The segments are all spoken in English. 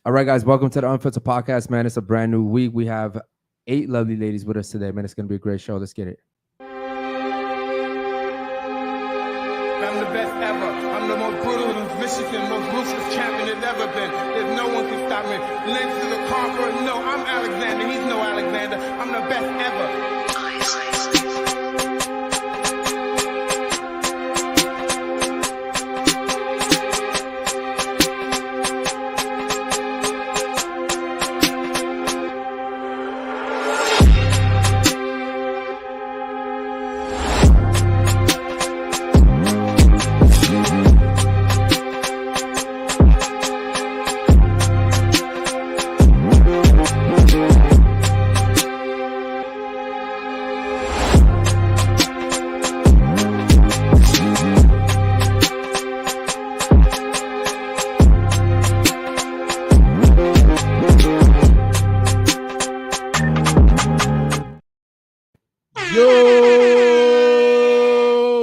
All right, guys, welcome to the Unfiltered Podcast, man. It's a brand new week. We have 8 lovely ladies with us today, man. It's going to be a great show. Let's get it. I'm the best ever. I'm the most brutal, most vicious, and most ruthless champion there's ever been. There's no one can stop me. Lynch to the conqueror. No, I'm Alexander. He's no Alexander. I'm the best ever. Yo,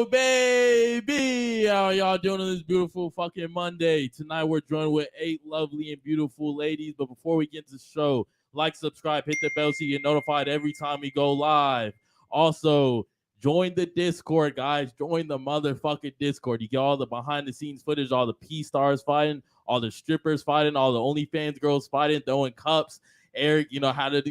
baby! How y'all doing on this beautiful fucking Monday? Tonight we're joined with 8 lovely and beautiful ladies. But before we get to the show, like, subscribe, hit the bell so you get notified every time we go live. Also, join the Discord, guys. Join the motherfucking Discord. You get all the behind-the-scenes footage, all the P-stars fighting, all the strippers fighting, all the OnlyFans girls fighting, throwing cups. Eric, how to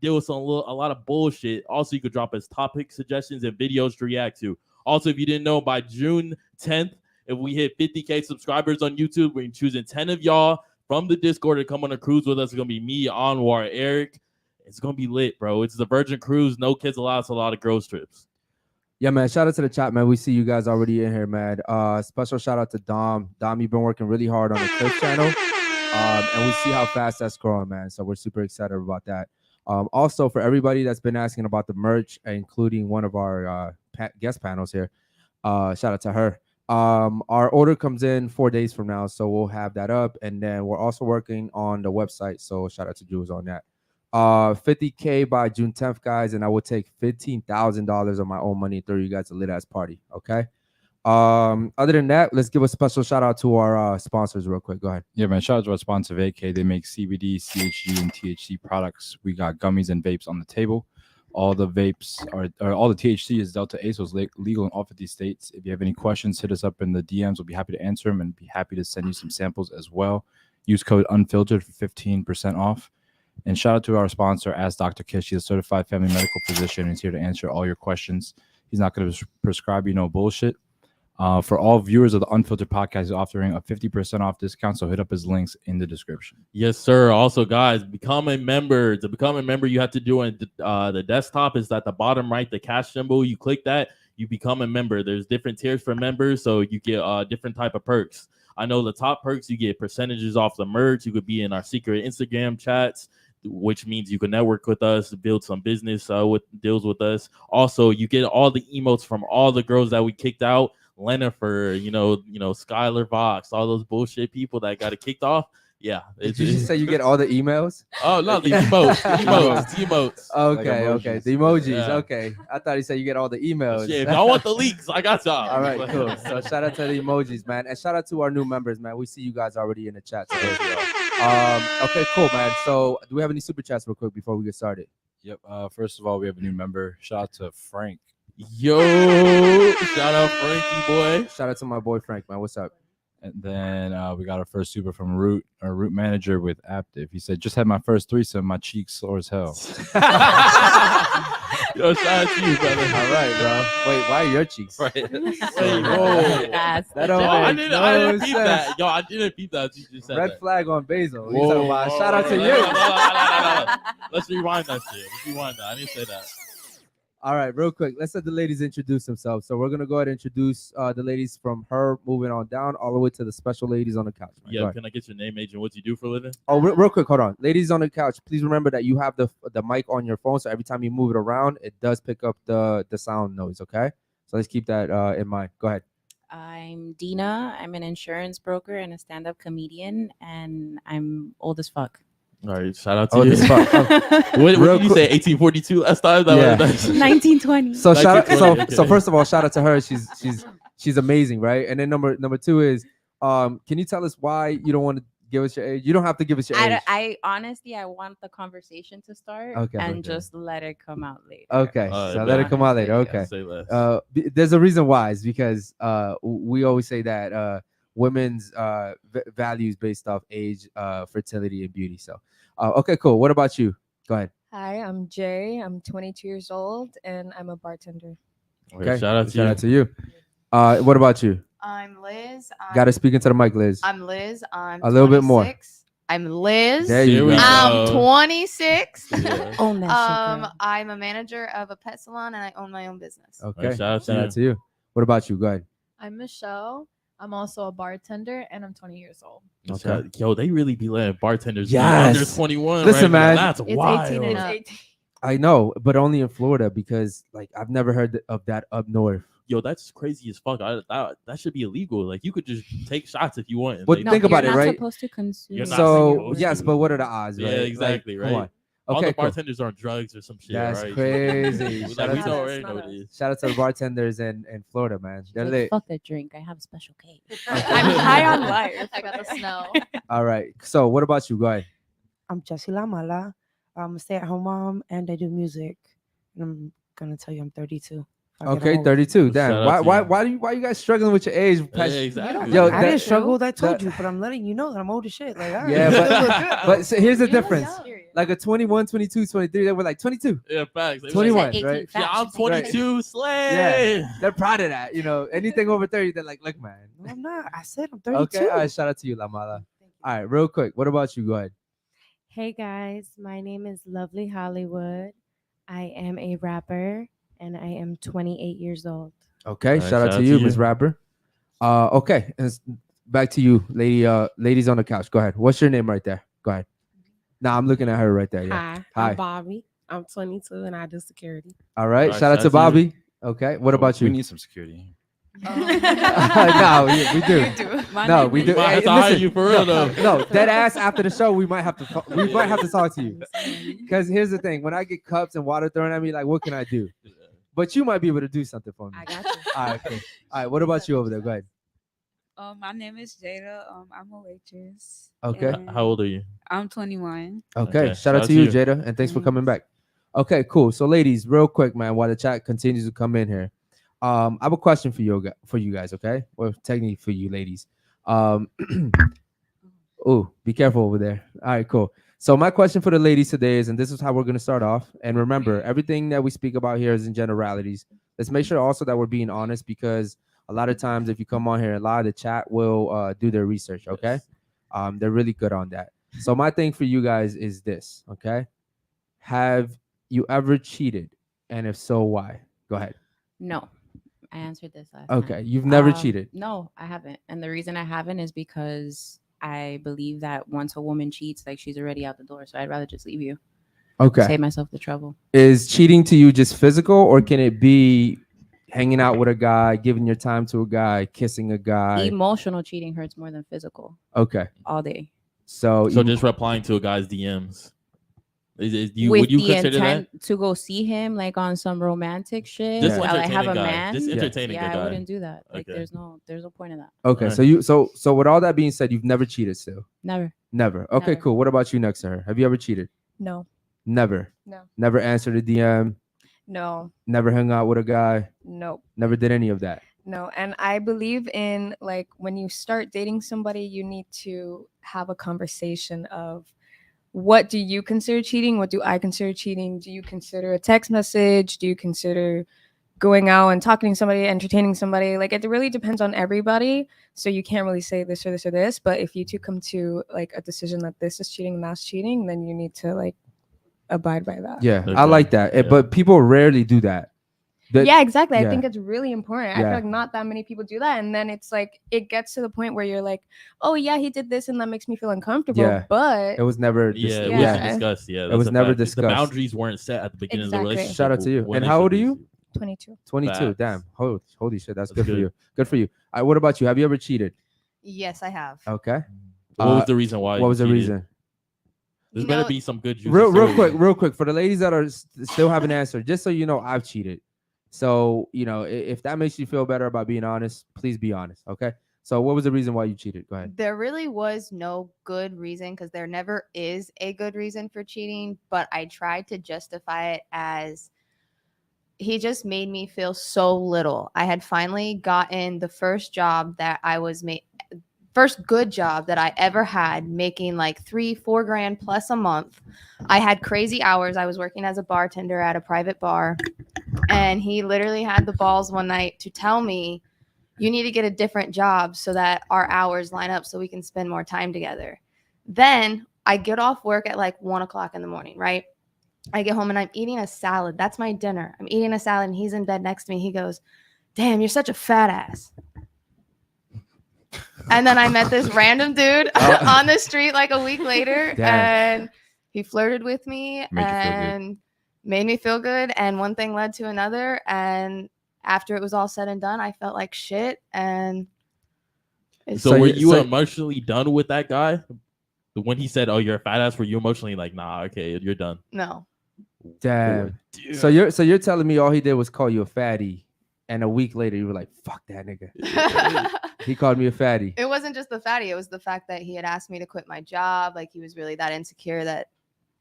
deal with a lot of bullshit. Also, you could drop us topic suggestions and videos to react to. Also, if you didn't know, by June 10th, if we hit 50K subscribers on YouTube, we're choosing 10 of y'all from the Discord to come on a cruise with us. It's going to be me, Anwar, Eric. It's going to be lit, bro. It's the Virgin Cruise. No kids allowed. It's a lot of girls trips. Yeah, man. Shout out to the chat, man. We see you guys already in here, man. Special shout out to Dom. Dom, you've been working really hard on the Twitch channel. And we see how fast that's growing, man. So we're super excited about that. Also, for everybody that's been asking about the merch, including one of our guest panels here, shout out to her. Our order comes in 4 days from now, so we'll have that up. And then we're also working on the website, so shout out to Jules on that. 50K by June 10th, guys, and I will take $15,000 of my own money and throw you guys a lit-ass party, okay? Other than that, let's give a special shout out to our sponsors real quick. Go ahead. Yeah, man. Shout out to our sponsor, AK. They make CBD, CHG, and THC products. We got gummies and vapes on the table. All the vapes all the THC is Delta 8, so it's legal in all 50 states. If you have any questions, hit us up in the DMs. We'll be happy to answer them and be happy to send you some samples as well. Use code Unfiltered for 15% off. And shout out to our sponsor, Ask Dr. Kish. He's a certified family medical physician. He's here to answer all your questions. He's not going to prescribe you no bullshit. For all viewers of the Unfiltered Podcast, he's offering a 50% off discount, so hit up his links in the description. Yes, sir. Also, guys, become a member. To become a member, you have to do it. The desktop is at the bottom right, the cash symbol. You click that, you become a member. There's different tiers for members, so you get different type of perks. I know the top perks, you get percentages off the merch. You could be in our secret Instagram chats, which means you can network with us, build some business with deals with us. Also, you get all the emotes from all the girls that we kicked out. Lennifer, Skylar Vox, all those bullshit people that got it kicked off. Yeah. Did you just say you get all the emails? Oh, no, the emotes. Emotes. Okay, like okay. The emojis. Yeah. Okay. I thought he said you get all the emails. Yeah, if y'all want the leaks, I got y'all. All right, cool. So shout out to the emojis, man. And shout out to our new members, man. We see you guys already in the chat today. Okay, cool, man. So do we have any super chats real quick before we get started? Yep. First of all, we have a new member. Shout out to Frank. Yo, shout out Frankie, boy. Shout out to my boy Frank, man. What's up? And then we got our first super from Root, our Root manager with Aptiv. He said, just had my first threesome. My cheeks sore as hell. Yo, shout out to you, brother. All right, bro. Wait, why are your cheeks? Right. Wait, whoa. That That Yo, don't I make didn't no peep sense. that. Yo, I didn't peep that. You just said Red that. flag on Basil. Whoa, He's talking about shout out to no, you. no. Let's rewind that shit. Let's rewind that. I didn't say that. All right, real quick. Let's let the ladies introduce themselves. So we're gonna go ahead and introduce the ladies from her moving on down all the way to the special ladies on the couch. Man. Go Yeah, ahead. can I get your name, age, and what you do for a living? Oh, real quick, hold on. Ladies on the couch, please remember that you have the mic on your phone, so every time you move it around, it does pick up the sound noise, okay? So let's keep that in mind. Go ahead. I'm Dina. I'm an insurance broker and a stand-up comedian, and I'm old as fuck. All right, shout out to Oh, you. this fuck. What Real did you quick- say? 1842 last time? Yeah. 1920. So shout out, 1920, so okay. first of all, shout out to her. She's amazing, right? And then number two is, can you tell us why you don't want to give us your age. You don't have to give us your age. I honestly, I want the conversation to start Okay. and Okay. just let it come out later. Okay, so let it come out later. Honestly, Okay. Say less. There's a reason why. It's because we always say that women's values based off age, fertility, and beauty. So, okay, cool. What about you? Go ahead. Hi, I'm Jay. I'm 22 years old and I'm a bartender. Okay. Shout out to you. What about you? I'm Liz. Got to speak into the mic, Liz. I'm Liz. I'm A little bit more. 26. I'm Liz. There you Here we go. I'm go. 26. Yeah. Own that shit, girl. I'm a manager of a pet salon and I own my own business. Okay. Shout out to you. to you. What about you? Go ahead. I'm Michelle. I'm also a bartender and I'm 20 years old. Okay. Yo, they really be letting bartenders be Yes. under 21. Listen, right now. man. That's It's wild. 18 and up. 18. I know, but only in Florida because like I've never heard of that up north. Yo, that's crazy as fuck. That should be illegal. Like you could just take shots if you want. But Like, No, think about you're it, not right? supposed to consume. You're not So supposed yes, to. but what are the odds, Yeah, right? Like, exactly, come right. on. all Okay, the cool. bartenders are on drugs or some shit. That's right? crazy. Like, Shout we out know to- already know what it is. Shout out to the bartenders in Florida, man. They're Like, lit. fuck that drink. I have a special cake. I'm high on life. I got the snow. All right. So what about you? Go ahead. I'm Jessie Lamala. I'm a stay-at-home mom and I do music. And I'm gonna tell you I'm 32. If I get Okay, old. 32. Shout Damn. out Why to you. why you guys struggling with your age? Yeah, exactly. Yo, I that- didn't struggle. I told that- you, but I'm letting you know that I'm old as shit. Like, all right, Yeah, you still look good, But though. so here's the You're difference. young. Like a 21, 22, 23, they were like 22. Yeah, facts. They be 21, like, right? yeah, I'm 22, slay. Yeah. They're proud of that. You know, anything over 30, they're like, look, man. No, I'm not. I said I'm 32. Okay, all right, shout out to you, Lamala. All right, real quick. What about you? Go ahead. Hey guys, my name is Lovely Hollywood. I am a rapper and I am 28 years old. Okay, All right, shout out to you, Miss Rapper. Okay, and back to you, ladies on the couch. Go ahead. What's your name right there? Go ahead. Nah, I'm looking at her right there. Yeah. Hi, Hi. I'm Bobby. I'm 22 and I do security. All right. All right, Shout out to Bobby. Okay. What about We you? need some security. No, we do. No, we We do. might have Hey, to hire listen, you for real though. no, dead ass after the show, we might have to talk to you. Because here's the thing: when I get cups and water thrown at me, like, what can I do? But you might be able to do something for me. I got you. All right, cool. All right, what about you over there? Go ahead. My name is Jada. I'm a waitress. Okay. and How old are you? I'm 21. Okay. Shout out to you, Jada, and thanks for coming back. Okay, cool. So, ladies, real quick, man, while the chat continues to come in here, I have a question for you guys. Okay, well, technically for you, ladies. Oh, be careful over there. All right, cool. So my question for the ladies today is, and this is how we're going to start off. And remember, everything that we speak about here is in generalities. Let's make sure also that we're being honest, because a lot of times if you come on here, a lot of the chat will do their research. Okay, they're really good on that. So my thing for you guys is this. Okay, have you ever cheated, and if so, why? Go ahead. No, I answered this last Okay, time. you've never cheated. No, I haven't. And the reason I haven't is because I believe that once a woman cheats, like, she's already out the door. So I'd rather just leave you. Okay. Save myself the trouble. Is cheating to you just physical, or can it be hanging out with a guy, giving your time to a guy, kissing a guy? Emotional cheating hurts more than physical Okay. all day. So just replying to a guy's DMs. With Would you the consider that? intent to go see him, like, on some romantic shit, Just or like have a entertaining guy. man. Just entertaining yeah, the guy. I wouldn't do that. Like, Okay. there's no point in that. okay, Alright. so with all that being said, you've never cheated still? Never. Never. Okay, Never. cool. What about you next to her? Have you ever cheated? No, Never. No. Never answered a DM, no, never hung out with a guy, no, never did any of that. no. And I believe in, like, when you start dating somebody, you need to have a conversation of, what do you consider cheating? What do I consider cheating? Do you consider a text message? Do you consider going out and talking to somebody, entertaining somebody? Like, it really depends on everybody. So you can't really say this or this or this. But if you two come to, like, a decision that this is cheating and that's cheating, then you need to, like, abide by that. Yeah, Okay. I like that. Yeah. But people rarely do that. Yeah, exactly. yeah. I think it's really important. I Yeah. feel like not that many people do that. And then it's like, it gets to the point where you're like, oh, yeah, he did this and that makes me feel uncomfortable. Yeah. But It was never. Yeah, it Yeah. wasn't discussed. Yeah, was that's a never fact. discussed. The boundaries weren't set at the beginning of the Exactly. relationship. Shout out to you. when And they how should old are be. you? 22. 22. Facts. Damn. Holy shit. That's That's good for good. you. Good for you. All right. What about you? Have you ever cheated? Yes, I have. Okay. What was the reason why? What you was the cheated? reason? There's You better know- be some good juicy Real stories. quick for the ladies that are still haven't answered, just so you know, I've cheated. So, you know, if that makes you feel better about being honest, please be honest. Okay. So what was the reason why you cheated? Go ahead. There really was no good reason because there never is a good reason for cheating, but I tried to justify it as he just made me feel so little. I had finally gotten the first job that I was first good job that I ever had, making like 3-4 grand plus a month. I had crazy hours. I was working as a bartender at a private bar, and he literally had the balls one night to tell me, you need to get a different job so that our hours line up so we can spend more time together. Then I get off work at like 1 o'clock in the morning, right? I get home and I'm eating a salad. That's my dinner. I'm eating a salad and he's in bed next to me. He goes, damn, you're such a fat ass. And then I met this random dude on the street like a week later. Damn. And he flirted with me and made me feel good. And one thing led to another. And after it was all said and done, I felt like shit. And so were you emotionally done with that guy? When he said, oh, you're a fat ass, were you emotionally like, nah, okay, you're done? No. Damn. So you're telling me all he did was call you a fatty, and a week later you were like, fuck that nigga. He called me a fatty. It wasn't just the fatty. It was the fact that he had asked me to quit my job. Like, he was really that insecure that.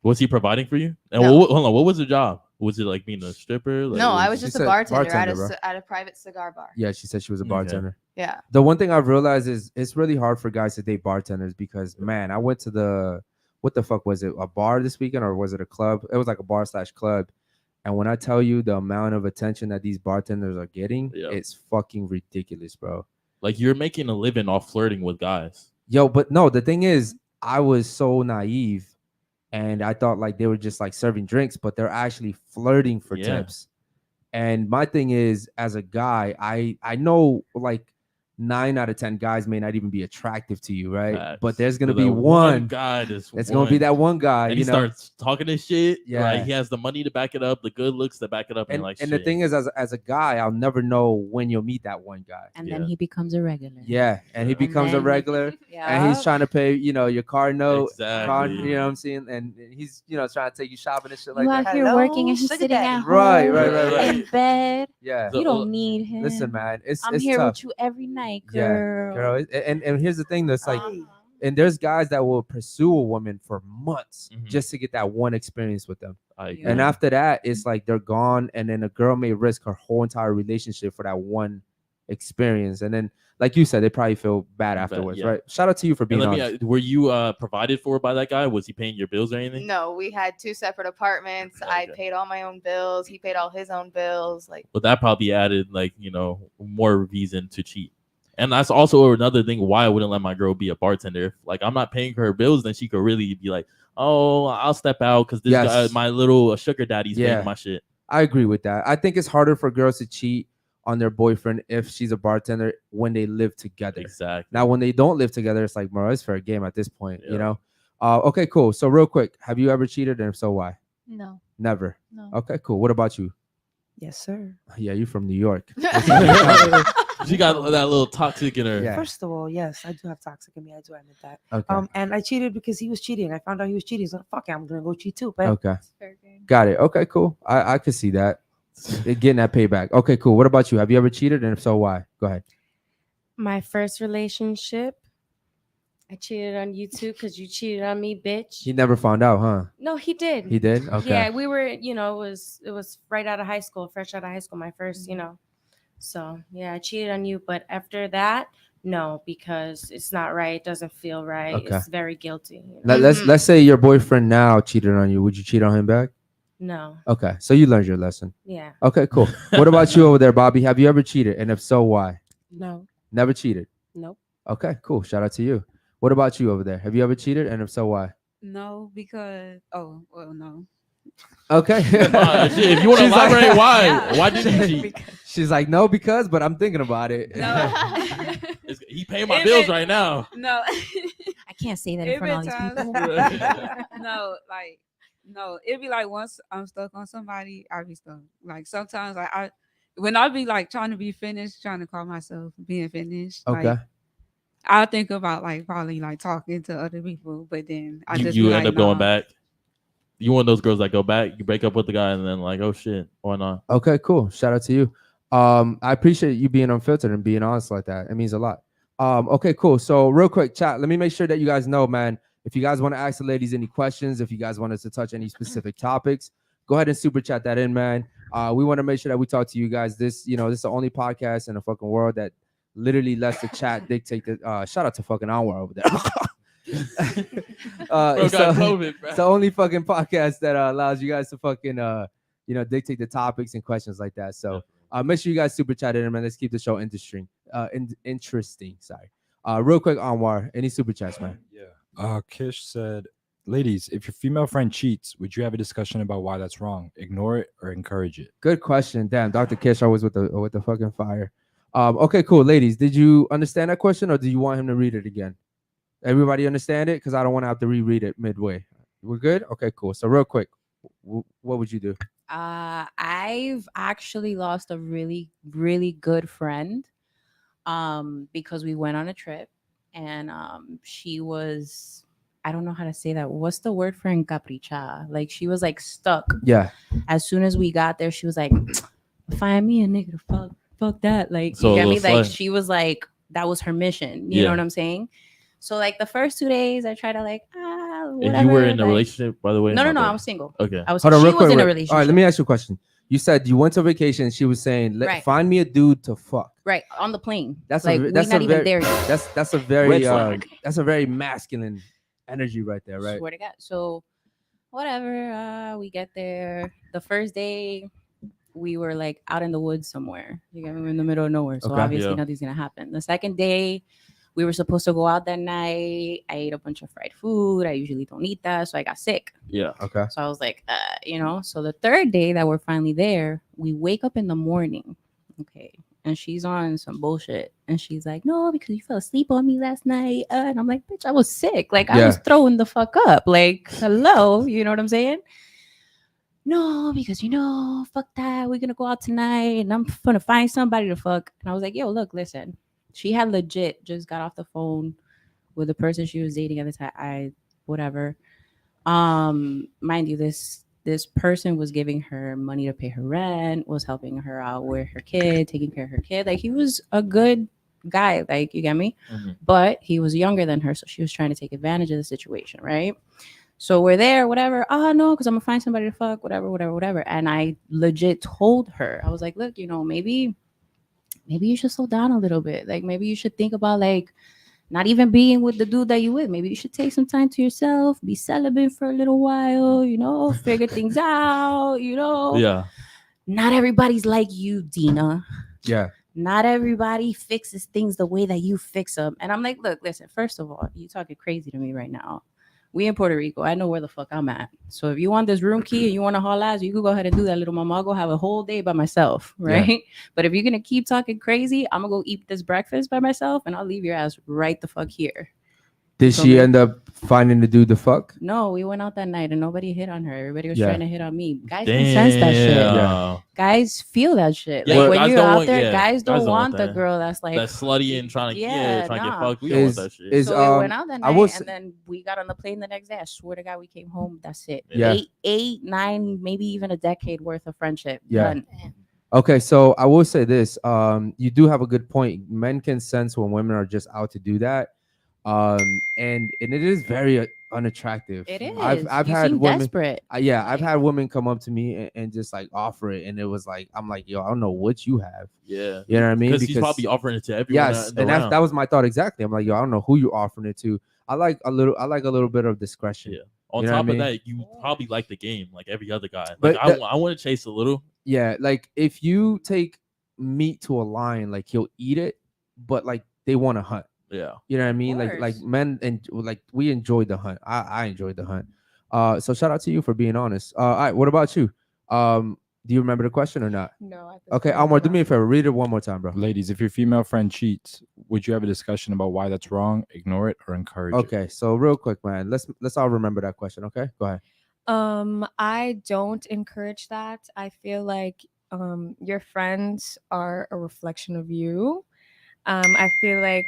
Was he providing for you? And No. hold on, what was the job? Was it like being a stripper? Like, No, I was just a bartender bartender, at a private cigar bar. Yeah, she said she was a bartender. Yeah. The one thing I've realized is it's really hard for guys to date bartenders because, man, I went to what the fuck was it? A bar this weekend or was it a club? It was like a bar/club. And when I tell you the amount of attention that these bartenders are getting, it's fucking ridiculous, bro. Like, you're making a living off flirting with guys. Yo, but no, the thing is, I was so naive and I thought like they were just like serving drinks, but they're actually flirting for tips. And my thing is, as a guy, I know like 9 out of 10 guys may not even be attractive to you, right? Facts. But there's gonna So be that one guy. it's gonna be that one guy. And you he know? starts talking this shit. Yeah. Like, he has the money to back it up, the good looks to back it up, and like. And the thing is, as a guy, I'll never know when you'll meet that one guy. And then he becomes a regular. Yeah, and he becomes a then- regular, and he's trying to pay, your car note, Exactly. you know what I'm saying, and he's, trying to take you shopping and shit like You that. out here working and he's sitting at home Right. in bed. Yeah, You don't need him. Listen, man, it's I'm here tough. with you every night, Yeah, girl. and here's the thing, that's like, and there's guys that will pursue a woman for months just to get that one experience with them. And after that, it's like they're gone, and then a girl may risk her whole entire relationship for that one experience, and then, like you said, they probably feel bad afterwards, right? Shout out to you for being honest. Were you provided for by that guy? Was he paying your bills or anything? No, we had 2 separate apartments. I paid all my own bills. He paid all his own bills. Like, But that probably added more reason to cheat. And that's also another thing why I wouldn't let my girl be a bartender. If like I'm not paying her bills, then she could really be like, oh, I'll step out because this guy, my little sugar daddy's paying my shit. I agree with that. I think it's harder for girls to cheat on their boyfriend if she's a bartender when they live together. Exactly. Now, when they don't live together, it's like, bro, it's fair game at this point, you know? Okay, cool. So real quick, have you ever cheated? And if so, why? No. Never? No. Okay, cool. What about you? Yes, sir. Yeah, you from New York. She got that little toxic in her. Yeah. First of all, yes, I do have toxic in me. I do admit that. Okay. And I cheated because he was cheating. I found out he was cheating. So fuck it, I'm gonna go cheat too. But Okay. Got it. Okay, cool. I could see that. Getting that payback. Okay, cool. What about you? Have you ever cheated? And if so, why? Go ahead. My first relationship, I cheated on you too because you cheated on me, bitch. He never found out, huh? No, he did. He did? Okay. Yeah, we were, it was right out of high school, fresh out of high school, my first, So yeah, I cheated on you, but after that, no, because it's not right. It doesn't feel right. Okay. It's very guilty. Let's say your boyfriend now cheated on you. Would you cheat on him back? No. Okay, so you learned your lesson. Yeah. Okay, cool. What about you over there, Bobby? Have you ever cheated? And if so, why? No. Never cheated? Nope. Okay, cool. Shout out to you. What about you over there? Have you ever cheated? And if so, why? No, because no. Okay. If you want to elaborate, why didn't you cheat? She's like, no, because, but I'm thinking about it. No. He paying my bills right now. No. I can't say that in front of all these people. No, it'd be like once I'm stuck on somebody, I be stuck. Like sometimes, like when I be like trying to be finished, trying to call myself being finished. Okay. Like, I'll think about like probably like talking to other people, but then I just you be end like, up going nah. back. You one of those girls that go back, you break up with the guy, and then like, oh shit, why not? Okay, cool. Shout out to you. I appreciate you being unfiltered and being honest like that. It means a lot. Okay, cool. So real quick, chat. Let me make sure that you guys know, man. If you guys want to ask the ladies any questions, if you guys want us to touch any specific topics, go ahead and super chat that in, man. We want to make sure that we talk to you guys. This is the only podcast in the fucking world that literally lets the chat dictate the. Shout out to fucking Anwar over there. Bro got COVID, bro. It's the only fucking podcast that allows you guys to fucking dictate the topics and questions like that. So make sure you guys super chat in, man. Let's keep the show interesting. Interesting. Sorry. Real quick, Anwar, any super chats, man? Yeah. Kish said, ladies, if your female friend cheats, would you have a discussion about why that's wrong? Ignore it or encourage it? Good question. Damn, Dr. Kish always with the fucking fire. Okay, cool. Ladies, did you understand that question or do you want him to read it again? Everybody understand it? Because I don't want to have to reread it midway. We're good? Okay, cool. So real quick, what would you do? I've actually lost a really, really good friend because we went on a trip and she was, I don't know how to say that. What's the word for encaprichada? Like she was like stuck. Yeah. As soon as we got there, she was like, find me a nigga to fuck that. Like, So you get me? Like slut. she was like, that was her mission. You know what I'm saying? So like the first 2 days, I tried to like, whatever. And you were in a like- relationship, by the way? No, My I bad. was single. Okay. I was. Hold on, She real was quick. in a All relationship. right, let me ask you a question. You said you went to vacation. She was saying, Right. find me a dude to fuck. Right on the plane. That's like a, we're that's not a even very, there yet. That's a very Red flag. that's a very masculine energy right there, right? Swear to God. So whatever. We get there. The first day, we were like out in the woods somewhere. You get me? We're in the middle of nowhere. So Okay. obviously Yeah. nothing's gonna happen. The second day, we were supposed to go out that night. I ate a bunch of fried food. I usually don't eat that, so I got sick. Yeah. Okay. So I was like, So the third day that we're finally there, we wake up in the morning. Okay. And she's on some bullshit. And she's like, no, because you fell asleep on me last night. And I'm like, bitch, I was sick. Like, I was throwing the fuck up. Like, hello. You know what I'm saying? No, because, fuck that. We're going to go out tonight. And I'm going to find somebody to fuck. And I was like, yo, look, listen. She had legit just got off the phone with the person she was dating at the time. Whatever. Mind you, this person was giving her money to pay her rent, was helping her out with her kid, taking care of her kid. Like he was a good guy, like you get me? Mm-hmm. But he was younger than her, so she was trying to take advantage of the situation, right? So we're there, whatever. Oh no, because I'm gonna find somebody to fuck, whatever. And I legit told her, I was like, look, maybe you should slow down a little bit. Like maybe you should think about like not even being with the dude that you with. Maybe you should take some time to yourself, be celibate for a little while, figure things out, Yeah. Not everybody's like you, Dina. Yeah. Not everybody fixes things the way that you fix them. And I'm like, look, listen, first of all, you talking crazy to me right now. We in Puerto Rico. I know where the fuck I'm at. So if you want this room key and you want to haul ass, you can go ahead and do that, little mama. I'll go have a whole day by myself, right? Yeah. But if you're going to keep talking crazy, I'm going to go eat this breakfast by myself and I'll leave your ass right the fuck here. Did she end up finding the dude to fuck? No, we went out that night and nobody hit on her. Everybody was trying to hit on me. Guys can sense that shit. Yeah. Guys feel that shit. Yeah, like when you're out want, there, guys don't want the girl that's like that slutty and trying to get fucked. We don't want that shit. So we went out that night and then we got on the plane the next day. I swear to God, we came home. That's it. Yeah. 8, 9, maybe even a decade worth of friendship. Yeah. Done. Okay, so I will say this. You do have a good point. Men can sense when women are just out to do that. And it is very unattractive. It is. I've you had seem women. Desperate. I've had women come up to me and just like offer it, and it was like I'm like, yo, I don't know what you have. Yeah, you know what I mean? Because he's probably offering it to everyone. Yes, and that was my thought exactly. I'm like, yo, I don't know who you're offering it to. I like a little bit of discretion. Yeah. On top of that, you probably like the game like every other guy. But like I want to chase a little. Yeah, like if you take meat to a lion, like he'll eat it, but like they want to hunt. Yeah, you know what I mean. Like men and like we enjoyed the hunt. I enjoyed the hunt. So shout out to you for being honest. All right, what about you? Do you remember the question or not? No. Okay, Almar, do me a favor. Read it one more time, bro. Ladies, if your female friend cheats, would you have a discussion about why that's wrong? Ignore it or encourage it? Okay, so real quick, man. Let's all remember that question. Okay, go ahead. I don't encourage that. I feel like your friends are a reflection of you. I feel like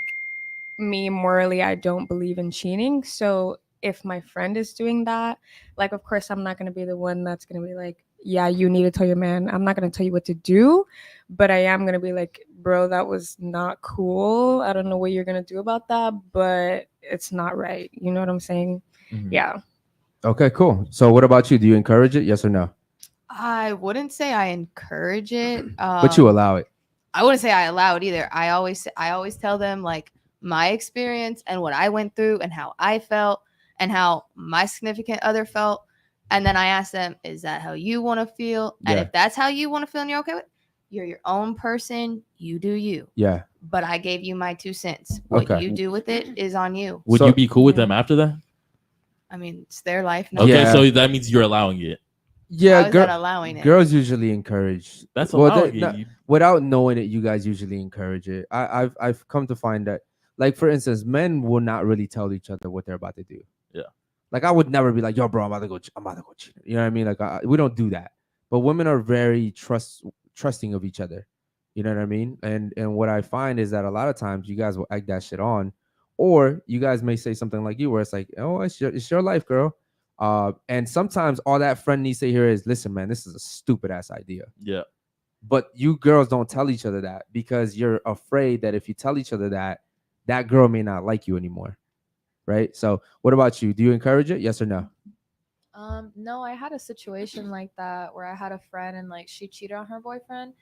me morally, I don't believe in cheating. So if my friend is doing that, like, of course, I'm not going to be the one that's going to be like, yeah, you need to tell your man. I'm not gonna tell you what to do, but I am gonna be like, bro, that was not cool. I don't know what you're gonna do about that, but it's not right. You know what I'm saying? Mhm. Yeah. Okay, cool. So what about you? Do you encourage it? Yes or no? I wouldn't say I encourage it. But you allow it. I wouldn't say I allow it either. I always tell them like my experience and what I went through and how I felt and how my significant other felt. And then I ask them, is that how you want to feel? And Yeah. if that's how you want to feel and you're okay with it, you're your own person. You do you. Yeah. But I gave you my 2 cents. What Okay. you do with it is on you. Would So- you be cool with them after that? I mean, it's their life. Okay, Yeah. so that means you're allowing it. Yeah, How is that allowing it? girls usually encourage. That's well, allowing they- it. not- without knowing it, you guys usually encourage it. I've come to find that, like for instance, men will not really tell each other what they're about to do. Yeah. Like I would never be like, yo, bro, I'm about to go cheat. You know what I mean? Like we don't do that. But women are very trusting of each other. You know what I mean? And what I find is that a lot of times you guys will egg that shit on, or you guys may say something like you, where it's like, oh, it's your life, girl. And sometimes all that friend needs to hear is, listen, man, this is a stupid ass idea. Yeah. But you girls don't tell each other that because you're afraid that if you tell each other that, that girl may not like you anymore. Right? So what about you? Do you encourage it? Yes or no? No, I had a situation like that where I had a friend and like she cheated on her boyfriend,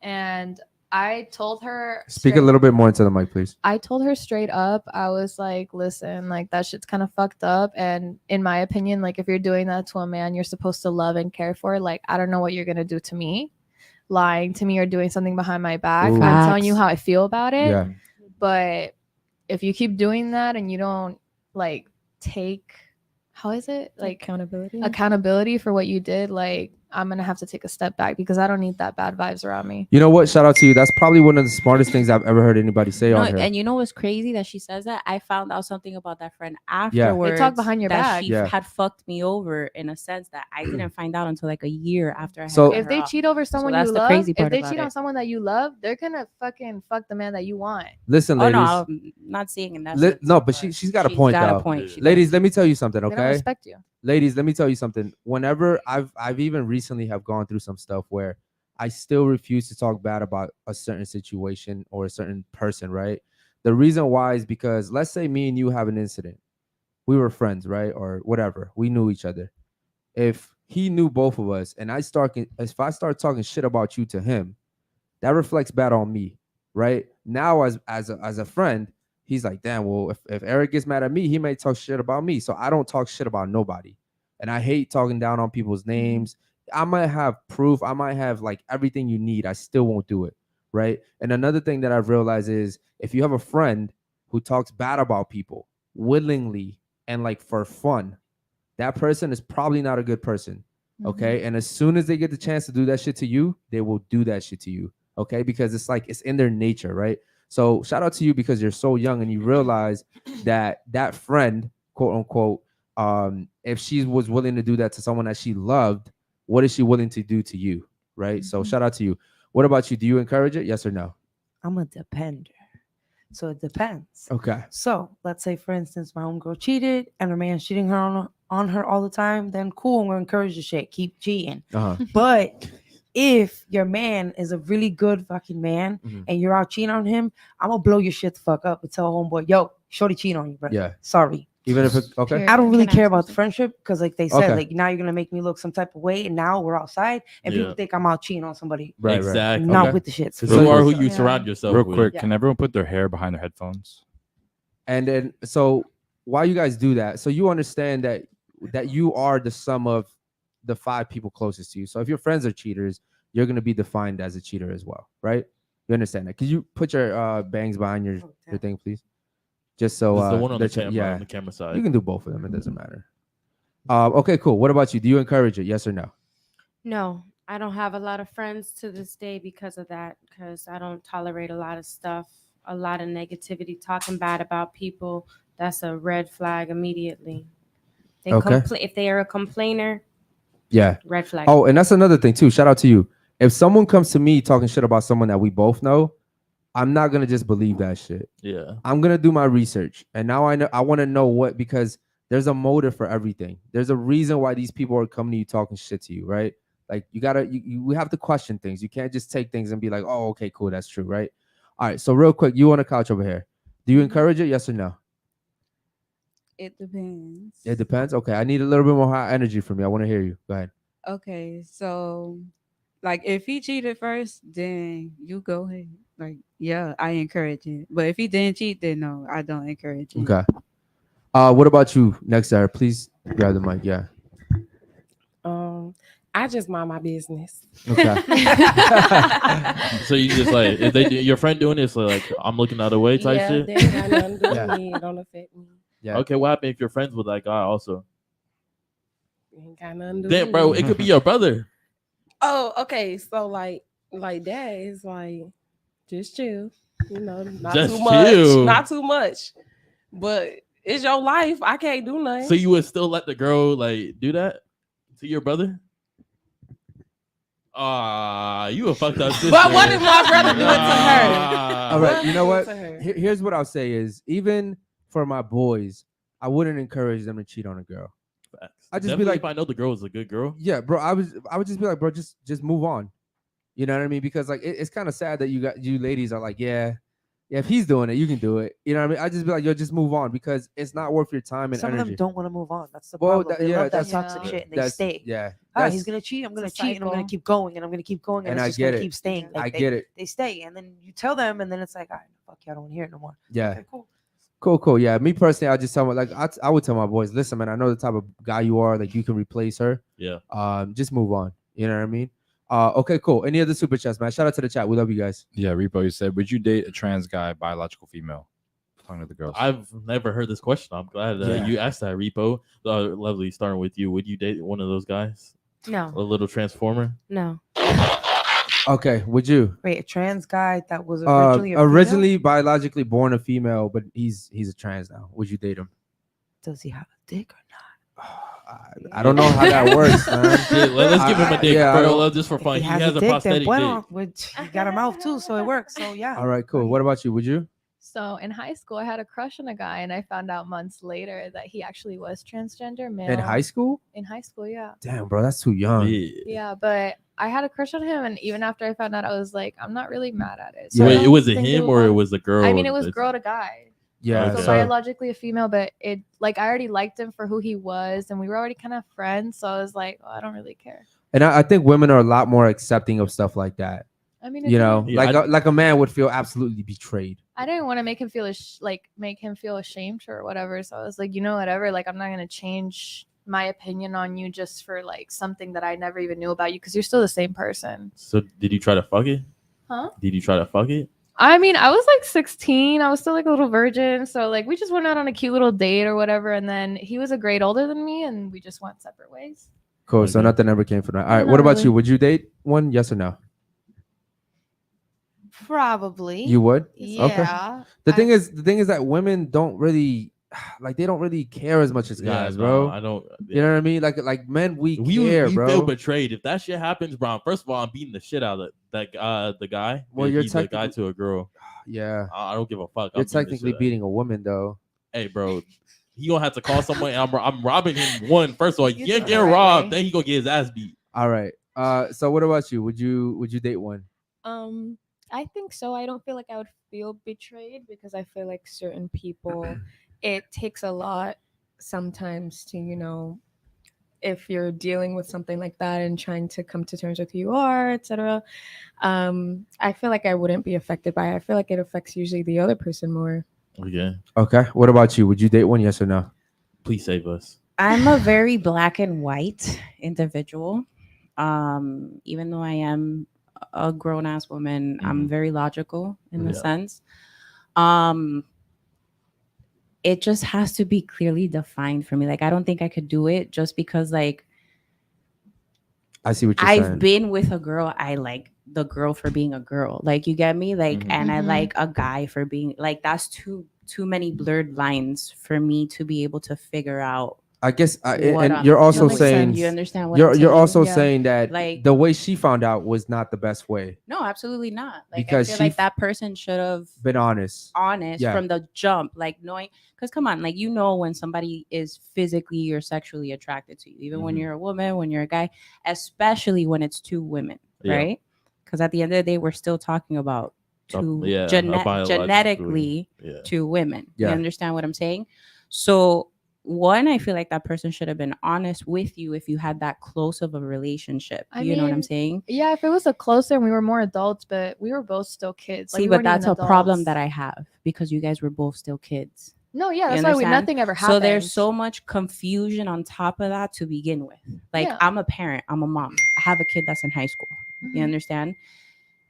and I told her Speak a little bit more into the mic, please. I told her straight up, I was like, listen, like that shit's kind of fucked up. And in my opinion, like if you're doing that to a man you're supposed to love and care for, like I don't know what you're gonna do to me, lying to me or doing something behind my back. Ooh. I'm telling you how I feel about it. Yeah. But if you keep doing that and you don't like take, how is it, like accountability for what you did, like I'm gonna have to take a step back because I don't need that bad vibes around me. You know what? Shout out to you. That's probably one of the smartest things I've ever heard anybody say No, on here. and you know what's crazy that she says that? I found out something about that friend afterwards. They talk behind your that back. She had fucked me over in a sense that I didn't find out until like a year after I had So- cut If her they off. cheat over someone that's you the love, crazy if part they about cheat it. on someone that you love, they're gonna fucking fuck the man that you want. Listen, Oh ladies. no, I'm not saying in that Li- sense, no, but she's got a she's point got though. a point. She Ladies, let me tell you something, They don't okay? respect you. Ladies, let me tell you something. Whenever I've even recently have gone through some stuff where I still refuse to talk bad about a certain situation or a certain person, right? The reason why is because let's say me and you have an incident. We were friends, right? Or whatever. We knew each other. If he knew both of us and if I start talking shit about you to him, that reflects bad on me, right? Now as a friend, he's like, damn, well, if Eric gets mad at me, he may talk shit about me. So I don't talk shit about nobody. And I hate talking down on people's names. I might have proof. I might have like everything you need. I still won't do it, right? And another thing that I've realized is if you have a friend who talks bad about people willingly and like for fun, that person is probably not a good person, okay? And as soon as they get the chance to do that shit to you, they will do that shit to you, okay? Because it's like it's in their nature, right? So shout out to you because you're so young and you realize that that friend, quote unquote, if she was willing to do that to someone that she loved, what is she willing to do to you, right? So shout out to you. What about you? Do you encourage it? Yes or no? I'm a depender. So it depends. Okay. So let's say, for instance, my homegirl cheated and her man's cheating her on her all the time. Then cool, I'm gonna encourage the shit. Keep cheating. Uh-huh. But if your man is a really good fucking man and you're out cheating on him, I'm gonna blow your shit the fuck up and tell homeboy, yo, shorty cheat on you, bro. Yeah. Sorry. Even if it, okay. I don't really Can I care ask about the something? friendship because, like they said, Okay. like now you're gonna make me look some type of way, and now we're outside, and people Yeah. think I'm out cheating on somebody. Right, Exactly. Not Okay. with the shit. Because you are who you Yeah. surround yourself Real with. quick, Yeah. can everyone put their hair behind their headphones? And then so while you guys do that, so you understand that you are the sum of the 5 people closest to you. So if your friends are cheaters, you're gonna be defined as a cheater as well, right? You understand that? Could you put your bangs behind your thing, please? Just so This is the one on the they're camera, yeah, on the camera side. you can do both of them. It doesn't matter. Okay, cool. What about you? Do you encourage it? Yes or no? No, I don't have a lot of friends to this day because of that, because I don't tolerate a lot of stuff, a lot of negativity, talking bad about people. That's a red flag immediately. They Okay. if they are a complainer, Yeah. red flag. Oh, and that's another thing too. Shout out to you. If someone comes to me talking shit about someone that we both know, I'm not gonna just believe that shit. Yeah. I'm gonna do my research, and now I know I want to know what, because there's a motive for everything. There's a reason why these people are coming to you talking shit to you, right? Like you gotta, we have to question things. You can't just take things and be like, oh, okay, cool, that's true, right? All right. So real quick, you on the couch over here. Do you encourage it? Yes or no? It depends. It depends. Okay, I need a little bit more high energy from you. I want to hear you. Go ahead. Okay, so like if he cheated first, then you go ahead. Like, yeah, I encourage it. But if he didn't cheat, then no, I don't encourage it. Okay. What about you, next Sarah? Please grab the mic. Yeah. I just mind my business. Okay. So you just like if your friend doing this, like I'm looking out of the way type Yeah, shit. they ain't got nothing to do Yeah. with me. It don't affect me. Yeah. Okay, what happened if you're friends with that guy also? Ain't got nothing to do Damn, with bro, me. it could be your brother. Oh, okay. So like that is like just chill. You know, not Just too much. chill. Not too much. But it's your life. I can't do nothing. So you would still let the girl like do that to your brother? You a fucked up sister. But what if my brother do it to her? All right. You know what? To her. Here's what I'll say is, even for my boys, I wouldn't encourage them to cheat on a girl. I'd just be Definitely like, if I know the girl is a good girl. yeah, bro. I would just be like, bro, just move on. You know what I mean? Because like it's kind of sad that you ladies are like, yeah, if he's doing it, you can do it. You know what I mean? I just be like, yo, just move on because it's not worth your time and Some of energy. them don't want to move on. That's the Well, problem. that- They yeah, love that that's- toxic Yeah. shit and they That's- stay. Yeah. All right, that's- he's gonna cheat. I'm gonna It's a cheat, and I'm gonna cycle. keep going, and I'm gonna keep going, and, And it's I just get gonna it. keep staying. Like I they, get it. They stay, and then you tell them, and then it's like, all right, fuck you, I don't want to hear it no more. Yeah. Okay, cool. Cool. Yeah. Me personally, I just tell my I would tell my boys, listen, man, I know the type of guy you are. Like you can replace her. Yeah. Just move on. You know what I mean? Okay, cool. Any other super chats, man? Shout out to the chat. We love you guys. Yeah, Repo, you said, would you date a trans guy, biological female? Talking to the girls. I've never heard this question. I'm glad Yeah. you asked that, Repo. Lovely, starting with you. Would you date one of those guys? A No, little transformer? no. Okay, would you? Wait, a trans guy that was originally a female? Originally biologically born a female, but he's a trans now. Would you date him? Does he have a dick or I don't know how that works, man. Yeah, let's give him a dick, Yeah, I bro. don't- Just for not? fun. If He he has a dick, prosthetic then bueno, dick. which he got a mouth too, so it works. So yeah. All right, cool. What about you? Would you? So in high school, I had a crush on a guy, and I found out months later that he actually was transgender male. In high school? In high school, yeah. Damn, bro, that's too young. Yeah. Yeah, but I had a crush on him, and even after I found out, I was like, I'm not really mad at it. Yeah. I Wait, don't it was it think him will or it bother- was the girl? I mean, it was That's- girl to guy. Yeah. Okay. So So, biologically a female, but it like I already liked him for who he was, and we were already kind of friends. So I was like, oh, I don't really care. and I think women are a lot more accepting of stuff like that. I mean, You know, Yeah, like a man would feel absolutely betrayed. I didn't want to make him feel make him feel ashamed or whatever. So I was like, you know, whatever. Like, I'm not gonna change my opinion on you just for like something that I never even knew about you because you're still the same person. So did you try to fuck it? Huh? Did you try to fuck it? I mean, I was like 16. I was still like a little virgin. So like we just went out on a cute little date or whatever. And then he was a grade older than me and we just went separate ways. Cool. So Okay. nothing ever came from that. All right. Not What about really. you? Would you date one? Yes or no? Probably. You would. Yeah. The thing is that women don't really like. They don't really care as much as guys, bro. I don't. You know what I mean? Like men, we we care, we bro. feel betrayed if that shit happens, bro. First of all, I'm beating the shit out of the guy. Well, If you're he's the guy technically- to a girl. Yeah. I don't give a fuck. I'm You're beating the technically shit out. beating a woman, though. Hey, bro. He gonna have to call someone. And I'm robbing him. First of all, you You can't doing get the right robbed. way. Then he gonna get his ass beat. All right. So what about you? Would you date one? I think so. I don't feel like I would feel betrayed because I feel like certain people, It takes a lot sometimes to, you know, if you're dealing with something like that and trying to come to terms with who you are, etc. I feel like I wouldn't be affected by it. I feel like it affects usually the other person more. Okay. Okay. What about you? Would you date one? Yes or no? Please save us. I'm a very black and white individual. Even though I am a grown ass woman, I'm very logical in the Yeah. sense. It just has to be clearly defined for me. Like I don't think I could do it just because like I see what you're I've saying. been with a girl. I like the girl for being a girl. Like you get me? Like Mhm. and I Mhm. like a guy for being like that's too many blurred lines for me to be able to figure out I guess, what and I'm you're also makes saying sense. You understand what I'm you're saying? also Yeah. saying that Like- the way she found out was not the best way. No, absolutely not. Like Because I feel she like that person should have been honest. Yeah. from the jump, like knowing, because come on, like when somebody is physically or sexually attracted to you, even when Mhm. you're a woman, when you're a guy, especially when it's two women, Yeah. right? Because at the end of the day, we're still talking about two yeah, biologically, genetically yeah. two women. Yeah. You understand what I'm saying? So one, I feel like that person should have been honest with you if you had that close of a relationship. I You know what I'm mean, saying? Yeah, if it was a closer and we were more adults, but we were both still kids. Like, See, we but weren't even that's a problem adults. that I have because you guys were both still kids. No, yeah, You that's why understand? nothing ever happened. So there's so much confusion on top of that to begin with. Like Yeah. I'm a parent, I'm a mom. I have a kid that's in high school. You Mhm. understand?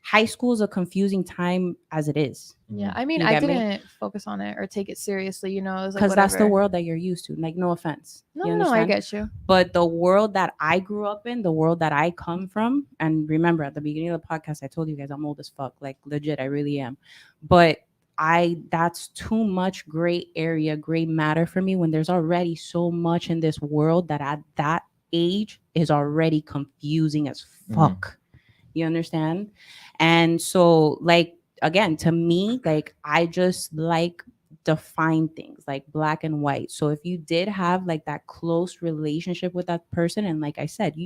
High school is a confusing time as it is. Yeah, I mean, You I get me? didn't focus on it or take it seriously. It was like Because that's the whatever. world that you're used to. Like, no offense. No, You no, I understand? get you. But the world that I grew up in, the world that I come from, and remember at the beginning of the podcast, I told you guys I'm old as fuck. Like legit, I really am. But that's too much gray area, gray matter for me when there's already so much in this world that at that age is already confusing as fuck. You understand? And so, like, again, to me, like, I just like define things like black and white. So if you did have like that close relationship with that person, and like I said,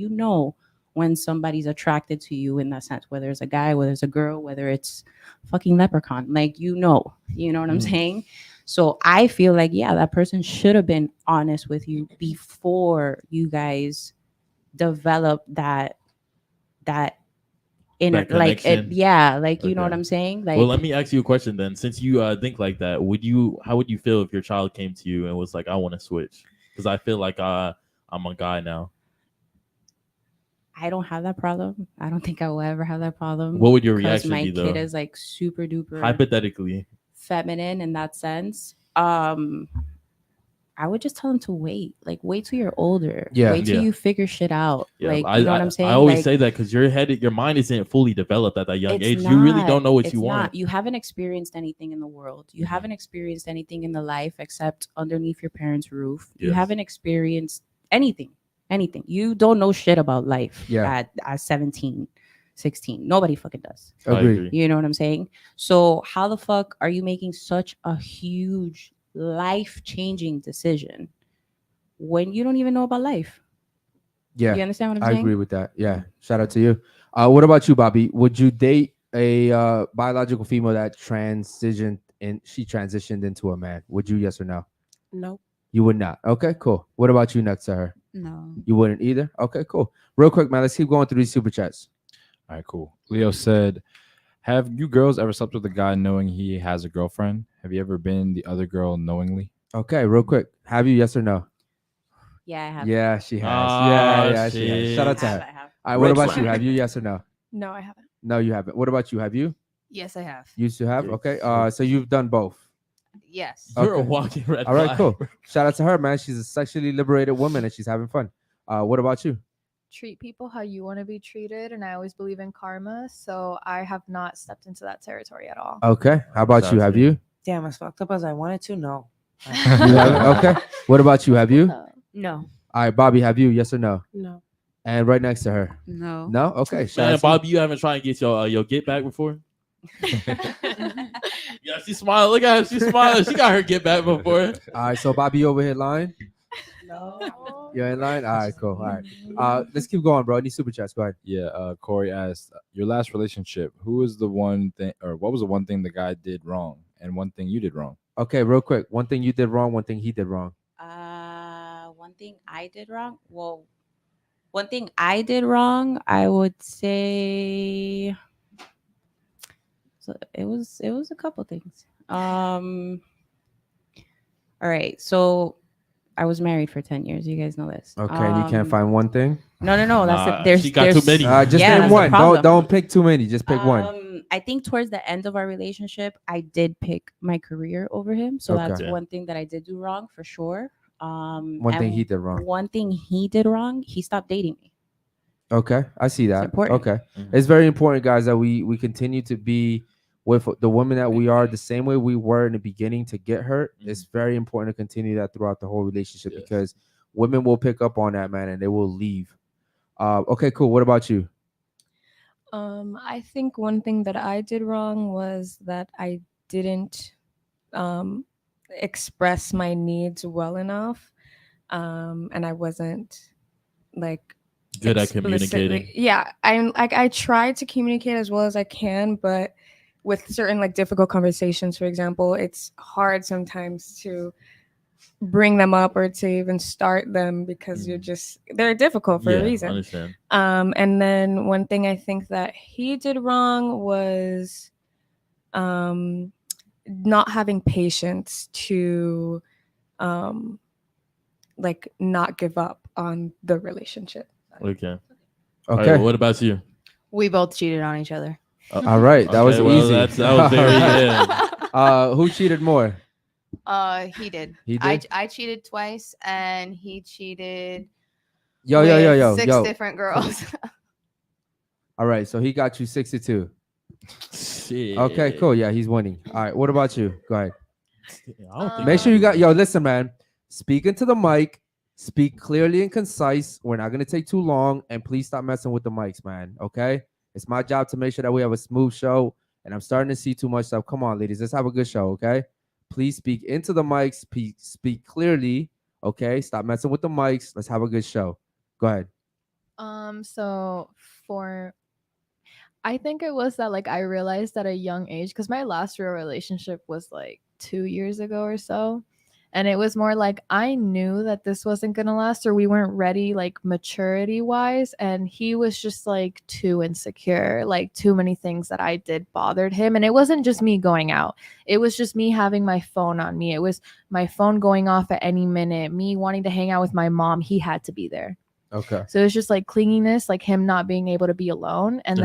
when somebody's attracted to you in that sense, whether it's a guy, whether it's a girl, whether it's fucking leprechaun, like you know what I'm saying? So I feel like, yeah, that person should have been honest with you before you guys develop that inner, That like it, connection. yeah, like you know what Okay. I'm saying? Like, Well, let me ask you a question then. Since you think like that, how would you feel if your child came to you and was like, I want to switch? Because I feel like I'm a guy now. I don't have that problem. I don't think I will ever have that problem. What would your 'cause reaction my be, though? kid is like super duper Hypothetically. feminine in that sense. I would just tell him to wait. Like, wait till you're older. Yeah. Wait till Yeah. you figure shit out. Yeah, like, you know what I'm saying? I always Like, say that because your mind isn't fully developed at that young it's age. You really not- don't know what it's you want. not. You haven't experienced anything in the world. You haven't experienced anything in the life except underneath your parents' roof. You Yes. haven't experienced anything. You don't know shit about life Yeah. at 17, 16. Nobody fucking does. I Agreed. agree. You know what I'm saying? So how the fuck are you making such a huge life-changing decision when you don't even know about life? Yeah. You understand what I'm I saying? agree with that. Yeah. Shout out to you. What about you, Bobby? Would you date a biological female that transitioned into a man? Would you, yes or no? No. You would not. Okay, cool. What about you next to her? No. You wouldn't either? Okay, cool. Real quick, man, let's keep going through these super chats. All right, cool. Leo said, have you girls ever slept with a guy knowing he has a girlfriend? Have you ever been the other girl knowingly? Okay, real quick. Have you, yes or no? Yeah, I have. Yeah, she has. Ah, Yeah, she has. Shout out to I have, her. I have. All right, what Red about flag. you? Have you, yes or no? No, I haven't. No, you haven't. What about you? Have you? Yes, I have. Used to have? Okay, Okay. So you've done both. Yes. You're a Okay. walking red All right, flag. cool. Shout out to her, man. She's a sexually liberated woman and she's having fun. What about you? Treat people how you want to be treated, and I always believe in karma, so I have not stepped into that territory at all. Okay. How about Shout you? out Have to you? Damn, as fucked up as I wanted to, no. You haven't? Okay. What about you? Have you? No. All right, Bobby, have you? Yes or no? No. And right next to her. No. No? Okay. Shout Man, out to you. Bobby, you haven't tried to get your get back before? Yeah, she smiled. Look at her. She's smiling. She got her get back before. All right. So Bobby over here lying. No. You're in line? All right, cool. All right. Let's keep going, bro. Any super chats? Go ahead. Yeah, Corey asked, your last relationship, who was the one thing, or what was the one thing the guy did wrong and one thing you did wrong? Okay, real quick. One thing you did wrong, one thing he did wrong. One thing I did wrong. Well, one thing I did wrong, I would say. So it was a couple things. All right. So I was married for 10 years. You guys know this. Okay, and you can't find one thing? No. That's Nah, it. There's she got too many. Just Yeah, name that's the one. problem. Don't pick too many. Just pick one. I think towards the end of our relationship, I did pick my career over him. So that's Okay. one thing that I did do wrong for sure. One thing and he did wrong. One thing he did wrong, he stopped dating me. Okay, I see that. important. Okay, Mhm. it's very important, guys, that we continue to be with the women that we are the same way we were in the beginning to get her. It's very important to continue that throughout the whole relationship Yes. because women will pick up on that, man, and they will leave. Okay, cool. What about you? I think one thing that I did wrong was that I didn't express my needs well enough, and I wasn't like Good at explicitly- communicating. Yeah, I try to communicate as well as I can, but with certain like difficult conversations, for example, it's hard sometimes to bring them up or to even start them because they're difficult for a I reason. understand. And then one thing I think that he did wrong was not having patience to like not give up on the relationship. Okay. Okay. Alright, what about you? We both cheated on each other. All right, that was Okay, well, easy. that was very good. Who cheated more? He did. He did? I cheated twice, and he cheated. Yo, with six different girls. All right, so he got you 62. Shit. Okay, cool. Yeah, he's winning. All right, what about you? Go ahead. I don't think Make sure you got. Yo, listen, man. Speak into the mic. Speak clearly and concise. We're not gonna take too long, and please stop messing with the mics, man. Okay, it's my job to make sure that we have a smooth show. And I'm starting to see too much stuff. Come on, ladies, let's have a good show. Okay, please speak into the mics. Speak clearly. Okay, stop messing with the mics. Let's have a good show. Go ahead. So I think it was that like I realized at a young age, because my last real relationship was like 2 years ago or so. And it was more like I knew that this wasn't gonna last, or we weren't ready, like maturity wise. And he was just like too insecure, like too many things that I did bothered him. And it wasn't just me going out, it was just me having my phone on me. It was my phone going off at any minute, me wanting to hang out with my mom. He had to be there. Okay. So it's just like clinginess, like him not being able to be alone. And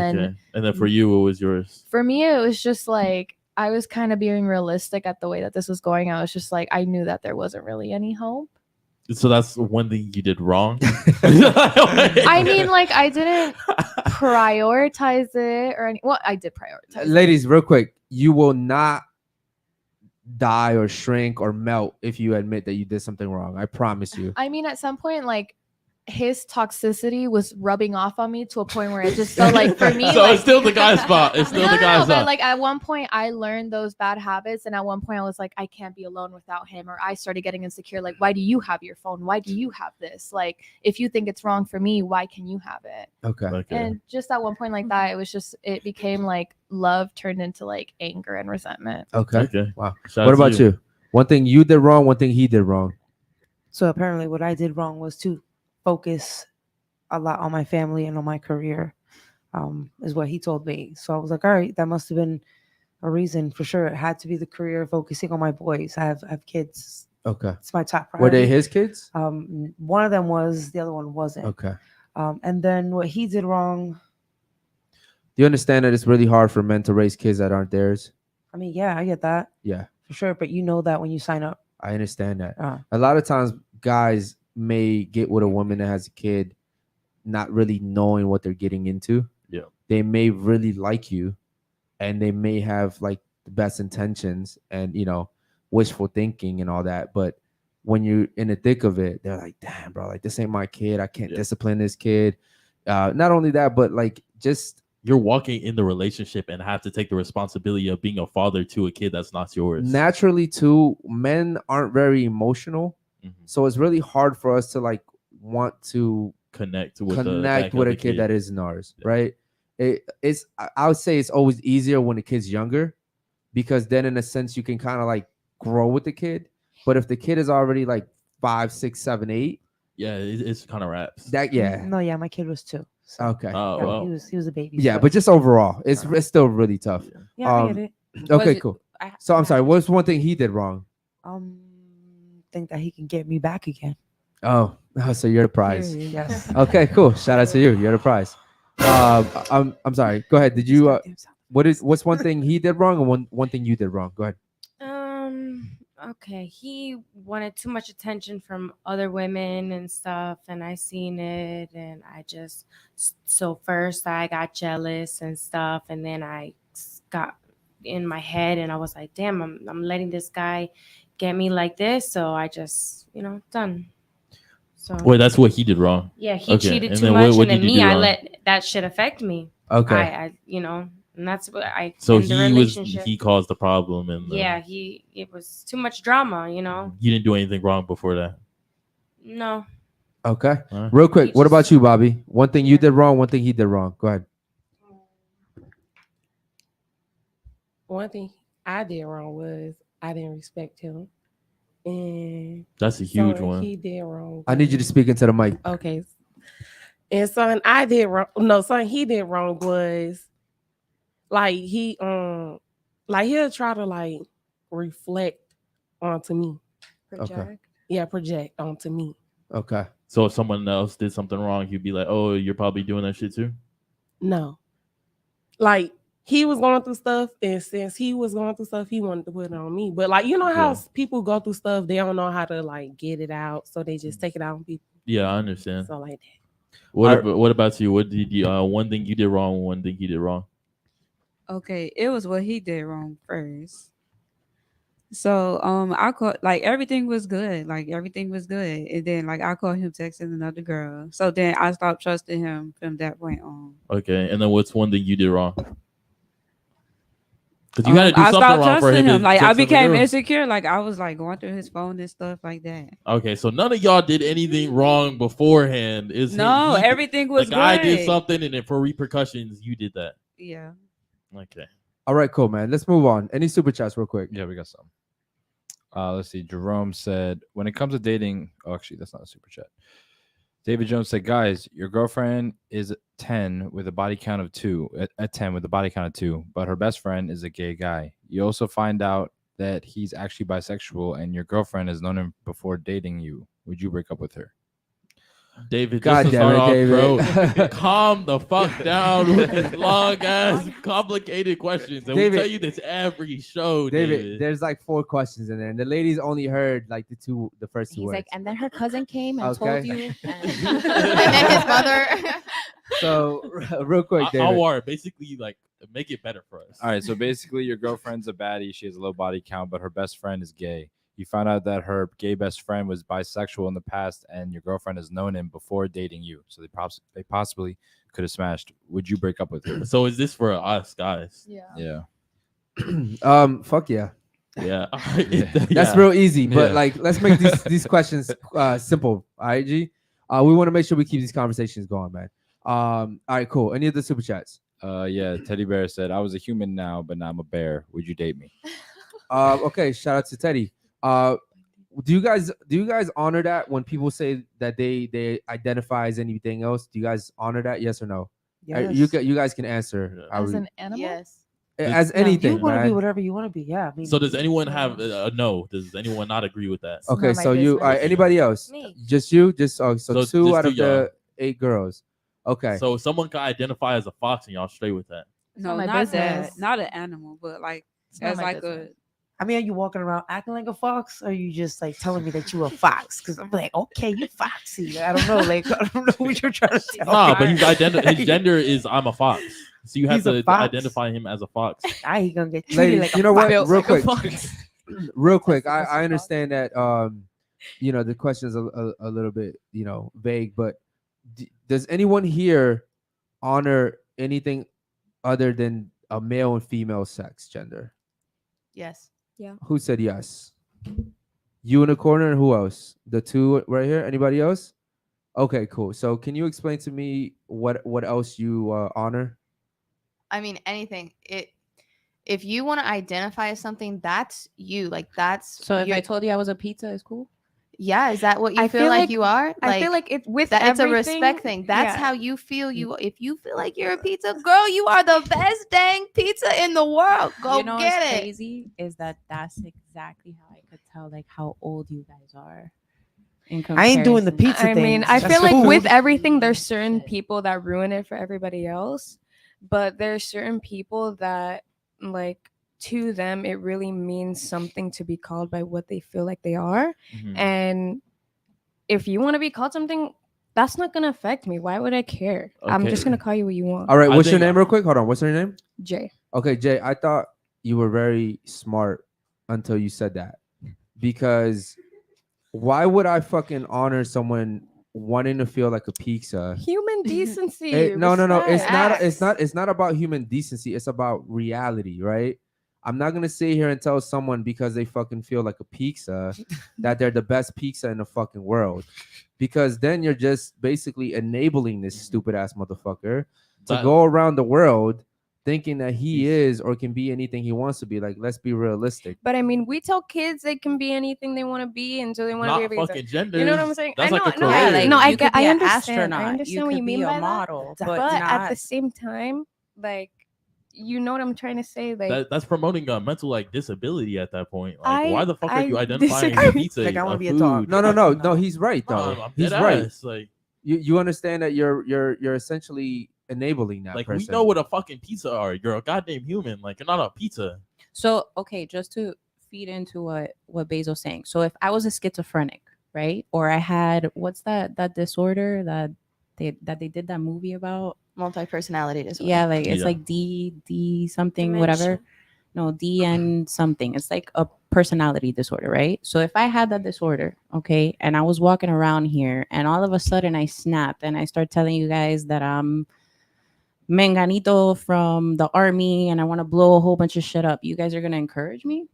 then for you, what was yours? for me, it was just like I was kind of being realistic at the way that this was going. I was just like, I knew that there wasn't really any hope. So that's one thing you did wrong. I mean, like I didn't prioritize it or any. Well, I did prioritize it. Ladies, real quick, you will not die or shrink or melt if you admit that you did something wrong. I promise you. I mean, at some point, like his toxicity was rubbing off on me to a point where it just felt like for me. So like, it's still the guy's fault. It's still the guy's fault. But like at one point, I learned those bad habits, and at one point, I was like, I can't be alone without him. Or I started getting insecure. Like, why do you have your phone? Why do you have this? Like, if you think it's wrong for me, why can you have it? Okay. And just at one point like that, it became like love turned into like anger and resentment. Okay. Wow. Shout What out to about you? One thing you did wrong, one thing he did wrong. So apparently what I did wrong was to focus a lot on my family and on my career, is what he told me. So I was like, all right, that must have been a reason for sure. It had to be the career, focusing on my boys. I have kids. Okay. It's my top Were priority. they his kids? One of them was, the other one wasn't. Okay. And then what he did wrong. Do you understand that it's really hard for men to raise kids that aren't theirs? I mean, yeah, I get that. Yeah. For sure. But you know that when you sign up. I understand that. A lot of times guys may get with a woman that has a kid not really knowing what they're getting into. Yeah. They may really like you and they may have like the best intentions and, you know, wishful thinking and all that. But when you're in the thick of it, they're like, damn, bro, like this ain't my kid. I can't discipline this kid. Not only that, but like just you're walking in the relationship and have to take the responsibility of being a father to a kid that's not yours. naturally too, men aren't very emotional. So it's really hard for us to like want to connect with a kid that isn't ours, right? I would say it's always easier when the kid's younger, because then in a sense you can kind of like grow with the kid. But if the kid is already like 5, 6, 7, 8, it's kind of wraps. No, yeah, my kid was 2. So. Okay. Yeah, well. he was a baby. Yeah, but just overall, it's still really tough. Yeah, I get it. Okay, cool. So I'm sorry. What's one thing he did wrong? Think that he can get me back again. Oh, so you're the prize. Yes. Okay, cool. Shout out to you. You're the prize. I'm sorry. Go ahead. Did you? What's one thing he did wrong, and one thing you did wrong? Go ahead. Okay, he wanted too much attention from other women and stuff, and I seen it, and so first I got jealous and stuff, and then I got in my head, and I was like, damn, I'm letting this guy get me like this, so I just, done. So Wait, that's what he did wrong. yeah, he Okay, cheated and too then much, what and then did you me, do I wrong? let that shit affect me. Okay. I and that's what I. So in the relationship. he caused the problem, and Yeah, it was too much drama. you didn't do anything wrong before that. No. Okay. All right. Real quick, He what about just- you, Bobby? One thing you did wrong, one thing he did wrong. Go ahead. One thing I did wrong was I didn't respect him, and That's a huge something one. he did wrong. I need you to was- speak into the mic. Okay. And something I did wrong. No, something he did wrong was like he'll try to like reflect onto me. Project. Yeah, project onto me. Okay. So if someone else did something wrong, you'd be like, "Oh, you're probably doing that shit too." No. Like he was going through stuff, and since he was going through stuff, he wanted to put it on me. But like you know how Yeah. people go through stuff, they don't know how to like get it out, so they just take it out on people. Yeah, I understand. So like that. What about you? What did you? One thing you did wrong. One thing he did wrong. Okay, it was what he did wrong first. So I called, like, everything was good, and then like I called him texting another girl. So then I stopped trusting him from that point on. Okay, and then what's one thing you did wrong? Because you got to do I something stopped wrong for trusting him. him. Like I text other became girls. insecure. Like I was like going through his phone and stuff like that. Okay, so none of y'all did anything wrong beforehand. No, everything was like I did good. something, and then for repercussions, you did that. Yeah. Okay. All right, cool, man. Let's move on. Any super chats real quick? Yeah, we got some. Let's see. Jerome said, when it comes to dating, actually, that's not a super chat. David Jones said, guys, your girlfriend is 10 with a body count of 2, at 10 with a body count of 2, but her best friend is a gay guy. You also find out that he's actually bisexual and your girlfriend has known him before dating you. Would you break up with her? David, God just to damn start it, off, David. bro, calm the fuck down with these long ass, complicated questions. And David, we tell you this every show, David. There's like 4 questions in there, and the ladies only heard like the first 2 He's words. like, and then her cousin came and Okay. told you. And then his mother. So real quick, David. I'll worry. Basically, like, make it better for us. All right, so basically your girlfriend's a baddie. She has a low body count, but her best friend is gay. You found out that her gay best friend was bisexual in the past, and your girlfriend has known him before dating you. So they possibly could have smashed. Would you break up with her? So is this for us, guys? Yeah. Fuck yeah. Yeah. That's Yeah. real easy. But Yeah. like, let's make these questions simple. All right, G. We want to make sure we keep these conversations going, man. All right, cool. Any of the super chats? Yeah. Teddy Bear said, I was a human now, but now I'm a bear. Would you date me? Okay, shout out to Teddy. Do you guys honor that when people say that they identify as anything else? Do you guys honor that? Yes or no? Yes. You guys can answer. As an animal? Yes. As No, anything, you want to man. be whatever you want to be. Yeah. I mean, So does anyone have a no? Does anyone not agree with that? Okay, Not my so you. All right, business. anybody else? Me. Just you. Just so So 2 just out 2 of the 8 girls. Okay. So someone can identify as a fox, and y'all straight with that. No, not my not that. business. Not an animal, but like It's not as my like business. I mean, are you walking around acting like a fox? Or are you just like telling me that you a fox? Because I'm like, okay, you foxy. I don't know. Like, I don't know what you're trying to tell Nah, me. but his gender is I'm a fox. So you have He's a to fox. identify him as a fox. I ain't gonna get treated Ladies, like you a know what? fox. Real quick, fox. real quick. That's I a understand that the question is a little bit vague, but does anyone here honor anything other than a male and female sex gender? Yes. Who said yes? You in the corner, and who else? The 2 right here. Anybody else? Okay, cool. So can you explain to me what else you honor? I mean, anything. If you want to identify as something, that's you. Like that's. So if I your- told you I was a pizza, it's cool. yeah, is that what you I feel feel like like- you are? I feel like it's with that it's a everything- respect thing. That's yeah. how you feel. If you feel like you're a pizza girl, you are the best dang pizza in the world. Go you know get what's it. crazy is that's exactly how I could tell like how old you guys are. In I ain't doing the comparison. pizza I mean, things. I That's feel like food. with everything, there's certain people that ruin it for everybody else, but there's certain people that like to them it really means something to be called by what they feel like they are, Mhm. and if you want to be called something, that's not gonna affect me. Why would I care? I'm Okay. just gonna call you what you want. All right, I what's your think- name, real quick? Hold on, what's your name? Jay. Okay, Jay, I thought you were very smart until you said that. Because why would I fucking honor someone wanting to feel like a pizza. Human decency. No. respect. It's not about human decency. It's about reality, right? I'm not gonna sit here and tell someone because they fucking feel like a pizza that they're the best pizza in the fucking world, because then you're just basically enabling this stupid ass motherfucker to go around the world thinking that he is or can be anything he wants to be. Like, let's be realistic. But I mean, we tell kids they can be anything they want to be until they want to Not be a pizza. fucking gender. You know what I'm saying? That's I like know, a no, career. I, no, I You could get, be I an understand. astronaut. I You understand what could you be mean a by model, that. but But at not- the same time, like, you know what I'm trying to say? Like, That's promoting a mental like disability at that point. Like, why the fuck are you I identifying disagree. pizza? Like, I wanna a be a food? dog. No. He's right though. I'm He's dead right. ass. Like You understand that you're essentially enabling that we person. know what a fucking pizza are. You're a goddamn human. Like, you're not a pizza. So okay, just to feed into what Basil's saying. So if I was a schizophrenic, right, or I had what's that disorder that they did that movie about? Multi-personality disorder. Yeah, like it's Yeah. like D something Dementia. whatever. No, DN something. It's like a personality disorder, right? So if I had that disorder, okay, and I was walking around here and all of a sudden I snapped and I start telling you guys that I'm Menganito from the army and I want to blow a whole bunch of shit up, you guys are going to encourage me?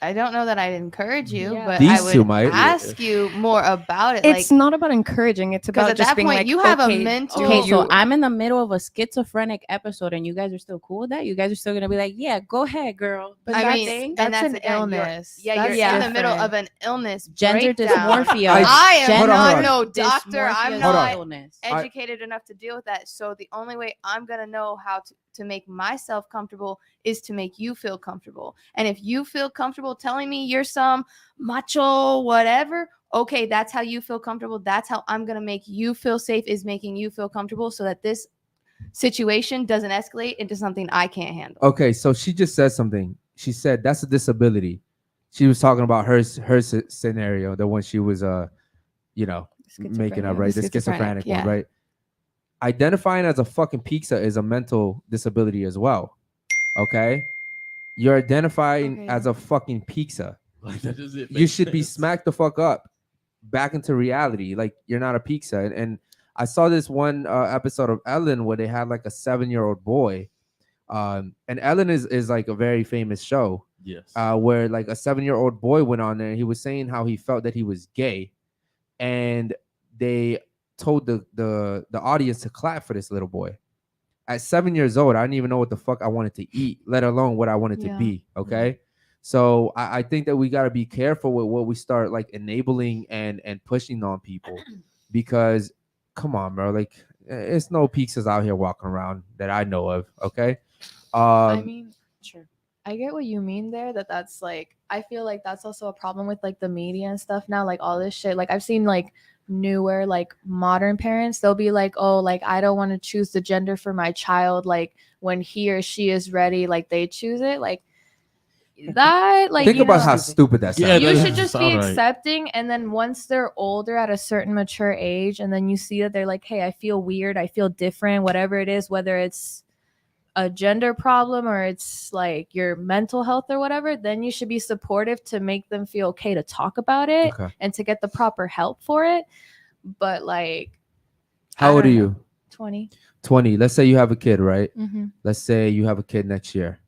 I don't know that I'd encourage you, Yeah. but These I would two might. ask you more about it. it's not about encouraging. It's because about at just that being point like, you have okay, a mental. Okay, so you- I'm in the middle of a schizophrenic episode and you guys are still cool with that? You guys are still going to be like, yeah, go ahead, girl. But I that's, mean, that's and that's an again, you're- illness. Yeah, That's you're in the middle different. of an illness. Gender breakdown. dysmorphia. I am Hold on, not hold no on. doctor. Dysmorphia I'm is Hold not on. illness. educated enough to deal with that. So the only way I'm gonna know how to make myself comfortable is to make you feel comfortable. And if you feel comfortable telling me you're some macho whatever, okay, that's how you feel comfortable. That's how I'm gonna make you feel safe, is making you feel comfortable so that this situation doesn't escalate into something I can't handle. Okay, so she just said something. She said that's a disability. She was talking about her scenario, the one she was making up, right? The schizophrenic one, yeah. right? Identifying as a fucking pizza is a mental disability as well. Okay? You're identifying Okay. as a fucking pizza. Like, that doesn't You make should be sense. smacked the fuck up back into reality. Like, you're not a pizza. And I saw this one episode of Ellen where they had like a 7-year-old boy. And Ellen is like a very famous show. Yes. Where like a 7-year-old boy went on there and he was saying how he felt that he was gay, and they told the audience to clap for this little boy. At 7 years old, I didn't even know what the fuck I wanted to eat, let alone what I wanted to Yeah. be. Okay. So I think that we got to be careful with what we start like enabling and pushing on people, because come on, bro, like it's no pizzas out here walking around that I know of. Okay. I mean, sure. I get what you mean there. That's like, I feel like that's also a problem with like the media and stuff now. Like all this shit. Like I've seen like newer, like modern parents. They'll be like, oh, like I don't want to choose the gender for my child. Like when he or she is ready, like they choose it. Like that. Like think you about know, how stupid that sounds. Yeah, you that should just be sound right. accepting, and then once they're older at a certain mature age, and then you see that they're like, hey, I feel weird, I feel different, whatever it is, whether it's a gender problem or it's like your mental health or whatever, then you should be supportive to make them feel okay to talk about it Okay. and to get the proper help for it. But like, How I old are don't know. you? 20. 20. Let's say you have a kid, right? Mm-hmm. Let's say you have a kid next year.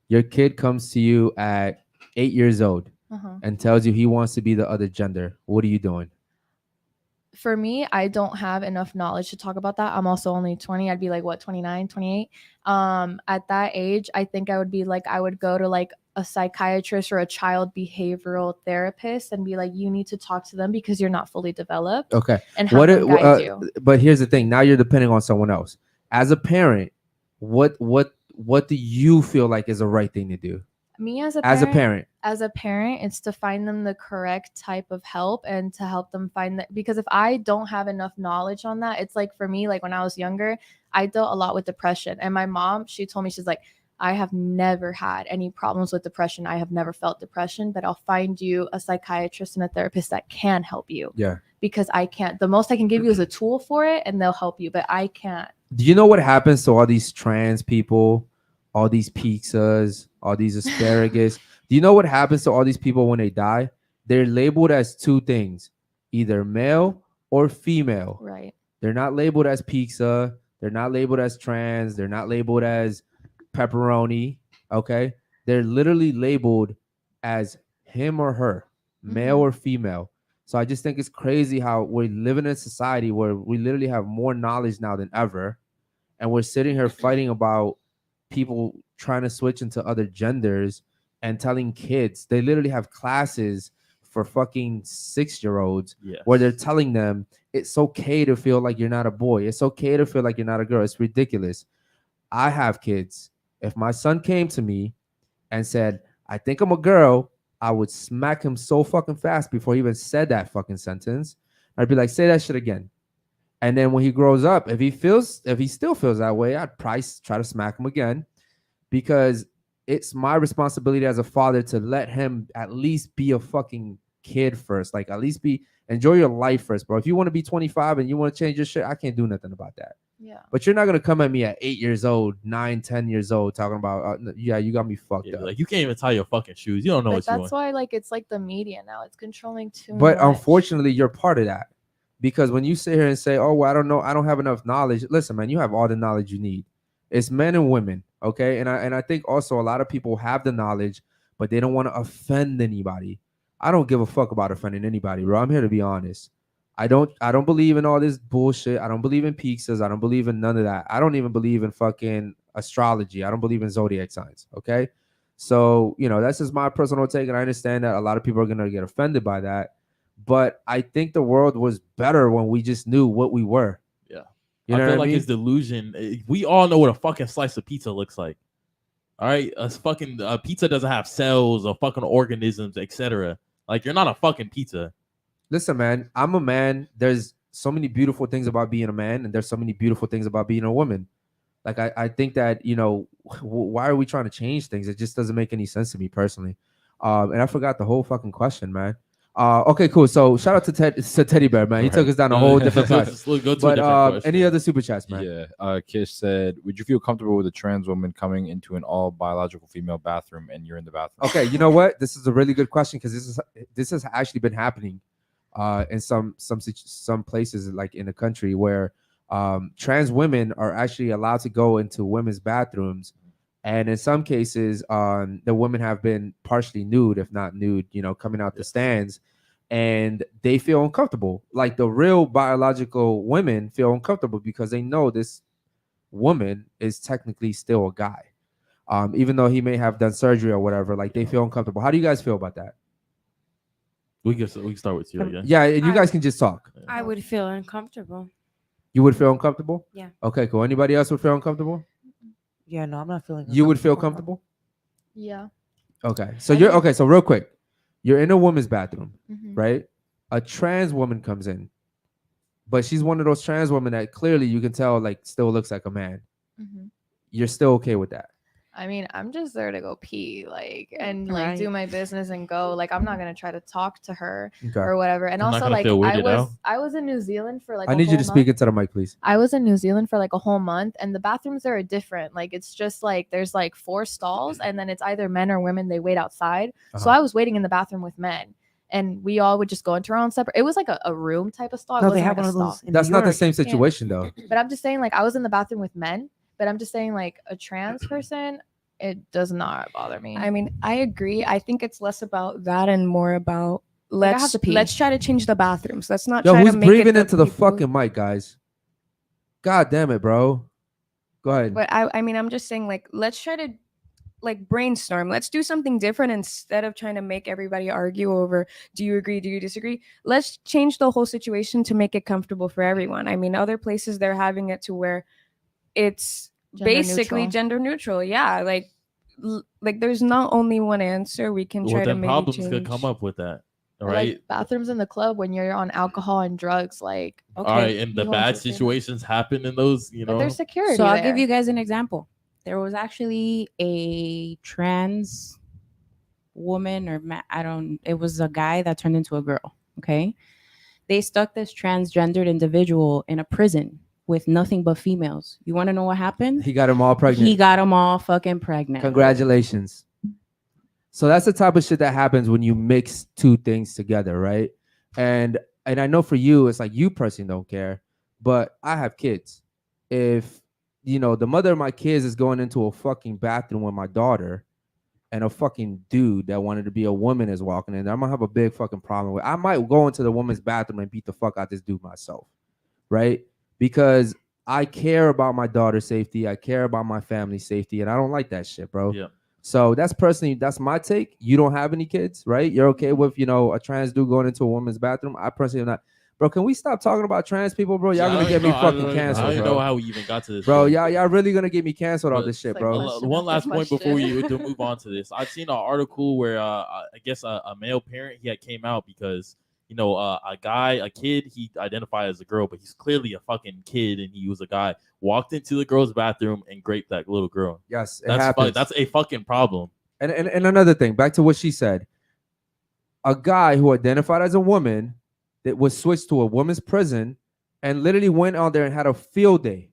Your kid comes to you at 8 years old Uh-huh. and tells you he wants to be the other gender. What are you doing? For me, I don't have enough knowledge to talk about that. I'm also only 20. I'd be like, what, 29, 28? At that age, I think I would be like, I would go to like a psychiatrist or a child behavioral therapist and be like, you need to talk to them because you're not fully developed. Okay. And have them guide you. But here's the thing. Now you're depending on someone else. As a parent, what do you feel like is the right thing to do? Me as a parent, it's to find them the correct type of help and to help them find that, because if I don't have enough knowledge on that, it's like for me, like when I was younger, I dealt a lot with depression, and my mom, she told me, she's like, I have never had any problems with depression. I have never felt depression, but I'll find you a psychiatrist and a therapist that can help you. Yeah. Because I can't. The most I can give you is a tool for it and they'll help you, but I can't. Do you know what happens to all these trans people, all these pizzas, all these asparagus? Do you know what happens to all these people when they die? They're labeled as two things, either male or female. Right. They're not labeled as pizza. They're not labeled as trans. They're not labeled as pepperoni. Okay. They're literally labeled as him or her, male or female. So I just think it's crazy how we live in a society where we literally have more knowledge now than ever. And we're sitting here fighting about people trying to switch into other genders and telling kids, they literally have classes for fucking 6-year-olds where they're telling them it's okay to feel like you're not a boy. It's okay to feel like you're not a girl. It's ridiculous. I have kids. If my son came to me and said, I think I'm a girl, I would smack him so fucking fast before he even said that fucking sentence. I'd be like, say that shit again. And then when he grows up, if he still feels that way, I'd probably try to smack him again, because it's my responsibility as a father to let him at least be a fucking kid first. Like, at least enjoy your life first, bro. If you want to be 25 and you want to change your shit, I can't do nothing about that. Yeah. But you're not going to come at me at 8 years old, 9, 10 years old, talking about, yeah, you got me fucked up. Like, you can't even tie your fucking shoes. You don't know Like, what you want. that's why, like, it's like the media now. It's controlling too But much. unfortunately, you're part of that. Because when you sit here and say, oh, well, I don't know, I don't have enough knowledge. Listen, man, you have all the knowledge you need. It's men and women, okay? And I think also a lot of people have the knowledge, but they don't want to offend anybody. I don't give a fuck about offending anybody, bro. I'm here to be honest. I don't believe in all this bullshit. I don't believe in pizzas. I don't believe in none of that. I don't even believe in fucking astrology. I don't believe in zodiac signs, okay? So, that's just my personal take, and I understand that a lot of people are going to get offended by that. But I think the world was better when we just knew what we were. Yeah. You know I feel what like I mean? it's delusion. We all know what a fucking slice of pizza looks like. All right. A pizza doesn't have cells or fucking organisms, etc. Like, you're not a fucking pizza. Listen, man, I'm a man. There's so many beautiful things about being a man, and there's so many beautiful things about being a woman. Like, I think that, why are we trying to change things? It just doesn't make any sense to me personally. And I forgot the whole fucking question, man. Okay, cool. So shout out to Teddy Bear, man. He took us down a whole different path. But any other super chats, man? Yeah. Kish said, would you feel comfortable with a trans woman coming into an all biological female bathroom and you're in the bathroom? Okay, you know what? This is a really good question, because this has actually been happening in some places, like in the country, where trans women are actually allowed to go into women's bathrooms. And in some cases, the women have been partially nude, if not nude, coming out the stands, and they feel uncomfortable. Like, the real biological women feel uncomfortable because they know this woman is technically still a guy, even though he may have done surgery or whatever. Like, they feel uncomfortable. How do you guys feel about that? We can start with you again. Yeah, and you guys can just talk. I would feel uncomfortable. You would feel uncomfortable? Yeah. Okay, cool. Anybody else would feel uncomfortable? Yeah, no, I'm not feeling. You would feel comfortable? Yeah. Okay. So so real quick, you're in a woman's bathroom, right? A trans woman comes in, but she's one of those trans women that clearly you can tell, like, still looks like a man. You're still okay with that? I mean, I'm just there to go pee, and do my business and go. Like, I'm not gonna try to talk to her or whatever. And I'm not also, gonna like, feel weirded out. I was in New Zealand for like. I need you to speak into the mic, please. I was in New Zealand for like a whole month, and the bathrooms there are different. Like, it's just like there's like 4 stalls, and then it's either men or women. They wait outside. So I was waiting in the bathroom with men, and we all would just go into our own separate. It was like a room type of stall. It No, they wasn't have like one a of those. stall. In That's New not the York. same situation, though. But I'm just saying, like, I was in the bathroom with men, but I'm just saying, like, a trans person, it does not bother me. I mean, I agree. I think it's less about that and more about Like, I have to pee. let's try to change the bathrooms. Let's not Yo, try who's to make breathing it into the people- fucking mic, guys? God damn it, bro. Go ahead. But I mean, I'm just saying, like, let's try to like brainstorm. Let's do something different instead of trying to make everybody argue over, do you agree? Do you disagree? Let's change the whole situation to make it comfortable for everyone. I mean, other places they're having it to where it's basically gender neutral. Yeah, like there's not only one answer. We can try to maybe problems change. could come up with that. All Or, right. like, bathrooms in the club when you're on alcohol and drugs, like, All right. And the you want bad to say that? situations happen in those, But there's security. So I'll there. give you guys an example. There was actually a trans woman it was a guy that turned into a girl. Okay. They stuck this transgendered individual in a prison with nothing but females. You want to know what happened? He got them all pregnant. He got them all fucking pregnant. Congratulations. So that's the type of shit that happens when you mix two things together, right? And and I know for you, it's like you personally don't care, but I have kids. If the mother of my kids is going into a fucking bathroom with my daughter, and a fucking dude that wanted to be a woman is walking in, I'm gonna have a big fucking problem with. I might go into the woman's bathroom and beat the fuck out this dude myself, right? Because I care about my daughter's safety, I care about my family's safety, and I don't like that shit, bro. Yeah. So that's my take. You don't have any kids, right? You're okay with a trans dude going into a woman's bathroom. I personally am not. Bro, can we stop talking about trans people, bro? Y'all gonna get me fucking canceled, I don't bro. know how we even got to this, bro. point. Y'all really gonna get me canceled off But this shit, like bro. question One after last point before question. we move on to this. I've seen an article where I guess a male parent he had came out because a kid he identified as a girl, but he's clearly a fucking kid and he was a guy. Walked into the girl's bathroom and raped that little girl. Yes, it That's happens. that's a fucking problem. And another thing, back to what she said. A guy who identified as a woman that was switched to a woman's prison and literally went out there and had a field day.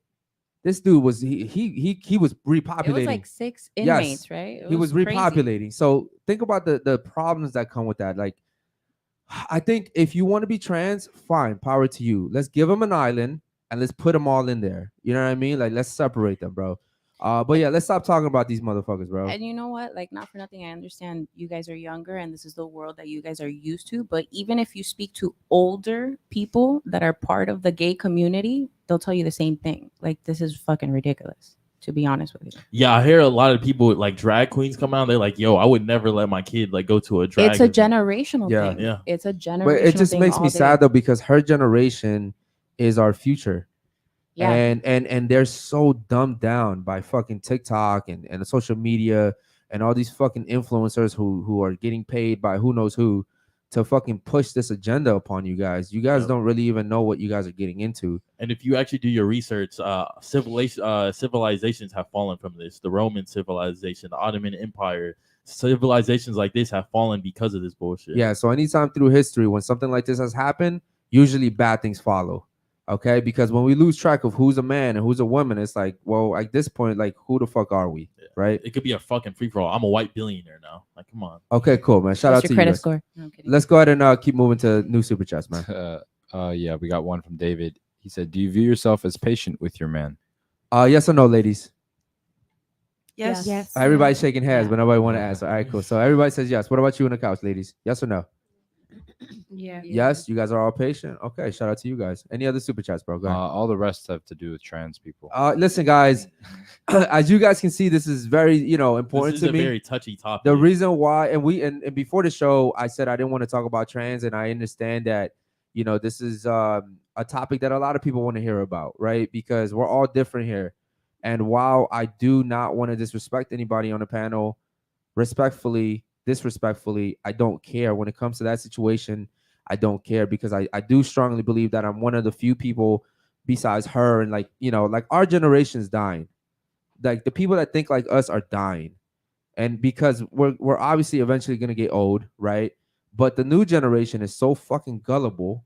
This dude was he was repopulating. It was like 6 inmates, right? It He was crazy. repopulating. So think about the problems that come with that. Like, I think if you want to be trans, fine, power to you. Let's give them an island and let's put them all in there. You know what I mean? Like, let's separate them, bro. But yeah, let's stop talking about these motherfuckers, bro. And you know what? Like, not for nothing, I understand you guys are younger and this is the world that you guys are used to. But even if you speak to older people that are part of the gay community, they'll tell you the same thing. Like, this is fucking ridiculous, to be honest with you. Yeah, I hear a lot of people like drag queens come out. They're like, "Yo, I would never let my kid like go to a drag." It's a event." generational Yeah. thing. Yeah. It's a generational But it just thing makes me all sad day. though, because her generation is our future. Yeah. And they're so dumbed down by fucking TikTok and social media and all these fucking influencers who are getting paid by who knows who to fucking push this agenda upon you guys. You guys Yep. don't really even know what you guys are getting into. And if you actually do your research, civilizations have fallen from this. The Roman civilization, the Ottoman Empire, civilizations like this have fallen because of this bullshit. Yeah, so anytime through history when something like this has happened, usually bad things follow. Okay, because when we lose track of who's a man and who's a woman, it's like, well, at this point, like, who the fuck are we? Yeah. Right? It could be a fucking free for all. I'm a white billionaire now. Like, come on. Okay, cool, man. Shout What's out your to you credit guys. score? No, I'm kidding. Let's go ahead and keep moving to new super chats, man. Yeah, we got one from David. He said, "Do you view yourself as patient with your man?" Yes or no, ladies? Yes. Yes. Everybody's shaking hands, Yeah. but nobody want to answer. All right, cool. So everybody says yes. What about you on the couch, ladies? Yes or no? Yeah. Yes, you guys are all patient. Okay, shout out to you guys. Any other super chats, bro? Go ahead. All the rest have to do with trans people. Listen, guys, as you guys can see, this is very, important This is to a me. very touchy topic. The reason why, and before the show, I said I didn't want to talk about trans, and I understand that, this is a topic that a lot of people want to hear about, right? Because we're all different here. And while I do not want to disrespect anybody on the panel, disrespectfully, I don't care. When it comes to that situation, I don't care, because I do strongly believe that I'm one of the few people besides her and like our generation's dying. Like the people that think like us are dying. And because we're obviously eventually gonna get old, right? But the new generation is so fucking gullible,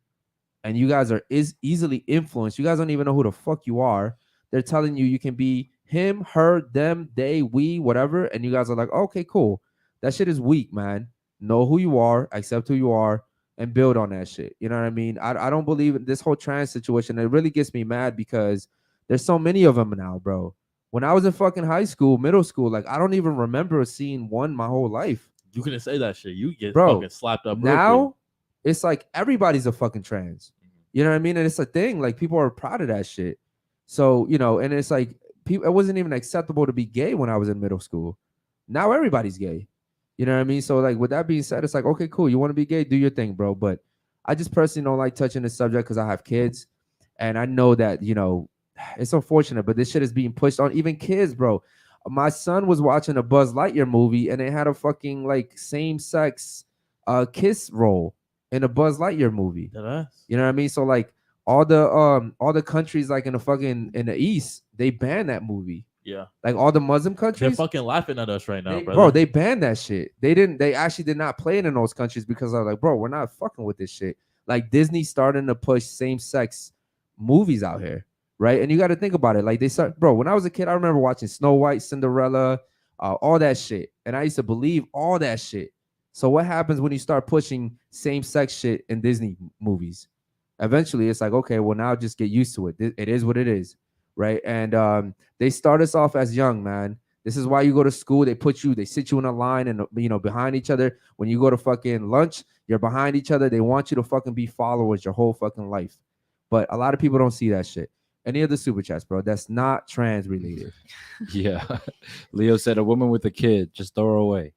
and you guys are easily influenced. You guys don't even know who the fuck you are. They're telling you can be him, her, them, they, we, whatever, and you guys are like, okay, cool. That shit is weak, man. Know who you are, accept who you are, and build on that shit. You know what I mean? I don't believe in this whole trans situation. It really gets me mad because there's so many of them now, bro. When I was in fucking high school, middle school, like I don't even remember seeing one my whole life. You couldn't say that shit. You get Bro, fucking slapped up. real Now quick. it's like everybody's a fucking trans. You know what I mean? And it's a thing. Like people are proud of that shit. So, and it's like it wasn't even acceptable to be gay when I was in middle school. Now everybody's gay. You know what I mean? So like with that being said, it's like, okay, cool. You want to be gay? Do your thing, bro. But I just personally don't like touching this subject because I have kids. And I know that, it's unfortunate, but this shit is being pushed on even kids, bro. My son was watching a Buzz Lightyear movie and it had a fucking like same-sex kiss role in a Buzz Lightyear movie. You know what I mean? So like all the countries like in the East, they banned that movie. Yeah. Like all the Muslim countries, They're fucking laughing at us right now, bro. They banned that shit. They actually did not play it in those countries because I was like, bro, we're not fucking with this shit. Like Disney starting to push same-sex movies out here, right? And you got to think about it. Like they start, bro. When I was a kid, I remember watching Snow White, Cinderella, all that shit, and I used to believe all that shit. So what happens when you start pushing same-sex shit in Disney movies? eventually it's like, okay, well, now just get used to it. It is what it is, right? And they start us off as young, man. This is why you go to school. They sit you in a line and, behind each other. When you go to fucking lunch, you're behind each other. They want you to fucking be followers your whole fucking life. But a lot of people don't see that shit. Any of the super chats, bro, that's not trans related. Yeah. Leo said a woman with a kid, just throw her away.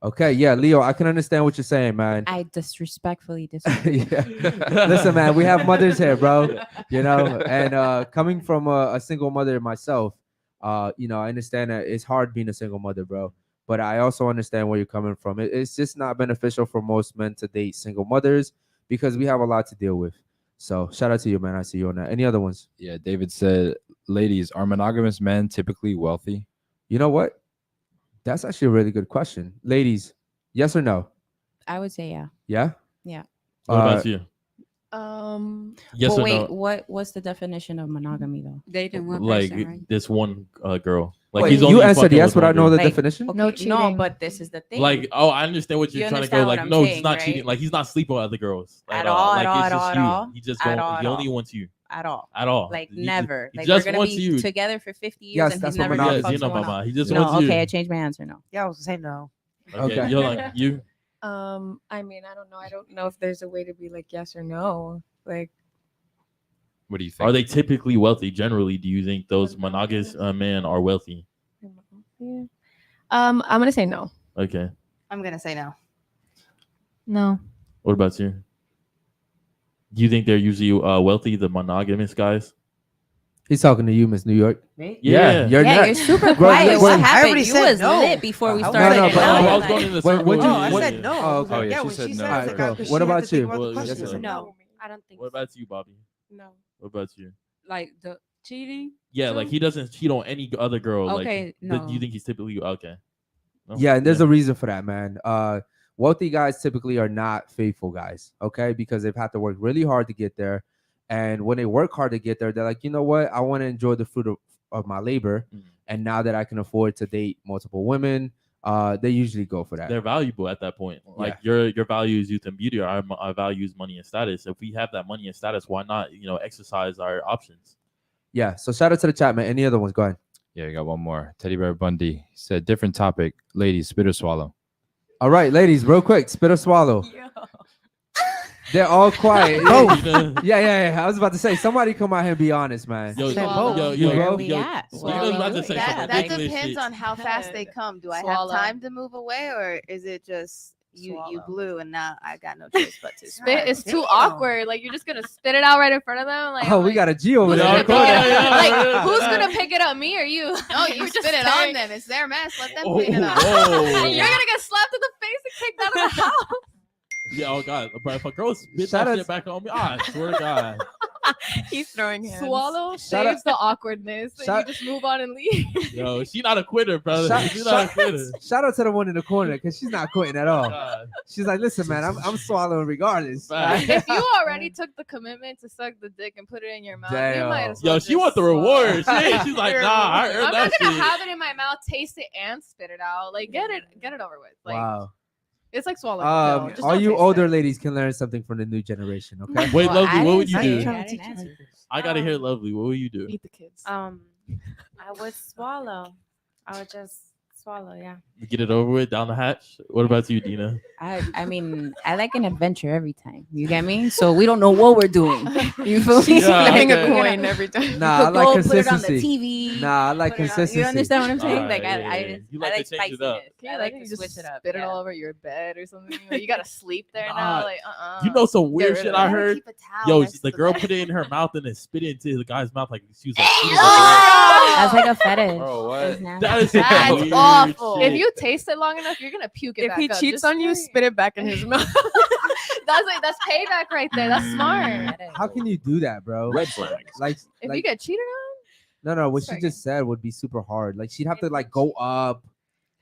Okay, yeah, Leo, I can understand what you're saying, man. I disrespectfully disagree. Yeah. Listen, man, we have mothers here, bro. And coming from a single mother myself, I understand that it's hard being a single mother, bro. But I also understand where you're coming from. It's just not beneficial for most men to date single mothers because we have a lot to deal with. So shout out to you, man. I see you on that. Any other ones? Yeah, David said, ladies, are monogamous men typically wealthy? You know what? That's actually a really good question. Ladies, yes or no? I would say yeah. Yeah? Yeah. What about you? Yes But or wait, no? what's the definition of monogamy though? Dating one Like person, right? this one girl. Like Wait, he's you only answered fucking yes, with but I one know girl. the Like, definition. Okay, No no, cheating. but this is the thing. Like, oh, I understand what you're You trying to understand go. what Like, I'm no, he's saying, not right? cheating. Like, he's not sleeping with other girls At all, Like, at all, it's at just all, at you. all. He just At don't. all, He at only all. wants you. At all. At all. Like He never. he Like just we're gonna wants be you. together for 50 years Yes, and that's he's what never gonna monogamy fuck is. someone Mama. else. He just No, wants you. okay, I changed my answer. No. Yeah, I was saying no. Okay. You're like you. I mean, I don't know. I don't know if there's a way to be like yes or no. Like, What do you think? Are they typically wealthy? Generally, do you think those monogamous men are wealthy? I'm gonna say no. Okay. I'm gonna say no. No. What about you? Do you think they're usually wealthy, the monogamous guys? He's talking to you, Miss New York. Me? Yeah. You're Yeah, not. you're super Bro, quiet. wait, What wait. I happened? already You said was no. lit before we I was started. No, and but now I you're was like- going in the What- circle. what'd you- No, I what- said no. Oh, I was okay. like, yeah, yeah, she when said she no. said Alright, it, cool. like, 'cause What she had about to think you? about the Well, question. yes, I said no. no. I don't think What so. about you, Bobby? No. What about you? Like the cheating. Yeah, True. like he doesn't cheat on any other girl. Okay, Like, no. do you think he's typically okay? No? Yeah, and there's a reason for that, man. Wealthy guys typically are not faithful guys, okay? Because they've had to work really hard to get there. And when they work hard to get there, they're like, you know what? I want to enjoy the fruit of my labor. Mhm. And now that I can afford to date multiple women, they usually go for that. They're valuable at that point. Like your value is youth and beauty. Our value is money and status. If we have that money and status, why not exercise our options? Yeah. So shout out to the chat, man. Any other ones? Go ahead. Yeah, I got one more. Teddy Bear Bundy said, different topic. Ladies, spit or swallow. All right, ladies, real quick, spit or swallow. They're all quiet. Yeah. I was about to say, somebody come out here and be honest, man. Yo, Swallow. You go? Yeah. Dina's about to say some That ridiculous depends shit. on how fast they come. Do I have Swallow. time to move away, or is it just you Swallow. blew and now I got no choice but to Spit is too Damn. awkward. Like you're just gonna spit it out right in front of them. Like, Oh, I'm we like, got a G over who's there. gonna pick it Yeah, up? yeah, Like, yeah. who's gonna pick it up? Me or you? No, you We're just spit it on staring. them. It's their mess. Let them Oh, clean it up. whoa. You're gonna get slapped in the face and kicked out of the house. Yeah, oh god. But if a girl spit Shout that out- shit back on me, I swear to God. He's throwing hands. Swallow Shout out- saves the awkwardness. And shout- you just move on and leave. Yo, she not a quitter, brother. Shout- She's not a quitter. Shout out to the one in the corner because she's not quitting at all. God. She's like, listen, man, I'm swallowing regardless. Fact. If you already took the commitment to suck the dick and put it in your mouth, Damn. you might as well Yo, she just want the swallow. reward. She's like, nah, I earned I'm that not gonna shit. have it in my mouth, taste it, and spit it out. Like, get it over with. Like, Wow. it's like swallowing a pill. Just All don't you taste older it. ladies can learn something from the new generation, okay? Wait, Well, Lovely, I what would didn't you say do? it. I didn't answer. I gotta hear Lovely. What would you do? Eat the kids. I would swallow. I would just swallow. Yeah. Get it over with, down the hatch. What about you, Dina? I mean, I like an adventure every time. You get me? So we don't know what we're doing. You feel me? Yeah, Flipping okay. a coin every time. Nah, I Put like gold, put it on the consistency. TV. Nah, I like put it on- consistency. You understand what I'm saying? Alright, like yeah, I yeah. You like to change it spiciness. up. Can I you like like to just switch it up. spit it yeah. all over your bed or something? Like, you gotta sleep there Nah. now. Like, You know some weird rid shit of I it. heard? Keep a towel Yo, next to the girl bed. put it in her mouth and then spit it into the guy's mouth like she was like, That's like a fetish. Bro, what? It's nasty. that is some That's weird awful. shit. If you taste it long enough, you're gonna puke it If back he up. cheats Just on you, spit spit it back in his mouth. that's payback right there. That's smart. How can you do that, bro? Red flags. Like, If like you get cheated no, what she Sorry. just said would be super hard. Like she'd have to like go up.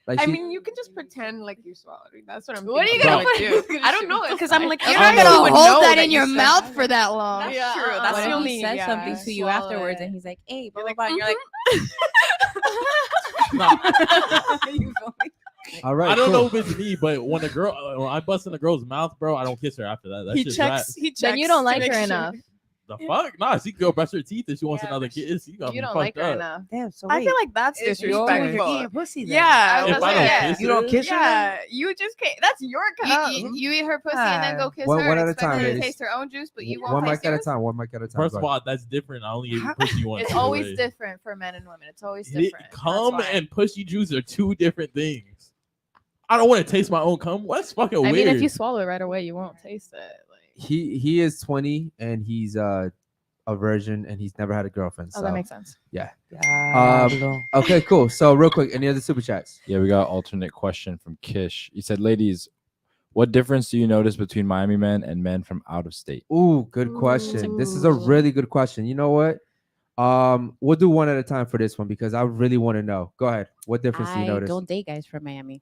Like I she- mean, you can just pretend like you swallowed it. That's what I'm. What are you thinking gonna you would do? do? I don't know because I'm like, You're you're not not gonna would hold know that in you your said mouth that. for that long. That's Yeah, true. uh-uh. That's What the if only. he says yeah. something to you Swallow afterwards it. and he's like, "Hey, blah, You're blah, like, blah," and you're like, Nah, you feel me? All right. I don't cool. know if it's me, but when I bust in a girl's mouth, bro, I don't kiss her after that. That He shit's checks. rap. He checks. Then you don't to like make her sure. enough. The fuck? Nah, she can go brush her teeth if she wants Yeah, another but kiss. You got You me don't fucked like her up. enough. Damn. So I wait, feel like that's you're disrespectful. eating pussy. Then. Yeah, If I don't yeah. kiss You don't her, kiss her. Yeah, you just can't. That's your cup. You eat her pussy and then go kiss One- her one and at a expect time, her to ladies. taste her own juice, but you One won't mic taste at a yours. time. One mic at a time. First Go of ahead. all, that's different. I only eat pussy once. It's by the always way. different for men and women. It's always It- different. Cum That's why. and pussy juice are two different things. I don't want to taste my own cum. That's fucking I weird. mean, if you swallow it right away, you won't taste it. Like, He is 20 and he's a virgin and he's never had a girlfriend. oh, So that makes sense. yeah. Diablo. Okay, cool. So real quick, any other super chats? Yeah, we got alternate question from Kish. He said, "Ladies, what difference do you notice between Miami men and men from out of state?" Ooh, good question. This is a really good question. You know what? We'll do one at a time for this one because I really want to know. Go ahead. What difference do you I notice? don't date guys from Miami.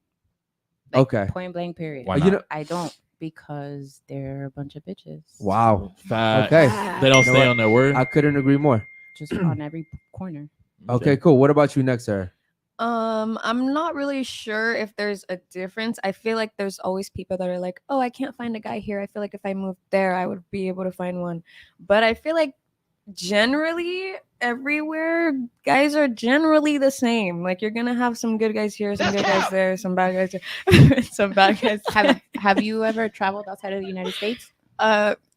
Okay. Point blank. Period. Why You not? know, I don't because they're a bunch of bitches. wow. Fact. Okay. They don't You know stay what? on their word. I couldn't agree more. Just on every corner. Okay, cool. What about you next, sir? I'm not really sure if there's a difference. I feel like there's always people that are like, "Oh, I can't find a guy here. I feel like if I moved there, I would be able to find one." But I feel like generally everywhere guys are generally the same. Like you're gonna have some good guys here, some good guys there, some bad guys there, some bad guys. Have you ever traveled outside of the United States?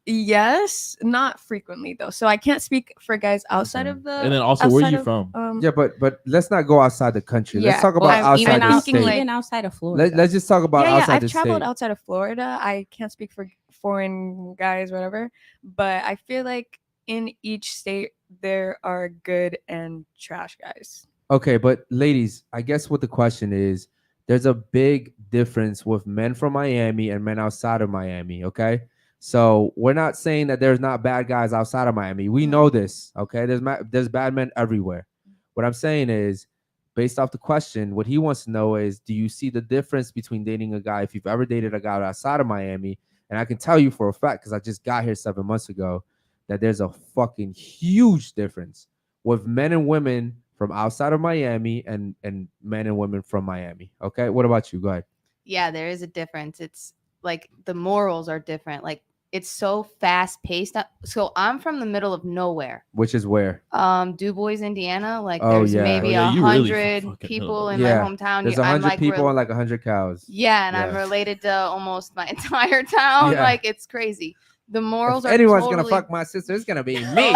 Yes, not frequently though. So I can't speak for guys outside of the. And then also, where outside you of, from? Yeah, but let's not go outside the country. Let's Yeah, talk about well, outside even the thinking, state. like- Even outside of Florida. Let's just talk about yeah, outside I've the traveled state. outside of Florida. I can't speak for foreign guys, whatever. But I feel like in each state there are good and trash guys. Okay, but ladies, I guess what the question is, there's a big difference with men from Miami and men outside of Miami, okay? So we're not saying that there's not bad guys outside of Miami. We know this, okay? There's bad men everywhere. What I'm saying is, based off the question, what he wants to know is, do you see the difference between dating a guy, if you've ever dated a guy outside of Miami? And I can tell you for a fact, because I just got here 7 months ago, that there's a fucking huge difference with men and women from outside of Miami and men and women from Miami. Okay, what about you? Go ahead. Yeah, there is a difference. It's like the morals are different. Like it's so fast paced. So I'm from the middle of nowhere. Which is where? Du Bois, Indiana. Like Oh, there's yeah. maybe Oh, yeah, you really 100 fucking people know. in Yeah, my hometown. There's I'm 100 like people and like 100 cows. yeah, and I'm Yeah. related to almost my entire town. Yeah. Like it's crazy. The morals If are anyone's totally... gonna fuck my sister, it's gonna be me.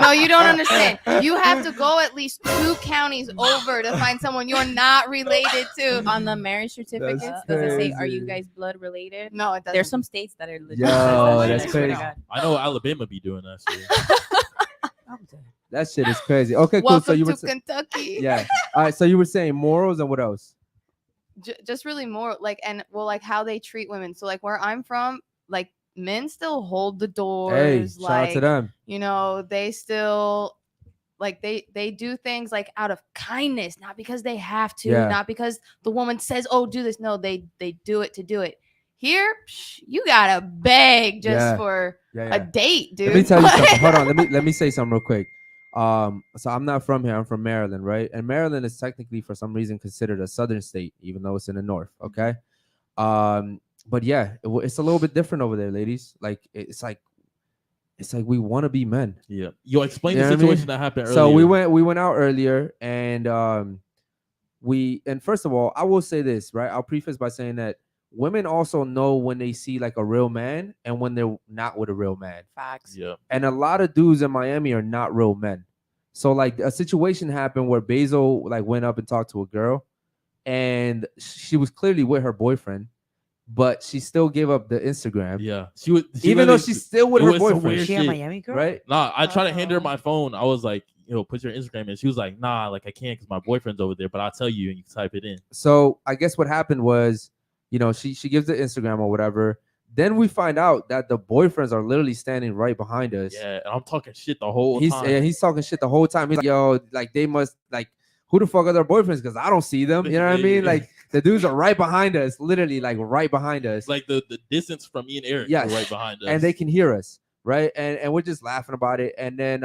No, you don't understand. You have to go at least 2 counties over to find someone you're not related to. On the marriage certificates, That's does it say, "Are you crazy. guys blood related"? No, it doesn't. There's some states that are legit. Yo, that that's shit, I swear to crazy. God. I know Alabama be doing that shit. That shit is crazy. Okay, cool. Welcome So you to were Kentucky. yeah. All right. So you were saying morals and what else? Just really more like, and well, like how they treat women. So like where I'm from, like men still hold the doors. Hey, shout like, out to them. You know, they still like they do things like out of kindness, not because they have to, Yeah. not because the woman says, "Oh, do this." No, they do it to do it. Here, you gotta beg just Yeah. for Yeah, a date, dude. Let me tell you something. Hold on. Let me say something real quick. So I'm not from here. I'm from Maryland, right? And Maryland is technically, for some reason, considered a southern state, even though it's in the north. Okay. But yeah, it's a little bit different over there, ladies. Like it's like we want to be men. Yeah. Yo, explain You the know what I mean? situation that happened earlier. So we went out earlier, and first of all, I will say this, right? I'll preface by saying that women also know when they see like a real man and when they're not with a real man. Facts. Yeah. And a lot of dudes in Miami are not real men. So like a situation happened where Basil like went up and talked to a girl, and she was clearly with her boyfriend, but she still gave up the Instagram. Yeah. Even though she's still with it her was some boyfriend. weird Is she a shit. Miami girl? Right? Nah, I tried to hand her my phone. I was like, put your Instagram in. She was like, nah, like I can't because my boyfriend's over there, but I'll tell you and you can type it in. So I guess what happened was, she gives the Instagram or whatever. Then we find out that the boyfriends are literally standing right behind us. Yeah, and I'm talking shit the whole time. He's talking shit the whole time. He's like, yo, like they must like, who the fuck are their boyfriends? Because I don't see them. You know what I mean? Like the dudes are right behind us, literally like right behind us. It's like the distance from me and Eric Yes. are right behind us. And they can hear us, right? And we're just laughing about it. And then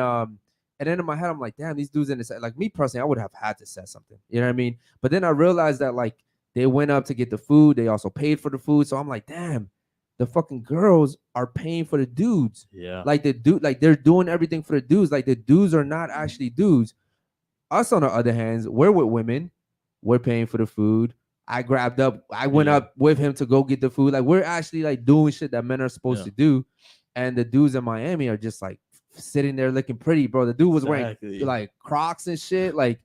And then in my head, I'm like, damn, these dudes in this, like me personally, I would have had to say something. You know what I mean? But then I realized that like they went up to get the food. They also paid for the food. So I'm like, damn, the fucking girls are paying for the dudes. Yeah. Like the dude, like they're doing everything for the dudes. Like the dudes are not actually dudes. Us, on the other hand, we're with women. We're paying for the food. I went up with him to go get the food. Like we're actually like doing shit that men are supposed to do. And the dudes in Miami are just like sitting there looking pretty, bro. The dude was wearing like Crocs and shit. Like,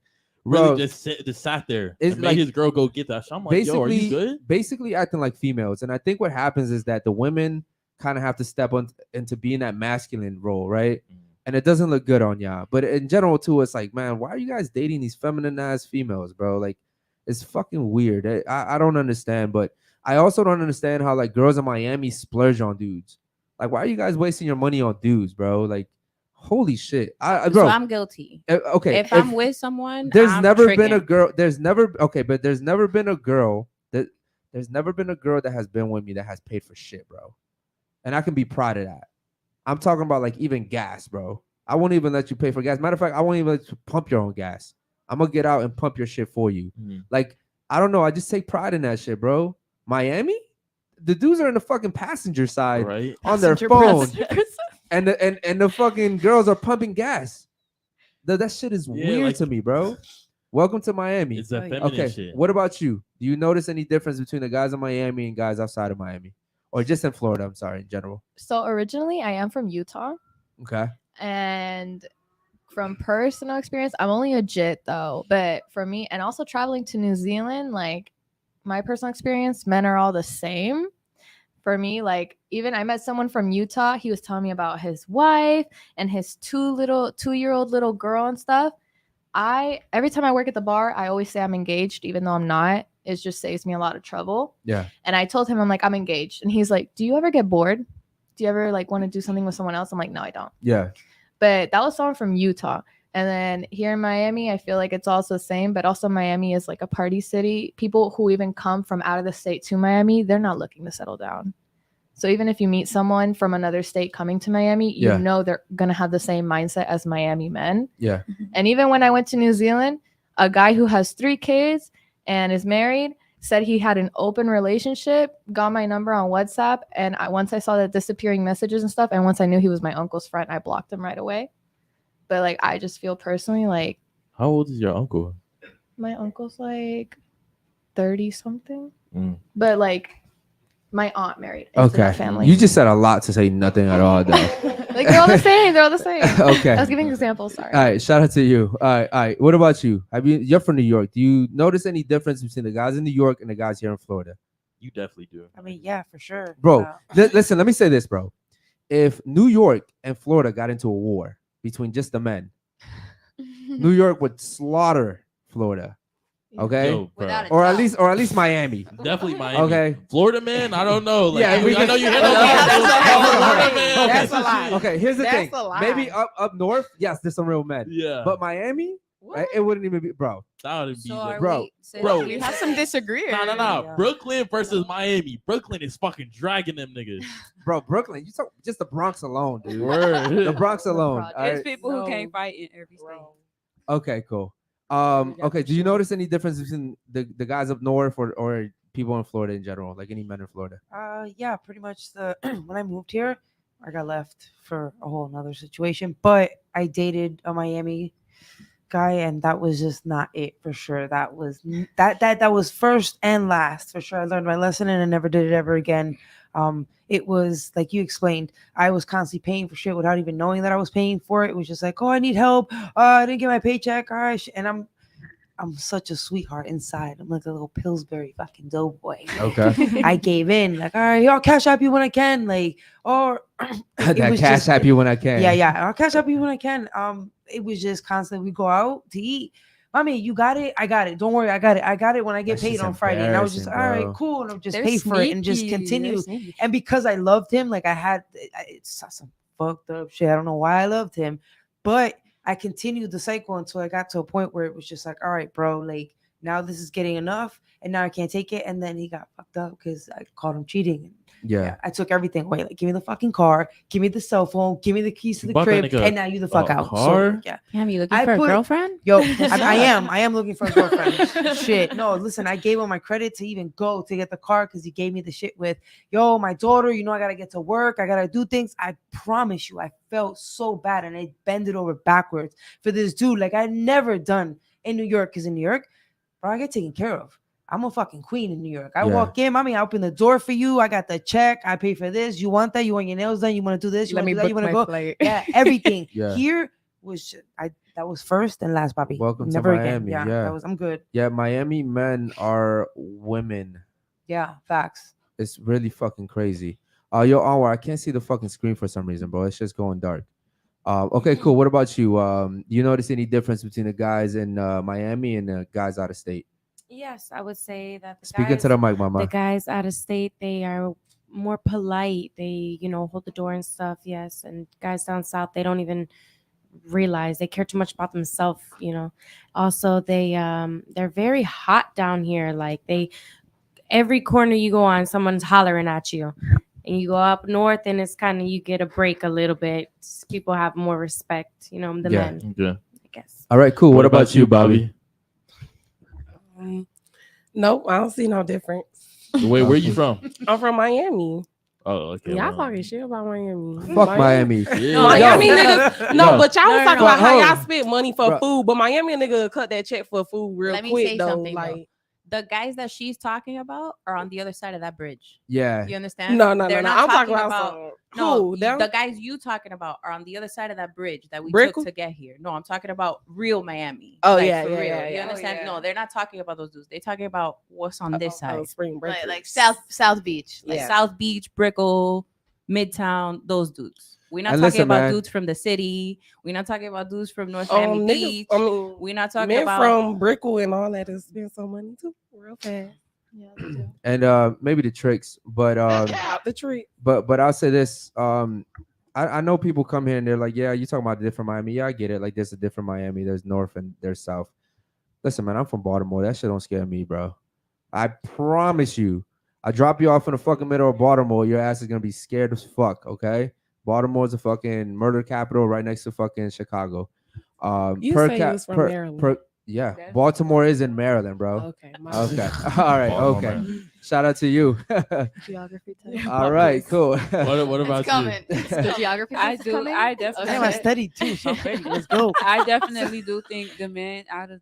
bro, really just sat there it's and made like- his girl go get that shit. I'm like, yo, are you good? Basically acting like females. And I think what happens is that the women kind of have to step into being that masculine role, right? And it doesn't look good on y'all. But in general, too, it's like, man, why are you guys dating these feminine ass females, bro? Like, it's fucking weird. I don't understand. But I also don't understand how like girls in Miami splurge on dudes. Like, why are you guys wasting your money on dudes, bro? Like, holy shit. Bro, So I'm guilty. Okay. If I'm with someone, there's I'm never tricking. been a girl. There's never been a girl that has been with me that has paid for shit, bro. And I can be proud of that. I'm talking about like even gas, bro. I won't even let you pay for gas. Matter of fact, I won't even let you pump your own gas. I'm gonna get out and pump your shit for you. Like, I don't know. I just take pride in that shit, bro. Miami, the dudes are in the fucking passenger side Right. on their Passenger phone, person. and the fucking girls are pumping gas. That shit is Yeah, weird like- to me, bro. Welcome to Miami. It's that feminine Okay, shit. what about you? Do you notice any difference between the guys in Miami and guys outside of Miami, or just in Florida? I'm sorry, in general. So originally, I am from Utah, Okay. and from personal experience, I'm only a jit though. But for me, and also traveling to New Zealand, like my personal experience, men are all the same. For me, like even I met someone from Utah. He was telling me about his wife and his 2-year-old little girl and stuff. Every time I work at the bar, I always say I'm engaged, even though I'm not. It just saves me a lot of trouble. Yeah. And I told him, I'm like, I'm engaged. And he's like, do you ever get bored? Do you ever like want to do something with someone else? I'm like, no, I don't. Yeah. But that was someone from Utah. And then here in Miami, I feel like it's also the same, but also Miami is like a party city. People who even come from out of the state to Miami, they're not looking to settle down. So even if you meet someone from another state coming to Miami, you know they're going to have the same mindset as Miami men. Yeah. And even when I went to New Zealand, a guy who has 3 kids and is married said he had an open relationship, got my number on WhatsApp. And once I saw the disappearing messages and stuff, and once I knew he was my uncle's friend, I blocked him right away. But like, I just feel personally like. How old is your uncle? My uncle's like 30 something. But like, my aunt married into that family. You just said a lot to say nothing at all, though. Like they're all the same. They're all the same. Okay. I was giving examples. Sorry. All right. Shout out to you. All right. What about you? You're from New York. Do you notice any difference between the guys in New York and the guys here in Florida? You definitely do. I mean, yeah, for sure. Bro, listen, let me say this, bro. If New York and Florida got into a war between just the men, New York would slaughter Florida. Okay, Yo, bro. or at least Miami. Definitely Miami. Okay, Florida man, I don't know. Like, Yeah, I know you hit That's a lie. Okay, here's the thing. Maybe up north, yes, there's some real men. Yeah. But Miami, it wouldn't even be, bro. That would be bro. We have some disagreement. No. Brooklyn versus Miami. Brooklyn is fucking dragging them niggas. Bro, Brooklyn, you talk just the Bronx alone, dude. Word. The Bronx alone. all There's right? people who can't fight in every state. Okay, cool. Okay, do you notice any difference between the guys up north or people in Florida in general, like any men in Florida? Yeah, pretty much when I moved here, I got left for a whole nother situation, but I dated a Miami guy, and that was just not it for sure. That was that was first and last for sure. I learned my lesson and I never did it ever again. It was like you explained, I was constantly paying for shit without even knowing that I was paying for it. It was just like, oh, I need help. I didn't get my paycheck. Gosh. And I'm such a sweetheart inside. I'm like a little Pillsbury fucking doughboy. Okay. I gave in, like, all right, I'll cash app you when I can. Like, or That cash app you when I can. Yeah, I'll cash app you when I can. It was just constantly we go out to eat. Mommy, you got it? I got it. Don't worry, I got it. I got it when I get That's paid just on Friday. And I was just, all right, bro. cool. And I'll just They're pay for it and just sneaky. continue. They're sneaky. And because I loved him, like it's some fucked up shit. I don't know why I loved him, but I continued the cycle until I got to a point where it was just like, all right, bro, like now this is getting enough, and now I can't take it. And then he got fucked up because I caught him cheating. Yeah. I took everything away. Like, give me the fucking car, give me the cell phone, give me the keys to You the bought that crib, nigga and now you the fuck a out. car? So, yeah. Damn, you looking I for put- a girlfriend? Yo, I am looking for a girlfriend. Shit. No, listen, I gave him my credit to even go to get the car because he gave me the shit with, yo, my daughter, I gotta get to work. I gotta do things. I promise you, I felt so bad and I bended over backwards for this dude. Like I never done in New York, because in New York, bro, I get taken care of. I'm a fucking queen in New York. I walk in, mommy, I open the door for you. I got the check. I pay for this. You want that? You want your nails done? You want to do this? You Let want me to do that? You book want to my go? flight. Yeah, everything. Yeah. Here was that was first and last, Bobby. Welcome to Never Miami. again. Yeah. I'm good. Yeah, Miami men are women. Yeah, facts. It's really fucking crazy. Yo, Anwar, I can't see the fucking screen for some reason, bro. It's just going dark. Okay, cool. What about you? You notice any difference between the guys in Miami and the guys out of state? Yes, I would say that the Speaking guys, to the mic, mama. the guys out of state, they are more polite. They, hold the door and stuff. Yes, and guys down south, they don't even realize they care too much about themselves. Also they're very hot down here. Like every corner you go on, someone's hollering at you. And you go up north, and it's kind of you get a break a little bit. People have more respect, the men. Yeah. I guess. All right, cool. What about you, Bobby? Nope, I don't see no difference. Wait, where you from? I'm from Miami. Oh, okay. Y'all well. talking shit about Miami. Fuck Miami. Yeah. Miami Yo. niggas. No, Yo. but y'all was No, talking no, about how no. y'all spent money for Bro. food, but Miami nigga cut that check for food real Let me quick say though. something, though. Like, The guys that she's talking about are on the other side of that bridge. Yeah. You understand? no. They're I'm not talking about some no, cool. Them- the guys you talking about are on the other side of that bridge that we Brickell? took to get here. No, I'm talking about real Miami. Oh, Like, yeah, for yeah, real. yeah, You yeah. understand? Oh, yeah. No, they're not talking about those dudes. They're talking about what's on this side. Spring Break. like South Beach. Like Yeah. South Beach, Brickell, Midtown, those dudes. We're not And talking listen, about man. dudes from the city. We're not talking about dudes from North Miami niggas, Beach. I mean, We're not talking men about from Brickell and all that has spent some money too, real fast. Yeah, they do. And maybe the tricks, but Out the tree. but I'll say this. I know people come here and they're like, yeah, you talking about a different Miami. Yeah, I get it. Like there's a different Miami. There's North and there's South. Listen, man, I'm from Baltimore. That shit don't scare me, bro. I promise you. I drop you off in the fucking middle of Baltimore, your ass is gonna be scared as fuck. Okay, Baltimore's a fucking murder capital, right next to fucking Chicago. You say you was from Maryland. Yeah, Baltimore is in Maryland, bro. Okay. my Okay, bad. all right, Baltimore, okay. man. Shout out to you. Geography test. All right, cool. What about It's coming. The geography I test is do. coming? I Okay. definitely. Damn, I studied too, so I'm ready. Let's go. I definitely do think the men out of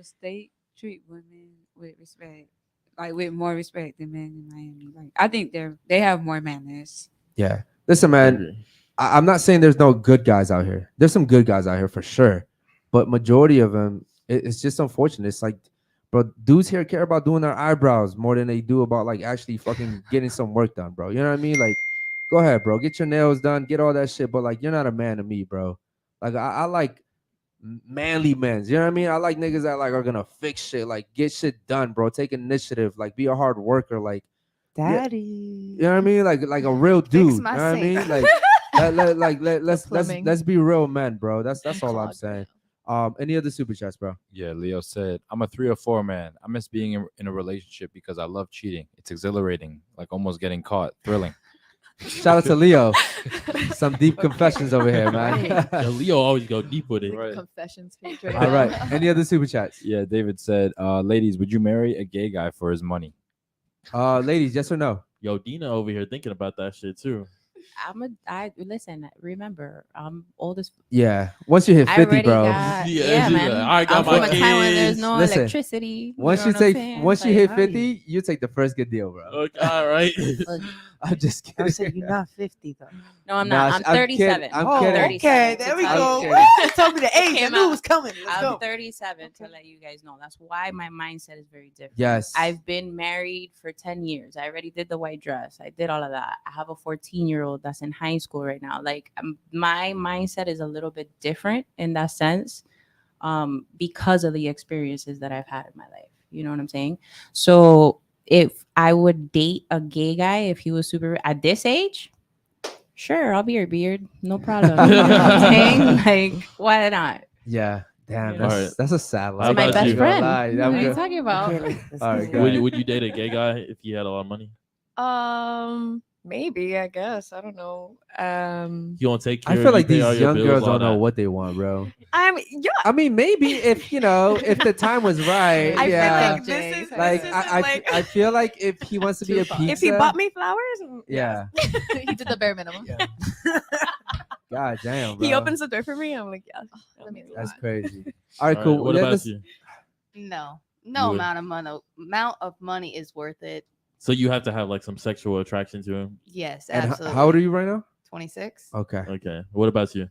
state treat women with respect, like with more respect than men in Miami. Like I think they have more manners. Yeah, listen, man. I'm not saying there's no good guys out here. There's some good guys out here for sure, but majority of them, it's just unfortunate. It's like, bro, dudes here care about doing their eyebrows more than they do about like actually fucking getting some work done, bro. You know what I mean? Like, go ahead, bro, get your nails done, get all that shit, but like, you're not a man to me, bro. Like, I like manly men. You know what I mean? I like niggas that like are gonna fix shit, like get shit done, bro. Take initiative, like be a hard worker, like Daddy. you know what I mean? Like a real dude. You know my what I sink. mean? Like plumbing. let's be real men, bro. That's all I'm Clogged saying. Any other super chats, bro? Yeah, Leo said, I'm a 3 or 4 man. I miss being in a relationship because I love cheating. It's exhilarating, like almost getting caught, thrilling. Shout out to Leo. Some deep confessions over here, man. Yeah, Leo always go deep with it. Right. Confessions page right All now. right. Any other super chats? Yeah, David said, ladies, would you marry a gay guy for his money? Ladies, yes or no? Yo, Dina over here thinking about that shit too. Listen, remember, I'm old as Yeah. Once you hit I 50, already bro. got, Yeah, yeah, she's man. like, I got I'm my from a time when there's kids. no Listen, electricity. Once know you what I'm take saying? once you Like, hit all right. 50, you take the first good deal, bro. Okay, all right. I'm just I kidding. said you're not 50 though. No, I'm Nah, not. I'm I'm 37. kidding. I'm Oh, kidding. okay, 37 there we to tell go. you. Just told me the age. I Came knew it out. was coming. Let's I'm go. 37 to let you guys know. That's why my mindset is very different. Yes. I've been married for 10 years. I already did the white dress. I did all of that. I have a 14-year-old that's in high school right now. Like my mindset is a little bit different in that sense because of the experiences that I've had in my life. You know what I'm saying? So if I would date a gay guy, if he was super at this age, sure, I'll be your beard. No problem. You know what I'm saying? Like, why not? Yeah. Damn, Yeah. that's Alright. that's a sad How life. about My best you? friend. Lie. What I'm are you good. talking about? Okay, let's All right, go. go ahead. Would you date a gay guy if he had a lot of money? Maybe, I guess. I don't know. You don't take care I of feel you, like pay these all your young bills, girls all don't know that. what they want, bro. I mean, yeah. I mean, maybe if if the time was right, I yeah. feel like this is Like this is I like I feel like if he wants to be a pizza, if he bought me flowers, yeah. He did the bare minimum. God damn, bro. He opens the door for me. I'm like, yeah. That's crazy. All right, All cool. right, what Let- about let's- you? No, You no would- amount of money is worth it. So you have to have like some sexual attraction to him. Yes, And absolutely. how old are you right now? 26. Okay. Okay. What about you?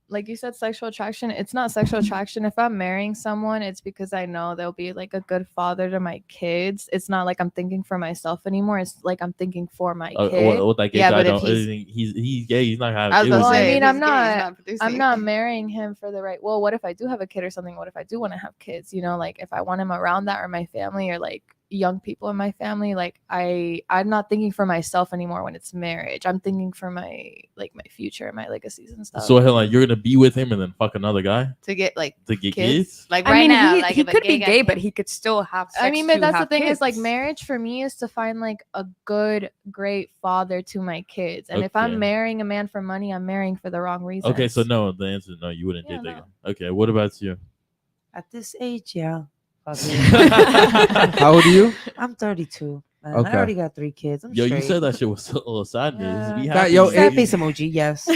Like you said, sexual attraction. It's not sexual attraction. If I'm marrying someone, it's because I know they'll be like a good father to my kids. It's not like I'm thinking for myself anymore. It's like I'm thinking for my kid. What that gay Yeah, guy but if don't? He's gay. He's not having. I was it gonna was- say, I mean, if I'm he's gay, he's not. producing. I'm not marrying him for the right. Well, what if I do have a kid or something? What if I do want to have kids? You know, like if I want him around that or my family or like young people in my family, like I'm not thinking for myself anymore when it's marriage. I'm thinking for my future, my legacies and stuff. So Helen, you're gonna be with him and then fuck another guy to get like to get kids. kids? Like I right mean, now, he, like he if a could be guy gay, came- but he could still have sex. I mean, but to that's the have thing is like kids. marriage for me is to find like a good, great father to my kids. And if Okay. I'm marrying a man for money, I'm marrying for the wrong reasons. Okay, so no, the answer is no. You wouldn't Yeah, date that no. guy. Okay, what about you? At this age, yeah. Fuck it. How old are you? I'm 32. Man. Okay. I already got 3 kids. I'm Yo, you straight. said that shit was a little sadness. Yeah. Be That- happy. yo, Sad it- face emoji, yes.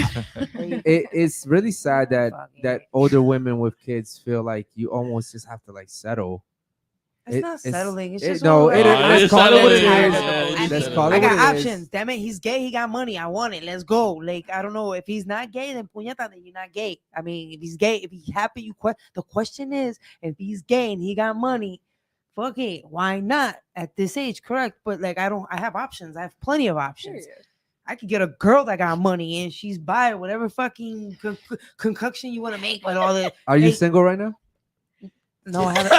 It's really sad that Fucking- older women with kids feel like you almost just have to like settle. It's not settling. It's just no. all It, about- let's it's call it what it settling. is. Yeah, it is Let's settling. call I it what got it is. options. Damn it, he's gay. He got money. I want it. Let's go. Like I don't know if he's not gay, then puñeta, then you're not gay. I mean, if he's gay, if he's happy, the question is, if he's gay and he got money, fuck it, why not at this age? Correct, but like I have options. I have plenty of options. I could get a girl that got money and she's by whatever fucking concoction you want to make with all the. Are you Hey, single right now? No, I haven't.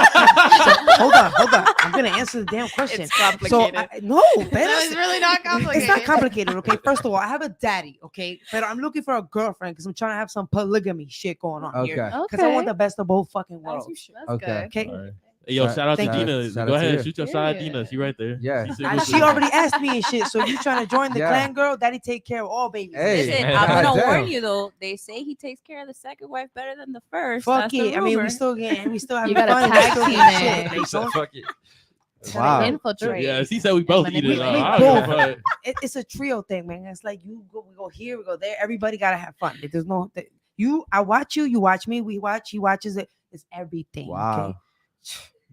So, hold on. I'm gonna answer the damn question. It's complicated. So no, No, it's really not complicated. It's not complicated, okay? First of all, I have a daddy, okay? But I'm looking for a girlfriend because I'm trying to have some polygamy shit going on here. Okay. Because I want the best of both fucking That's worlds. Okay. Okay. All right. Hey, yo, shout out to Thank you. Dina. Shout Go out to ahead, you. shoot your shot at Dina. She right there. Yeah. She And single she too. already asked me and shit. So you trying to join the Yeah. clan, girl? Daddy take care of all babies. Hey, Listen, man, I'm gonna goddamn. warn you though. They say he takes care of the second wife better than the first. Fuck That's the it. I mean, we rumor. still having gotta fun. tag Still team getting it. shit. Like, don't- Fuck it. Wow. Infiltrate. Yeah, she said we both eat it. manipulate. I don't give a fuck. It's a trio thing, man. It's like we go here, we go there. Everybody gotta have fun. There's no I watch you, you watch me, we watch, he watches it. It's everything. Wow. Okay?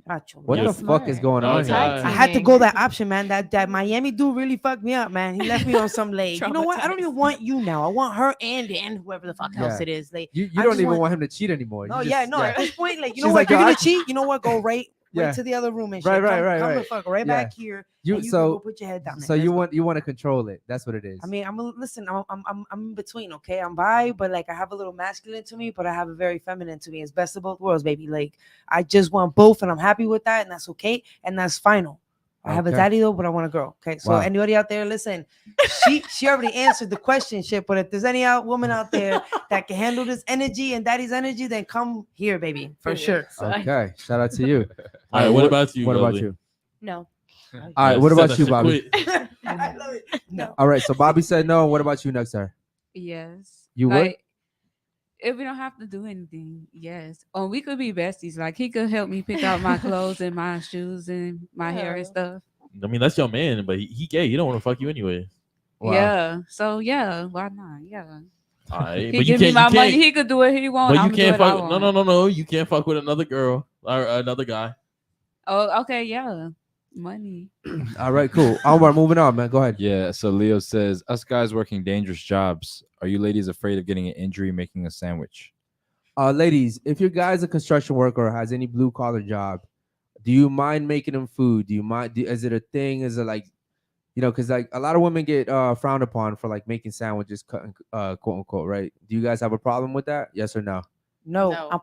Nacho, What man. the fuck is going on Okay. here? I had to go that option, man. That Miami dude really fucked me up, man. He left me on some leg. You know what? I don't even want you now. I want her and whoever the fuck else Yeah. it is. Like, You I don't just even want him to cheat anymore. no, You yeah, just- no. At this point, like, you know She's what? like, You're "Yo, gonna I- cheat. You know what? Go right Yeah. to the other room and Right, shit. right, come, right, come right. the fuck right Yeah. back here. You and you so can go put your head down. so there. you Let's go. want to control it. That's what it is. I mean, listen. I'm in between. Okay, I'm bi, but like I have a little masculine to me, but I have a very feminine to me. It's best of both worlds, baby. Like I just want both, and I'm happy with that, and that's okay, and that's final. I have a Okay. daddy though, but I want a girl. Okay, so Wow. anybody out there, listen, she already answered the question, shit. But if there's any woman out there that can handle this energy and daddy's energy, then come here, baby, for sure. Okay. Shout out to you. All right, what about you? What about Lovely? you? No. All right. Yeah, What she said about that you, shit Bobby? quick. I love it. No. All right. So Bobby said no. What about you, next, sir? Yes. You would? If we don't have to do anything, yes. Or we could be besties. Like he could help me pick out my clothes and my shoes and my hair and Yeah. stuff. I mean, that's your man, but he gay. He don't want to fuck you anyway. Wow. Yeah. So yeah, why not? Yeah. All right, He but you give me can't. my You money. can't. He could do what he want. But you I'ma do can't what I fuck. No, want. no. You can't fuck with another girl or another guy. Oh, okay. Yeah. Money. All right. Cool. Omar, moving on, man. Go ahead. Yeah, so Leo says, us guys working dangerous jobs. Are you ladies afraid of getting an injury making a sandwich? Ladies, if your guy's a construction worker or has any blue collar job, do you mind making him food? Do you mind? Is it a thing? Is it like, because like a lot of women get frowned upon for like making sandwiches, quote unquote, right? Do you guys have a problem with that? Yes or no? No, No.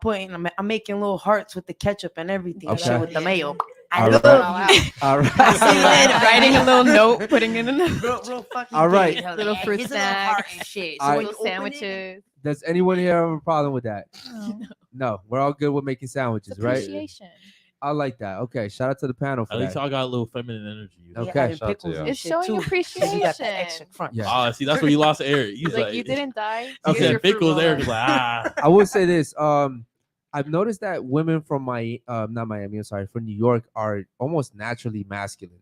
I'm making little hearts with the ketchup and everything. and Okay. shit with the mayo. I All love right. you. All See you right. later. Writing a little note, putting it in the Real fucking All right. gay. Little fruit Here's a little heart snacks. and shit. All So right. when you little open it, sandwiches. Does anyone here have a problem with that? No, we're all good with making sandwiches, right? Appreciation. I like that. Okay, shout out to the panel for At least that. y'all got a little feminine energy. You know? Okay. adding Shout out to pickles y'all. and It's shit showing too. 'cause You got that extra appreciation. crunch. Yeah. See, that's where you lost Eric. He's Like you didn't die. He Okay. Here's said your fruit pickles. roll-up. Eric was like, ah. I will say this. I've noticed that women from not Miami, I'm sorry, from New York are almost naturally masculine.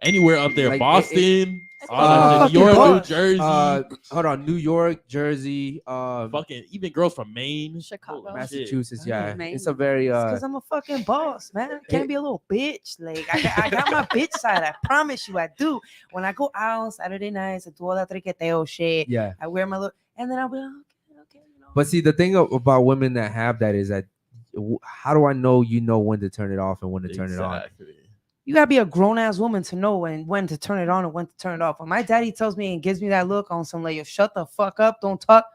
Anywhere up there, Like, Boston, It's all that fucking shit. New York, New boss. Jersey, Hold on, New York, Jersey, fucking even girls from Maine, Chicago. Holy shit. Massachusetts. Yeah, Maine. it's a very Because I'm a fucking boss, man. I can't be a little bitch. Like I got my bitch side. I promise you, I do. When I go out on Saturday nights, I do all that triqueteo shit. yeah. I wear my look, and then I'll be like, okay, you know. But see, the thing about women that have that is that how do I know you know when to turn it off and when to turn it on? Exactly. You gotta be a grown ass woman to know when to turn it on and when to turn it off. When my daddy tells me and gives me that look on some like, yo, shut the fuck up, don't talk.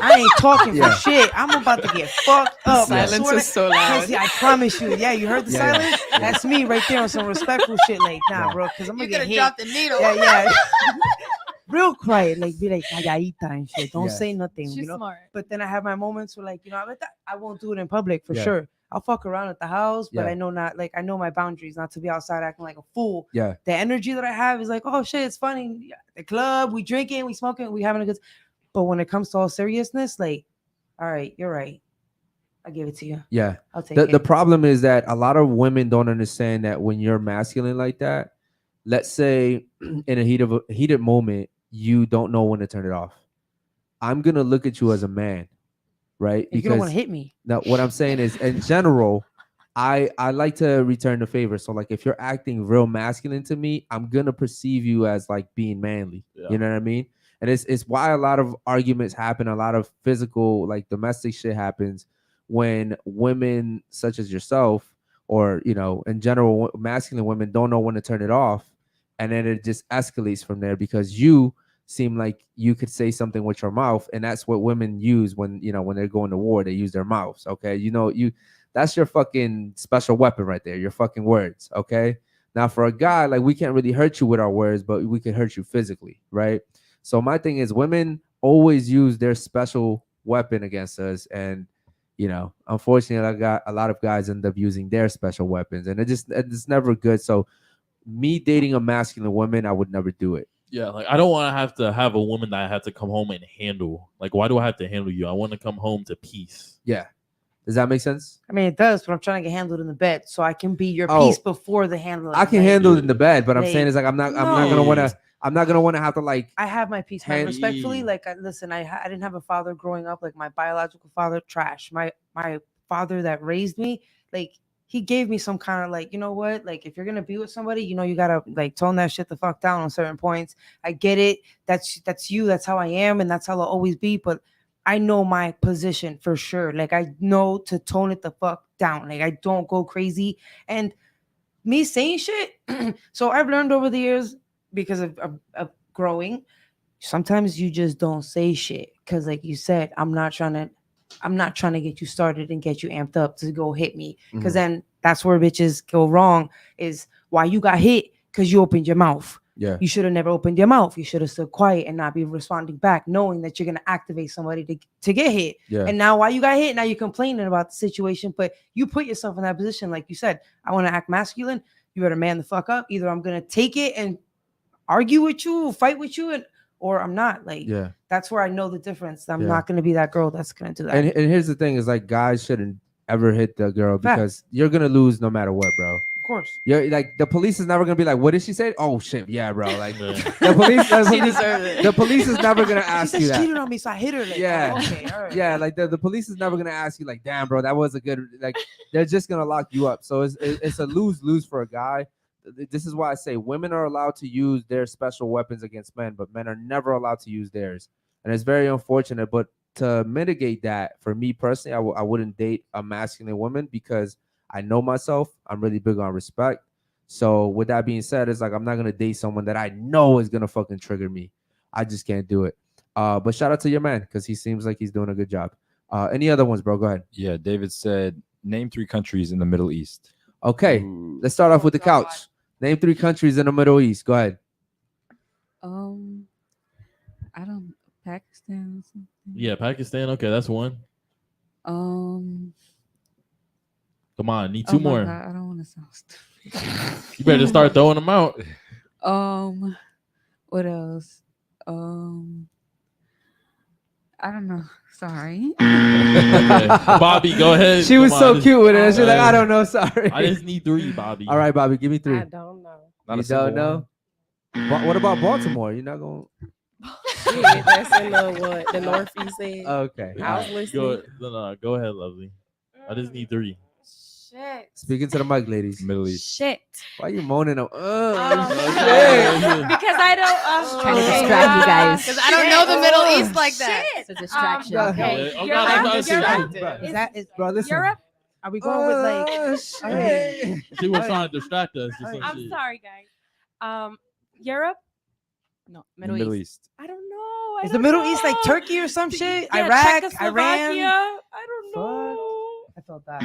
I ain't talking Yeah. for shit. I'm about to get fucked up. I Silence swear is to- so loud. Cause, yeah, I promise you. Yeah, you heard the Yeah, yeah, silence? yeah. That's me right there on some respectful shit. Like, nah, Yeah. bro, because I'm You gonna could get have hit. dropped the needle. Yeah. Real quiet, like be like calladita and shit. Don't Yes. say nothing, She's you know. smart. But then I have my moments where, like, you know, I'm like, I won't do it in public for Yeah. sure. I'll fuck around at the house, but Yeah. I know I know my boundaries, not to be outside acting like a fool. Yeah. The energy that I have is like, oh shit, it's funny. Yeah, the club, we drinking, we smoking, we having a good. But when it comes to all seriousness, like, all right, you're right. I give it to you. Yeah. I'll take The it. problem is that a lot of women don't understand that when you're masculine like that, let's say in a heated moment, you don't know when to turn it off. I'm gonna look at you as a man, right? If you don't want to hit me. Now what I'm saying is, in general, I like to return the favor. So like, if you're acting real masculine to me, I'm gonna perceive you as like being manly. Yeah. You know what I mean? And it's why a lot of arguments happen, a lot of physical, like domestic shit happens when women such as yourself, or you know, in general, masculine women don't know when to turn it off, and then it just escalates from there because you seem like you could say something with your mouth, and that's what women use when when they're going to war. They use their mouths. Okay, that's your fucking special weapon right there. Your fucking words. Okay. Now for a guy, like, we can't really hurt you with our words, but we can hurt you physically, right? So my thing is, women always use their special weapon against us, and unfortunately, I got a lot of guys end up using their special weapons, and it's never good. So me dating a masculine woman, I would never do it. Yeah, like I don't want to have a woman that I have to come home and handle. Like, why do I have to handle you? I want to come home to peace. Yeah. Does that make sense? I mean, it does, but I'm trying to get handled in the bed so I can be your Oh. piece before the handling. I can Like, handle it in the bed, but I'm like, saying is like I'm not gonna no. want to have to like. I have my piece, man. Hand- Respectfully, like, listen, I didn't have a father growing up. Like, my biological father, trash. My father that raised me, like, he gave me some kind of, like, you know what? Like, if you're gonna be with somebody, you gotta like tone that shit the fuck down on certain points. I get it. That's you. That's how I am, and that's how I'll always be. But I know my position for sure. Like, I know to tone it the fuck down. Like, I don't go crazy. And me saying shit. So I've learned over the years, because of growing, sometimes you just don't say shit. Because like you said, I'm not trying to get you started and get you amped up to go hit me. Because then that's where bitches go wrong, is why you got hit because you opened your mouth. Yeah. You should have never opened your mouth. You should have stood quiet and not be responding back, knowing that you're going to activate somebody to get hit. Yeah. And now, why you got hit, now you're complaining about the situation, but you put yourself in that position. Like you said, I want to act masculine. You better man the fuck up. Either I'm going to take it and argue with you, fight with you, or I'm not. Like, Yeah. that's where I know the difference. I'm Yeah. not going to be that girl that's going to do that. And here's the thing: is like, guys shouldn't ever hit the girl because you're gonna lose no matter what, bro. Of course. You're like, the police is never gonna be like, what did she say? Oh shit, yeah, bro. Like Yeah. the police, the police is never gonna She ask said you she that. cheated on me, so I hit her. Like, Yeah. oh, okay, all right. Yeah, like the police is never gonna ask you like, damn, bro, that was a good. Like, they're just gonna lock you up. So it's a lose for a guy. This is why I say women are allowed to use their special weapons against men, but men are never allowed to use theirs, and it's very unfortunate. But to mitigate that, for me personally, I wouldn't date a masculine woman because I know myself. I'm really big on respect. So with that being said, it's like I'm not gonna date someone that I know is gonna fucking trigger me. I just can't do it. But shout out to your man because he seems like he's doing a good job. Any other ones, bro? Go ahead. Yeah, David said, name 3 countries in the Middle East. Okay, let's start off with the couch. Name 3 countries in the Middle East. Go ahead. I don't Pakistan or something. Yeah, Pakistan. Okay, that's one. Come on, need Oh two my more. God, I don't want to sound stupid. You better start throwing them out. What else? I don't know. Sorry. Okay. Bobby, go ahead. She was Come so on. cute with it. She's like, Uh, I don't know. Sorry. I just need 3, Bobby. All right, Bobby, give me 3. I don't know. Not You a single don't know? What about Baltimore? You're not going. Yeah, that's in the what the Northeast is. Okay. I was listening. Go ahead, lovely. I just need 3. Shit. Speaking to the mic, ladies. Middle East. Shit. Why you moaning? Because Okay. I don't. Trying to distract you guys. Because I don't know the Middle East like that. It's a distraction. Okay. Oh, Europe, God, I'm not Europe, serious. Is that is Bro, listen. Europe. are we going with like Shit. She was trying to distract us. or some I'm shit. sorry, guys. Europe. No, Middle Middle East. East. I don't know. is the Middle East like Turkey or some shit? Yeah, Iraq, Czechoslovakia. Iran. I don't know. I felt that.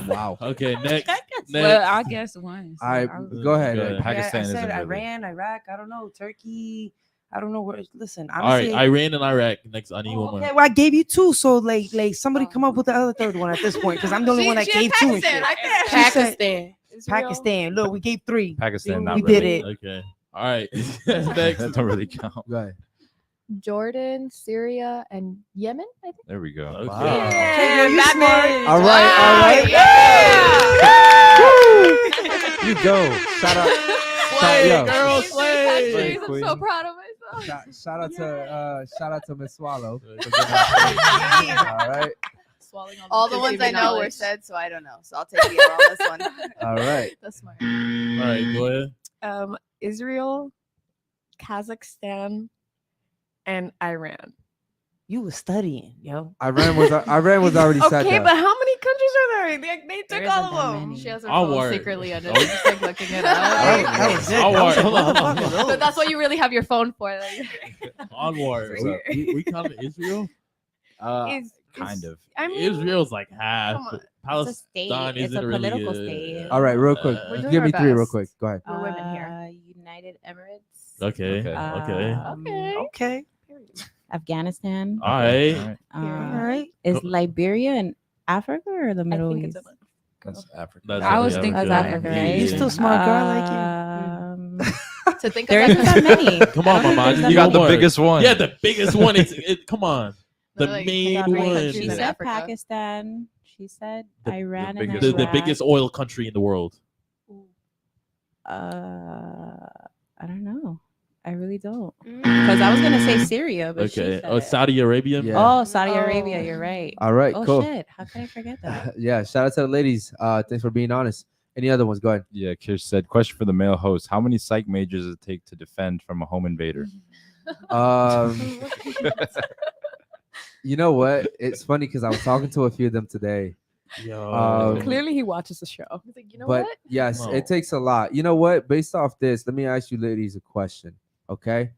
Wow. Okay, next. Well, I guess one. So All right, I'll- go ahead. Go ahead. Pakistan I isn't said really. Iran, Iraq. I don't know. Turkey. I don't know where. Listen, All right, honestly. Iran and Iraq. Next, I need one more. Okay, well, I gave you 2, so like somebody come up with the other third one at this point because I'm the only one that gave 2 and shit. Pakistan. Pakistan. Look, we gave 3. Pakistan, We not did really. it. Okay. All right. That Next. don't really count. Go ahead. Jordan, Syria, and Yemen. I think. There we go. Okay. Wow. Yeah, you smart. All right, all right. Yeah. You go. Shout out. Slay, yo. girl, slay. Jeez, I'm so proud of myself. Shout out to Miss Swallow. All right. All the ones I know were said, so I don't know. So I'll take the L on this one. All right. That's smart. All right, go ahead. Israel, Kazakhstan, and Iran. You was studying, yo. Iran was already said Okay, that. but how many countries are there? They There took isn't all that of them. many. She has her I'll phone work. secretly under Oh. there, just like looking it up. That was it. I'll That was work. a motherfucker, though. So that's what you really have your phone for. Like. Onward. We come to Israel. Kind of. I mean, Israel's like half. Come on. Palestine It's a state. It's isn't a really political state. All right, real quick. We're doing Give me our 3 real best. quick. Go ahead. We're women here. United Emirates. Okay. Okay. Okay. Okay. Afghanistan. All right. All right. All right. Is Liberia in Africa or the Middle think East? it's That's Africa. That's I was yeah, thinking okay. That's Africa, right? You still smart girl, I like you. To think There of isn't that. that many. Come on, Mama. There's You You got got the one. biggest one. Yeah, the biggest one. Come on. The Like, main got three one. countries She in said Africa. Pakistan. She said The- Iran the and biggest The Iraq. biggest oil country in the world. I don't know. I really don't. Because I was gonna say Syria, but she Okay. said Oh, it. Saudi Arabia. Yeah. Oh, Saudi Oh. Arabia. You're right. All right, Oh cool. shit! How could I forget that? Yeah, shout out to the ladies. Thanks for being honest. Any other ones? Go ahead. Yeah, Kish said, question for the male host. How many psych majors does it take to defend from a home invader? You know what? It's funny because I was talking to a few of them today. Yo. Clearly, he watches the show. He's like, you know But what? yes, No. it takes a lot. You know what? Based off this, let me ask you ladies a question. Okay.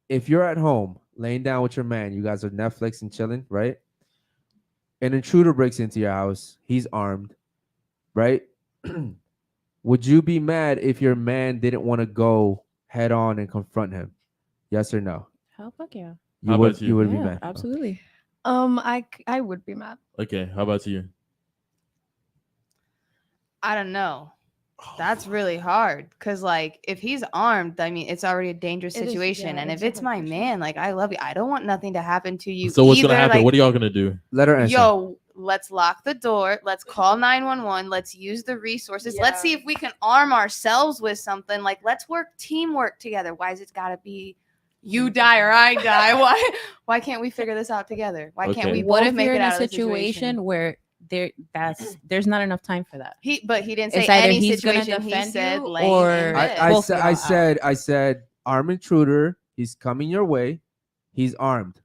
If you're at home laying down with your man, you guys are Netflix and chilling, right? An intruder breaks into your house, he's armed, right? Would you be mad if your man didn't want to go head on and confront him? Yes or no? Hell, fuck yeah. You How would about you? you would be Yeah, mad. absolutely. I would be mad. Okay. How about you? I don't know. That's really hard because, like, if he's armed, I mean, it's already a dangerous It is, situation. yeah, and it's if it's a my hard question. man, like, I love you. I don't want nothing to happen to you. So what's gonna either, happen? like, What are y'all gonna do? Let her answer. Yo, let's lock the door. Let's call 911. Let's use the resources. Let's see Yeah. if we can arm ourselves with something. Like, let's work teamwork together. Why is it gotta be you die or I die? Why can't we figure this out together? Why can't Okay. we What both if make you're it in a out of the situation where there's not enough time for that? But he didn't say It's either any he's gonna situation. He defend said you laying or- in bed. I both said get I out. said armed intruder. He's coming your way. He's armed.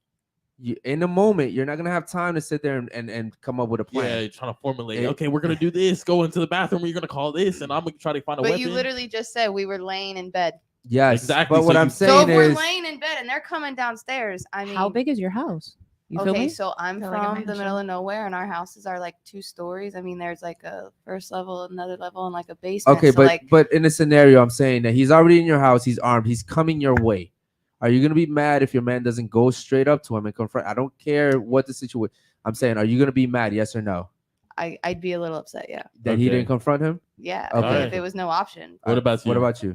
In a moment, you're not gonna have time to sit there and come up with a Yeah, plan. you're trying to formulate. It- Okay, we're gonna do this. Go into the bathroom. You're gonna call this, and I'm gonna try to find a But weapon. you literally just said we were laying in bed. Yes, Exactly, But what so I'm you- So saying if we're is, laying in bed and they're coming downstairs, I mean, How big is your house? You feel okay, me? so I'm They're like a from the middle mansion. of nowhere, and our houses are like 2 stories. I mean, there's like a first level, another level, and like a basement. okay, so but like, but in a scenario, I'm saying that he's already in your house. He's armed. He's coming your way. Are you gonna be mad if your man doesn't go straight up to him and confront? I don't care what the situation. I'm saying, are you gonna be mad? Yes or no? I'd be a little upset. Yeah. That he Okay. didn't confront him. Yeah. Okay. I mean, if it was no option. What about you? What about you?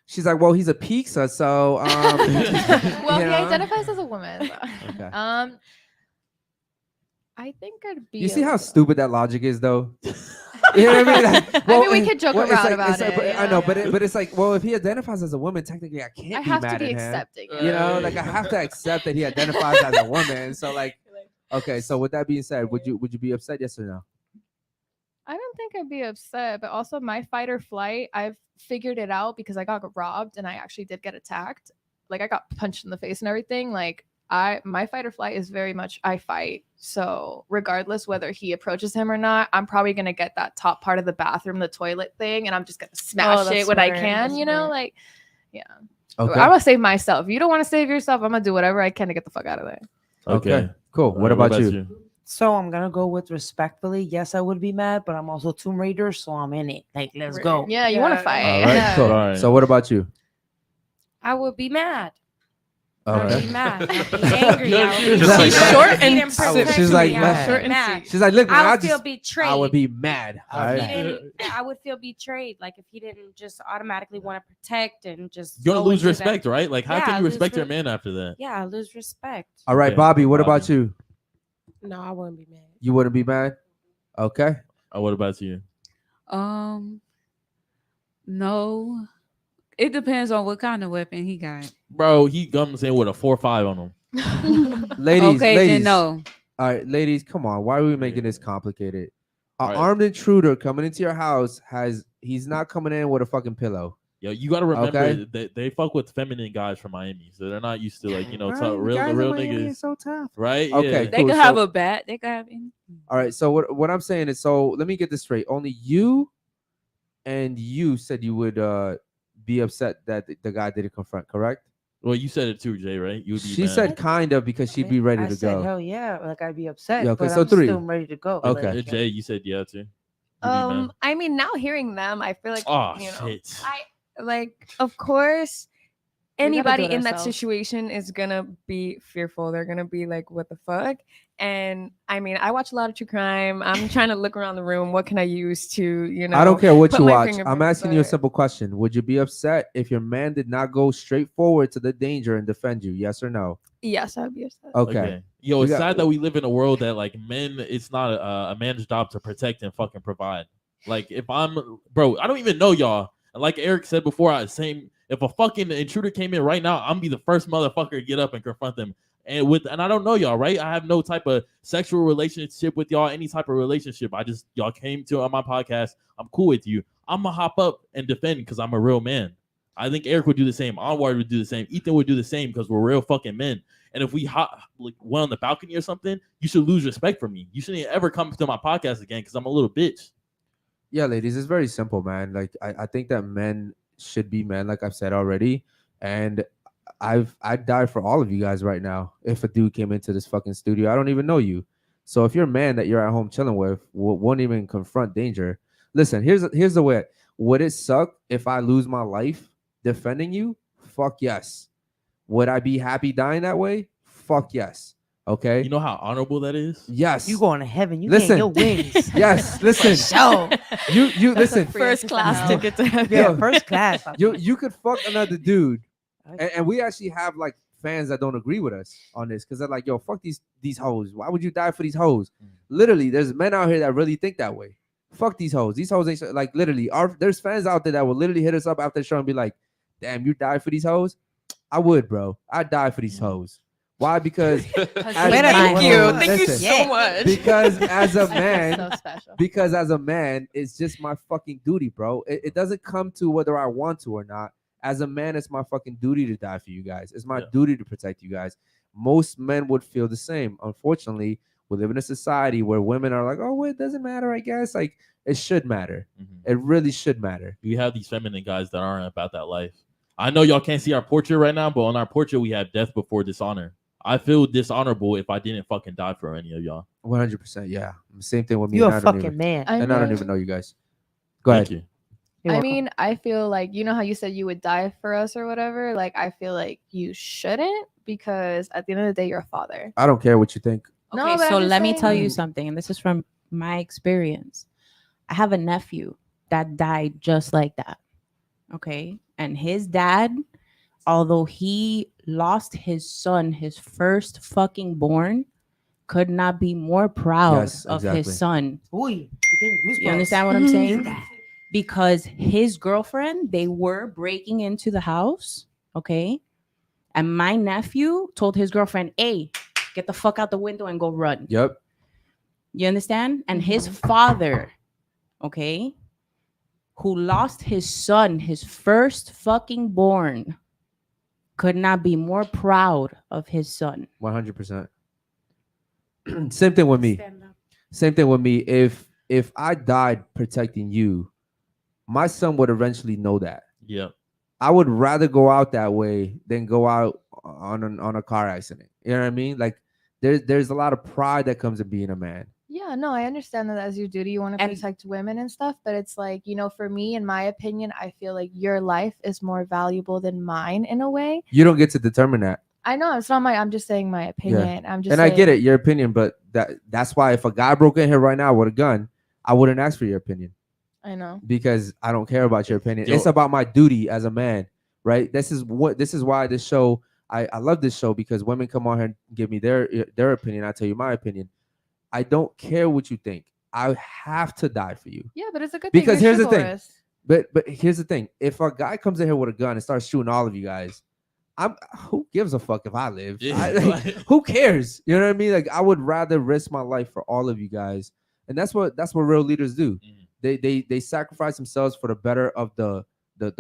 She's like, well, he's a pizza, so Well, you he know? identifies as a woman. Okay. I think I'd be. You see how upset. stupid that logic is, though. You know what I mean? Like, I mean, we could joke it's around like- about it's like- it, but- you I know, know? but it's like, well, if he identifies as a woman, technically, I can't I be have mad to be at him. accepting. You know, like I have to accept that he identifies as a woman. So, like, okay. So, with that being said, would you be upset? Yes or no? I don't think I'd be upset, but also my fight or flight, I've figured it out because I got robbed and I actually did get attacked. Like I got punched in the face and everything. Like my fight or flight is very much I fight. So regardless whether he approaches him or not, I'm probably gonna get that top part of the bathroom, the toilet thing, and I'm just gonna smash that's it when I smart, can. that's You know, smart. like yeah. Okay. I'm gonna save myself. If you don't want to save yourself, I'm gonna do whatever I can to get the fuck out of there. Okay. Cool. What about you? So I'm gonna go with respectfully. Yes, I would be mad, but I'm also Tomb Raider, so I'm in it. Like, let's go. Yeah, you want to Yeah. fight. All right. Yeah. Cool. All right. So, what about you? I would be mad. I'd Okay. be mad. I'd be angry. You're I would just be like mad. that. Short If he and didn't sweet. protect She's me, like I mad. would be mad. She's like, look, man, I I would feel just betrayed. I would be mad. All If right. he didn't, I would feel betrayed. Like if he didn't just automatically want to protect and just You're gonna go lose into respect, that. right? Like, how Yeah, can I you lose respect your re- man after that? Yeah, I lose respect. All right, Okay, Bobby. What Bobby. about you? No, I wouldn't be mad. You wouldn't be mad? Okay. What about you? No. It depends on what kind of weapon he got. Bro, he comes in with a 4.5 on him. Ladies, Okay, ladies. then no. All right, ladies, come on. Why are we making this complicated? An Right. armed intruder coming into your house he's not coming in with a fucking pillow. Yo, you gotta remember Okay. that they fuck with feminine guys from Miami, so they're not used to like Bro, the real guys in Miami niggas, is so tough. right? Okay, Yeah. They cool. could have So- a bat. They could have any. All right, so what I'm saying is, so let me get this straight. Only you and you said you would be upset that the guy didn't confront, correct? Well, you said it too, Jay, right? You would be She mad. said kind of because she'd be ready I to said, go. hell yeah, like I'd be upset, Yeah, okay, but so I'm 3. still ready to go. Okay. Like, Jay, you said yeah too. You'd be mad. I mean, now hearing them, I feel like Oh you know, shit. like of course We gotta do anybody it in that ourselves. situation is gonna be fearful. They're gonna be like, what the fuck? And I mean, I watch a lot of true crime. I'm trying to look around the room. What can I use to, you know? I don't care what put you my watch. finger I'm on asking you a it. simple question. Would you be upset if your man did not go straight forward to the danger and defend you? Yes or no? Yes, I'd be upset. Okay. Yo, We it's got- sad that we live in a world that like men, it's not a man's job to protect and fucking provide. Like if I'm, bro, I don't even know y'all. And like Eric said before, if a fucking intruder came in right now, I'm be the first motherfucker to get up and confront them. And I don't know y'all, right? I have no type of sexual relationship with y'all, any type of relationship. Y'all came to on my podcast. I'm cool with you. I'm gonna hop up and defend because I'm a real man. I think Eric would do the same. Onward would do the same. Ethan would do the same because we're real fucking men. And if we went on the balcony or something, you should lose respect for me. You shouldn't ever come to my podcast again because I'm a little bitch. Yeah, ladies, it's very simple, man. Like I think that men should be men, like I've said already. And I'd die for all of you guys right now if a dude came into this fucking studio. I don't even know you. So if you're a man that you're at home chilling with, won't even confront danger. Listen, here's the way. Would it suck if I lose my life defending you? Fuck yes. Would I be happy dying that way? Fuck yes. Okay. You know how honorable that is? Yes. You going to heaven? You Listen. getting your wings? Yes. Listen. Show. You listen. First class ticket to heaven. Yeah, Yo. first class. You could fuck another dude, and we actually have like fans that don't agree with us on this because they're like, yo, fuck these hoes. Why would you die for these hoes? Literally, there's men out here that really think that way. Fuck these hoes. These hoes ain't like literally. There's fans out there that will literally hit us up after the show and be like, damn, you die for these hoes? I would, bro. I'd die for these hoes. Why? Because Thank you. Thank you Listen, so much. because as a So man, special. because as a man, it's just my fucking duty, bro. It doesn't come to whether I want to or not. As a man, it's my fucking duty to die for you guys. It's my duty to protect you guys. Most men would feel the same. Unfortunately, we live in a society where women are like, oh, well, it doesn't matter, I guess. Like, it should matter. It really should matter. We have these feminine guys that aren't about that life. I know y'all can't see our portrait right now, but on our portrait, we have death before dishonor. I feel dishonorable if I didn't fucking die for any of y'all. 100%. Yeah. Same thing with me. You and a I don't fucking even- man. And I don't even know you guys. Go ahead. Thank you. You're I welcome. mean, I feel like, you know how you said you would die for us or whatever? Like, I feel like you shouldn't, because at the end of the day, you're a father. I don't care what you think. No, Okay, but so I'm just let me saying, tell you like- something, and this is from my experience. I have a nephew that died just like that. Okay. And his dad, although he lost his son, his first fucking born, could not be more proud Yes, of exactly. his son. Ooh, you gave me You goosebumps. understand what I'm saying? Because his girlfriend, they were breaking into the house. Okay. And my nephew told his girlfriend, hey, get the fuck out the window and go run. Yep. You understand? And his father, okay, who lost his son, his first fucking born, could not be more proud of his son. 100%. Same thing with me. Same thing with me. If I died protecting you, my son would eventually know that. Yeah. I would rather go out that way than go out on a car accident. You know what I mean? Like there's a lot of pride that comes in being a man. Yeah, no, I understand that as your duty, you want to And- protect women and stuff, but it's like, you know, for me, in my opinion, I feel like your life is more valuable than mine in a way. You don't get to determine that. I know it's not I'm just saying my opinion. I'm just And saying, I get it, your opinion, but that's why if a guy broke in here right now with a gun, I wouldn't ask for your opinion. I know. Because I don't care about your opinion. Yo. It's about my duty as a man, right? This is why this show, I love this show, because women come on here and give me their opinion. I tell you my opinion. I don't care what you think. I have to die for you. Yeah, but it's a good Because thing. You're here's the thing. chivalrous. But here's the thing. If a guy comes in here with a gun and starts shooting all of you guys, who gives a fuck if I live? Yeah. Who cares? You know what I mean? Like I would rather risk my life for all of you guys. And that's what real leaders do. They sacrifice themselves for the better of the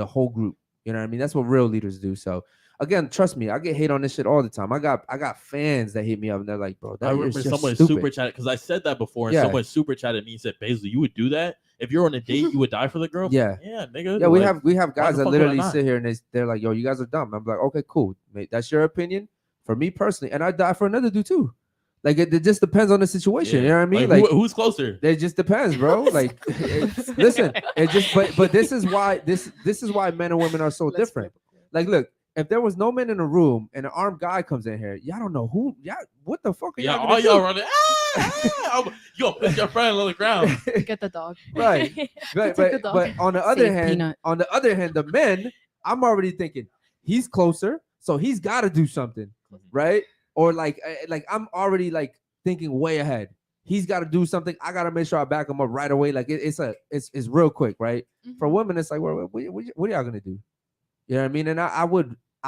whole group. You know what I mean? That's what real leaders do. So again, trust me, I get hate on this shit all the time. I got fans that hit me up and they're like, bro, I that is remember just someone stupid. super chatted because I said that before, and Yeah. someone super chatted me and said, Baisley, you would do that? If you're on a date, you would die for the girl? Yeah. Yeah, nigga. Yeah, like, we have why guys the that fuck would I literally not? sit here and they're like, yo, you guys are dumb. I'm like, okay, cool, mate. That's your opinion. For me personally, and I die for another dude too. Like it just depends on the situation. You know what I mean? Like, who's closer? It just depends, bro. Like, listen, it just but this is why this is why men and women are so different. Like, look, if there was no men in the room and an armed guy comes in here, y'all don't know who. Y'all, what the fuck are Yeah, y'all all gonna y'all do? running. You gonna put your friend on the ground. Get the dog. Right. But Take the dog. on the other Save hand, Peanut. the men, I'm already thinking he's closer, so he's got to do something, right? Or like I'm already like thinking way ahead. He's got to do something. I got to make sure I back him up right away. Like it's real quick, right? For women, it's like, what are y'all gonna do? You know what I mean? And I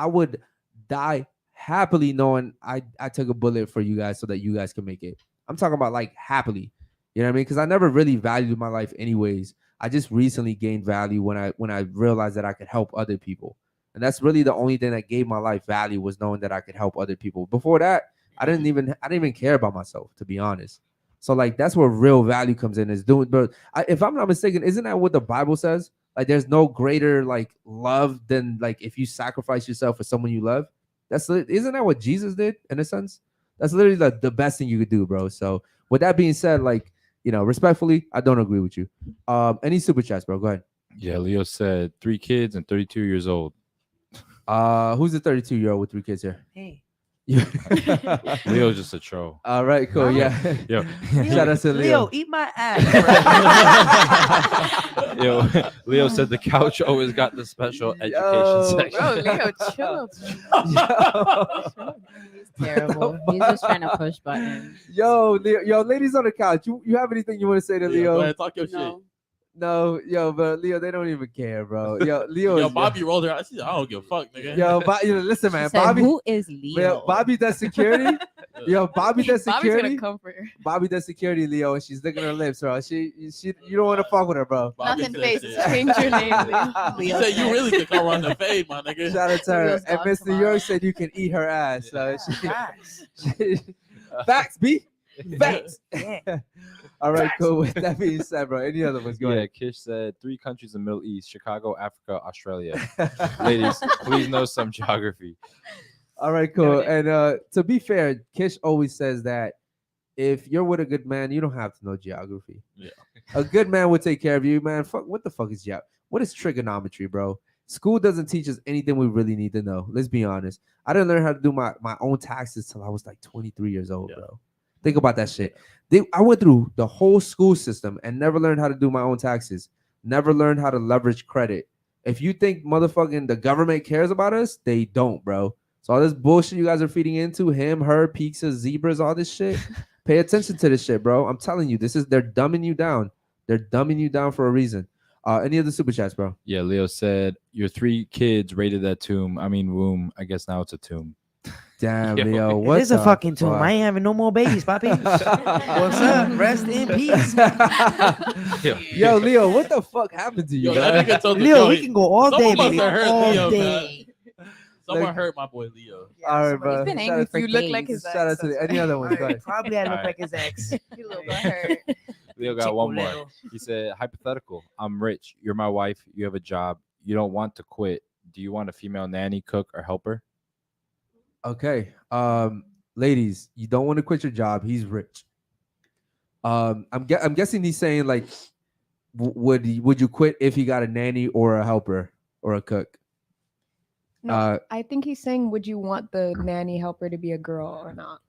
would die happily knowing I took a bullet for you guys so that you guys can make it. I'm talking about like happily. You know what I mean? Because I never really valued my life anyways. I just recently gained value when I realized that I could help other people. And that's really the only thing that gave my life value, was knowing that I could help other people. Before that, I didn't even care about myself, to be honest. So like that's where real value comes in, is doing. But if I'm not mistaken, isn't that what the Bible says? Like there's no greater like love than like if you sacrifice yourself for someone you love. Isn't that what Jesus did in a sense? That's literally the best thing you could do, bro. So with that being said, like, you know, respectfully, I don't agree with you. Any super chats, bro? Go ahead. Yeah, Leo said 3 kids and 32 years old. Who's the 32-year-old with 3 kids here? Hey. Leo's just a troll. All right, cool. Yeah. Yo, Shout out to Leo. Eat my ass. Yo, Leo said the couch always got the special education section. Bro, Leo, chill. He's terrible. He's just trying to push buttons. Yo, Leo, ladies on the couch, you have anything you want to say to Yeah, Leo? go ahead, talk your No. No, yo, but Leo, they don't even care, bro. Yo, Leo. shit. Yo, is- Bobby rolled her eyes. She said, I don't give a fuck, nigga. Yo, listen, man. She said, Bobby. who is Yo, Leo? Bobby does security. Yo, Bobby does Bobby's security. gonna comfort her. Bobby does security, Leo, and she's licking her lips, bro. She you don't want to fuck with her, bro. Bobby Nothing said face. shit. Change your name, Leo. He said you really could come run the fade, my nigga. Shout out to her. Leo's And gone Miss New tomorrow. York said you can eat her ass. So Facts. facts, B. Facts. Yeah. All right, cool. With that being said, bro, any other ones? Go Yeah, ahead. Kish said 3 countries in the Middle East: Chicago, Africa, Australia. Ladies, please know some geography. All right, cool. And to be fair, Kish always says that if you're with a good man, you don't have to know geography. Yeah. A good man will take care of you, man. Fuck, what the fuck is geography? What is trigonometry, bro? School doesn't teach us anything we really need to know. Let's be honest. I didn't learn how to do my own taxes till I was like 23 years old, bro. Think about that shit. I went through the whole school system and never learned how to do my own taxes. Never learned how to leverage credit. If you think motherfucking the government cares about us, they don't, bro. So all this bullshit you guys are feeding into, him, her, pizzas, zebras, all this shit, pay attention to this shit, bro. I'm telling you, they're dumbing you down. They're dumbing you down for a reason. Any other super chats, bro? Yeah, Leo said your 3 kids raided that womb. I guess now it's a tomb. Damn, Yo, Leo. What It is a the fucking tomb. fuck? I ain't having no more babies, Poppy. What's up? Rest in peace. Yo, Leo, what the fuck happened to you? Yo, that nigga told the Leo, yo, we can go all day, someone must baby. have hurt All Leo, day. man. Someone Like- hurt my boy Leo. All right, bro. been Shout angry out for to- You look like his Shout out ex, to that's any other one. Go ahead. Probably I look Alright. like his ex. You little got hurt. Leo got one more. He said, hypothetical. I'm rich. You're my wife. You have a job. You don't want to quit. Do you want a female nanny, cook, or helper? Okay. Ladies, you don't want to quit your job. He's rich. I'm guessing he's saying like, would you quit if he got a nanny or a helper or a cook? No, I think he's saying, would you want the nanny helper to be a girl or not?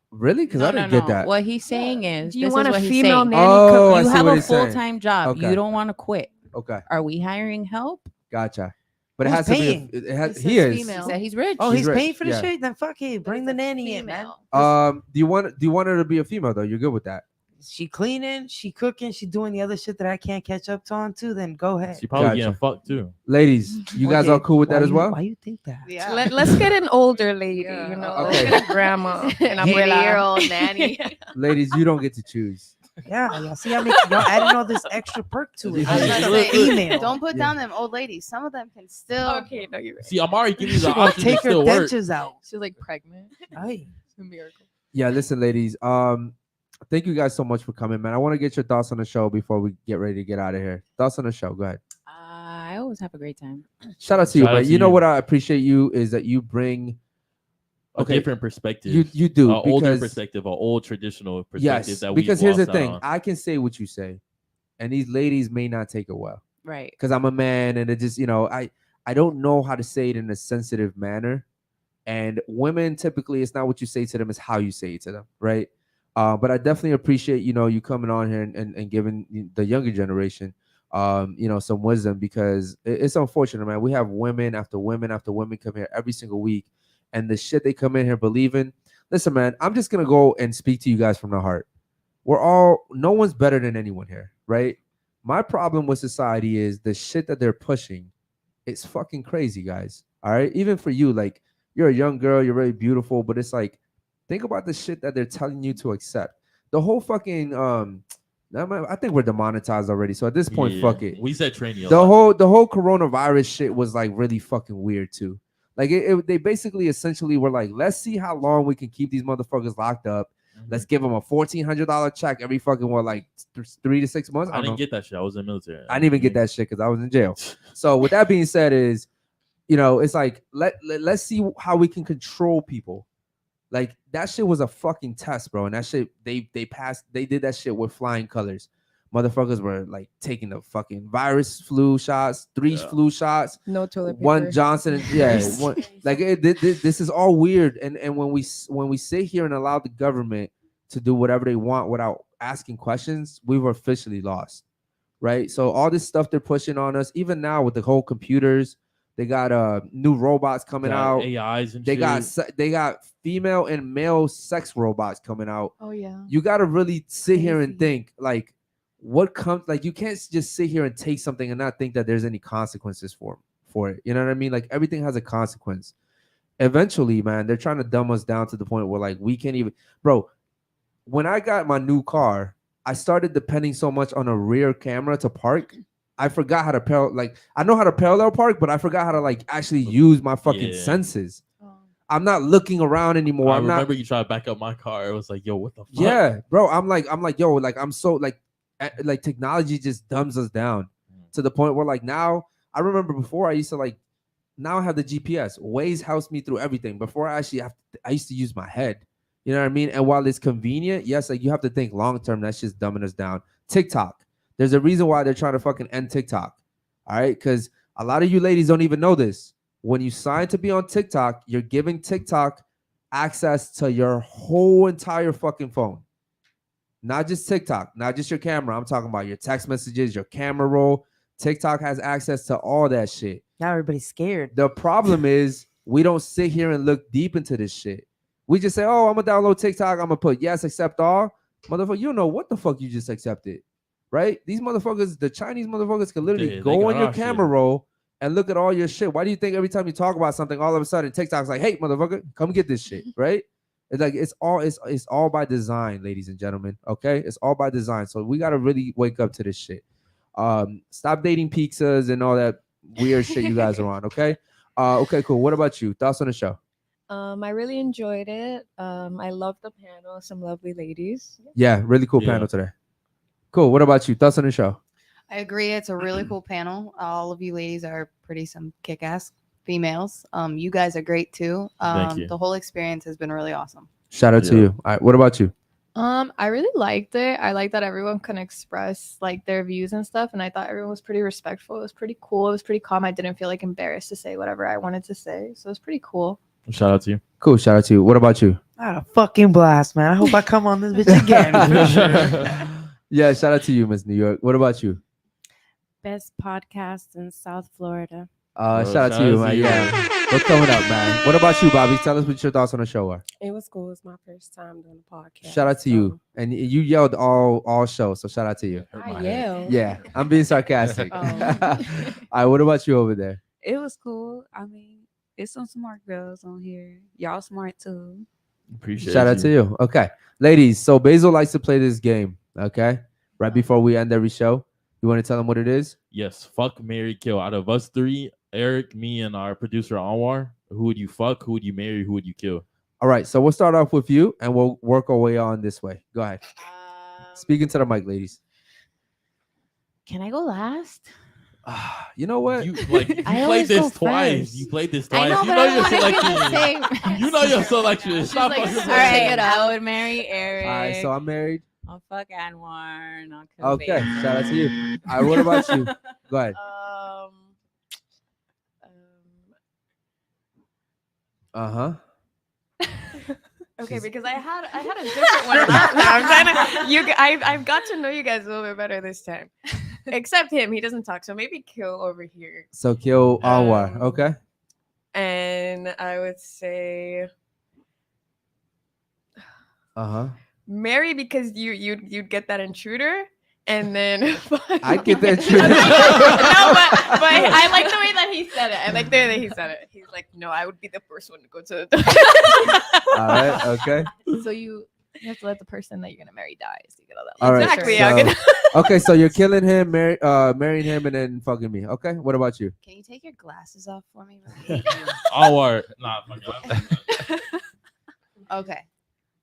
Really? Because I didn't get that. What he's saying is, Do you this want is a what he's female saying. nanny Oh, I You see have what a he's saying. full-time job. Okay. You don't want to quit. Okay, Are we hiring help? gotcha. But it Who's has paying? to be. It has, He he says is. female. He said he's rich. Oh, She's he's rich, paying for the yeah. shit? Then fuck it. Bring the It's a nanny in, man. female. Do you want her to be a female though? You're good with that? She cleaning, she cooking, she doing the other shit that I can't catch up on to, then go ahead. She probably Gotcha. getting fucked too. Ladies, you guys Okay, all cool with that why as you- well? Why you think that? Yeah. Let's get an older lady, Yeah. you know, Okay. like a grandma, an abuela. 80-year-old nanny. Ladies, you don't get to choose. Yeah, y'all see, y'all adding all this extra perk to it. I was I was about gonna to say, Female. don't put Yeah. down them old ladies. Some of them can still. Okay, no, you're right. See, Amari giving you She the gonna option to take her still work. dentures out. She's like pregnant. Hey. It's a miracle. Yeah, listen, ladies. Thank you guys so much for coming, man. I want to get your thoughts on the show before we get ready to get out of here. Thoughts on the show. Go ahead. I always have a great time. Shout out to you, Shout out but to you know you. what I appreciate you is that you bring A Okay, different perspective. you do An older because- perspective, an old traditional perspective yes, that we because here's the lost out thing. on. I can say what you say, and these ladies may not take it well Right. because I'm a man, and it just I don't know how to say it in a sensitive manner. And women typically, it's not what you say to them, it's how you say it to them, right? But I definitely appreciate you coming on here and giving the younger generation some wisdom, because it's unfortunate, man. We have women after women after women come here every single week, and the shit they come in here believing. Listen, man, I'm just gonna go and speak to you guys from the heart. No one's better than anyone here, right? My problem with society is the shit that they're pushing. It's fucking crazy, guys. All right, even for you, like, you're a young girl, you're very beautiful, but it's like, think about the shit that they're telling you to accept. The whole fucking I think we're demonetized already. So at this point, Yeah. fuck it. We said training. The whole coronavirus shit was like really fucking weird too. Like they basically essentially were like, let's see how long we can keep these motherfuckers locked up. Let's give them a $1,400 check every fucking 3 to 6 months. I don't didn't know. get that shit. I was in the military. I didn't even get that shit because I was in jail. So with that being said, it's like let's see how we can control people. Like, that shit was a fucking test, bro. And that shit, they passed. They did that shit with flying colors. Motherfuckers were like taking the fucking flu shots, 3 flu shots, No toilet paper. 1 Johnson. This is all weird. And when we sit here and allow the government to do whatever they want without asking questions, we were officially lost, right? So all this stuff they're pushing on us, even now with the whole computers, they got new robots coming out. AIs and They shit. they got female and male sex robots coming out. Oh yeah. You got to really sit here and think, like, what comes, like, you can't just sit here and take something and not think that there's any consequences for it. You know what I mean? Like, everything has a consequence. Eventually, man, they're trying to dumb us down to the point where, like, we can't even, bro, when I got my new car, I started depending so much on a rear camera to park. I forgot how to I know how to parallel park, but I forgot how to, like, actually use my fucking senses. I'm not looking around anymore. I I'm not. remember you tried to back up my car. It was like, yo, what the fuck? Yeah, bro. I'm like, yo, like, I'm so like technology just dumbs us down to the point where, like, now I remember before I used to, like, now I have the GPS. Waze helps me through everything. Before I used to use my head. You know what I mean? And while it's convenient, yes, like, you have to think long term. That's just dumbing us down. TikTok. There's a reason why they're trying to fucking end TikTok. All right, because a lot of you ladies don't even know this. When you sign to be on TikTok, you're giving TikTok access to your whole entire fucking phone. Not just TikTok, not just your camera. I'm talking about your text messages, your camera roll. TikTok has access to all that shit. Now everybody's scared. The problem is we don't sit here and look deep into this shit. We just say, oh, I'm going to download TikTok. I'm going to put yes, accept all. Motherfucker, you don't know what the fuck you just accepted, right? These motherfuckers, the Chinese motherfuckers can literally go on your camera roll and look at all your shit. Why do you think every time you talk about something, all of a sudden TikTok's like, hey, motherfucker, come get this shit, right? It's like it's all by design, ladies and gentlemen. Okay, it's all by design. So we gotta really wake up to this shit. Stop dating pizzas and all that weird shit you guys are on. Okay, okay, cool. What about you? Thoughts on the show? I really enjoyed it. I loved the panel. Some lovely ladies. Yeah, really cool panel today. Cool. What about you? Thoughts on the show? I agree. It's a really cool panel. All of you ladies are some kick-ass females. You guys are great too. Thank you. The whole experience has been really awesome. Shout out to you. All right. What about you? I really liked it. I like that everyone can express like their views and stuff, and I thought everyone was pretty respectful. It was pretty cool. It was pretty calm. I didn't feel like embarrassed to say whatever I wanted to say, so it was pretty cool. Shout out to you. Cool. Shout out to you. What about you? I had a fucking blast, man. I hope I come on this bitch again. For sure. Yeah. Shout out to you, Miss New York. What about you? Best podcast in South Florida. Shout out to you, man. Yeah. What's coming up, man? What about you, Bobby? Tell us what your thoughts on the show are. It was cool. It was my first time doing a podcast. Shout out to you. And you yelled all show, so shout out to you. I yelled. Yeah, I'm being sarcastic. Oh. All right, what about you over there? It was cool. I mean, it's some smart girls on here. Y'all smart too. Appreciate Shout out to you. Okay, ladies. So Basil likes to play this game. Okay, right before we end every show, you want to tell him what it is? Yes. Fuck, marry, kill. Out of us three, Eric, me, and our producer Anwar, who would you fuck? Who would you marry? Who would you kill? All right, so we'll start off with you, and we'll work our way on this way. Go ahead. Speaking to the mic, ladies. Can I go last? You know what? You played this twice. You played this twice. I know, you but know I your wanna hear selection. the same- You know your selection. Stop like, fucking all right, bullshit. I would marry Eric. All right, so I'm married. I'll fuck Anwar. And I'll kill Okay, Baby. shout out to you. All right, what about you? Go ahead. Uh-huh. Okay, because I had a different one last time. I've got to know you guys a little bit better this time. Except him, he doesn't talk, so maybe kill over here. So kill Anwar, okay? And I would say marry because you'd get that intruder, and then I get that intruder. No, but I like the way that he said it. I like the way that he said it. He's like, no, I would be the first one to go to the All right, okay. So you have to let the person that you're gonna marry die. So you get all that. All right. Exactly. So, okay, so you're killing him, marrying him, and then fucking me. Okay, what about you? Can you take your glasses off for me? Anwar, nah, my God. Okay.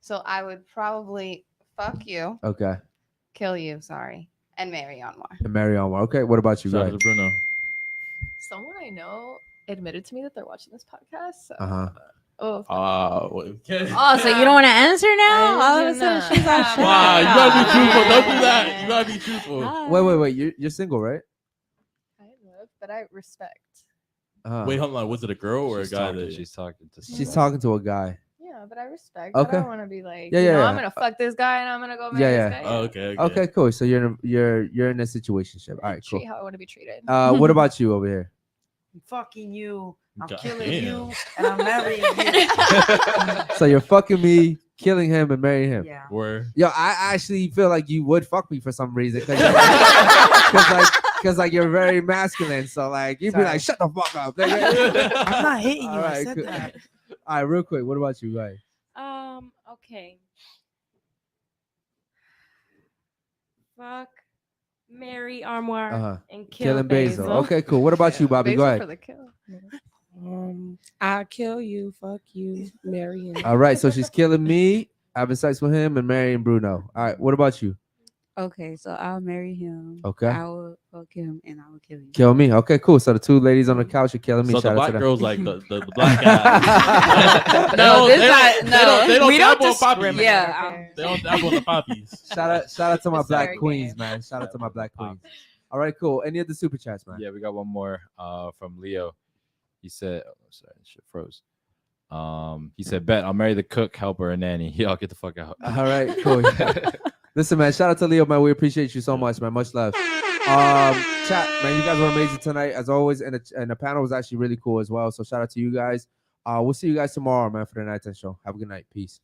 So I would probably fuck you, Okay, kill you, sorry, and marry Anwar. and marry Anwar. Okay, what about you? Go Shout out ahead. to Bruno. Someone I know admitted to me that they're watching this podcast. So. Uh-huh. Oh. Oh, so you don't want to answer now? All of a sudden, she's out. Wow, you gotta be truthful. Don't do that. You gotta be truthful. Wait. You're single, right? I love, but I respect. Wait, hold on. Was it a girl or a guy? She's talking to. She's talking to a guy. Yeah, but I respect. Okay. I don't want to be like, Yeah. I'm gonna fuck this guy and I'm gonna go marry this guy. Oh, okay. Okay, cool. So you're in a situationship. All right, cool. Treat how I want to be treated. What about you over here? I'm fucking you. I'm God killing damn. you, and I'm marrying you. So you're fucking me, killing him, and marrying him. Yeah. Where? Yo, I actually feel like you would fuck me for some reason, because like you're very masculine. So like you'd be like, shut the fuck up. I'm not hitting you. All I right, said cool. that. All right, real quick. What about you, guys? Okay. Fuck, marry Anwar, and kill Killing Basil. Okay, cool. What about you, Bobby? Go Basil ahead. for the kill. I'll kill you, fuck you, marry him. All right, so she's killing me, having sex with him, and marrying Bruno. All right, what about you? Okay, so I'll marry him. Okay. I will fuck him and I will kill him. Kill me. Okay, cool. So the two ladies on the couch are killing me. So the Shout out black to them. girls like the black guys. No, this not. No, They don't we don't dabble on poppies. discriminate. Yeah. They don't dabble on the poppies. Shout out to my black Sorry, queens, gang. man. Shout out to my black queens. All right, cool. Any other super chats, man? Yeah, we got one more from Leo. He said, oh, sorry, shit froze. He said, bet I'll marry the cook, helper, and nanny. Y'all get the fuck out. All right, cool. Listen, man, shout out to Leo, man. We appreciate you so much, man. Much love. Chat, man, you guys were amazing tonight, as always, and the panel was actually really cool as well. So shout out to you guys. We'll see you guys tomorrow, man, for the Night 10 show. Have a good night. Peace.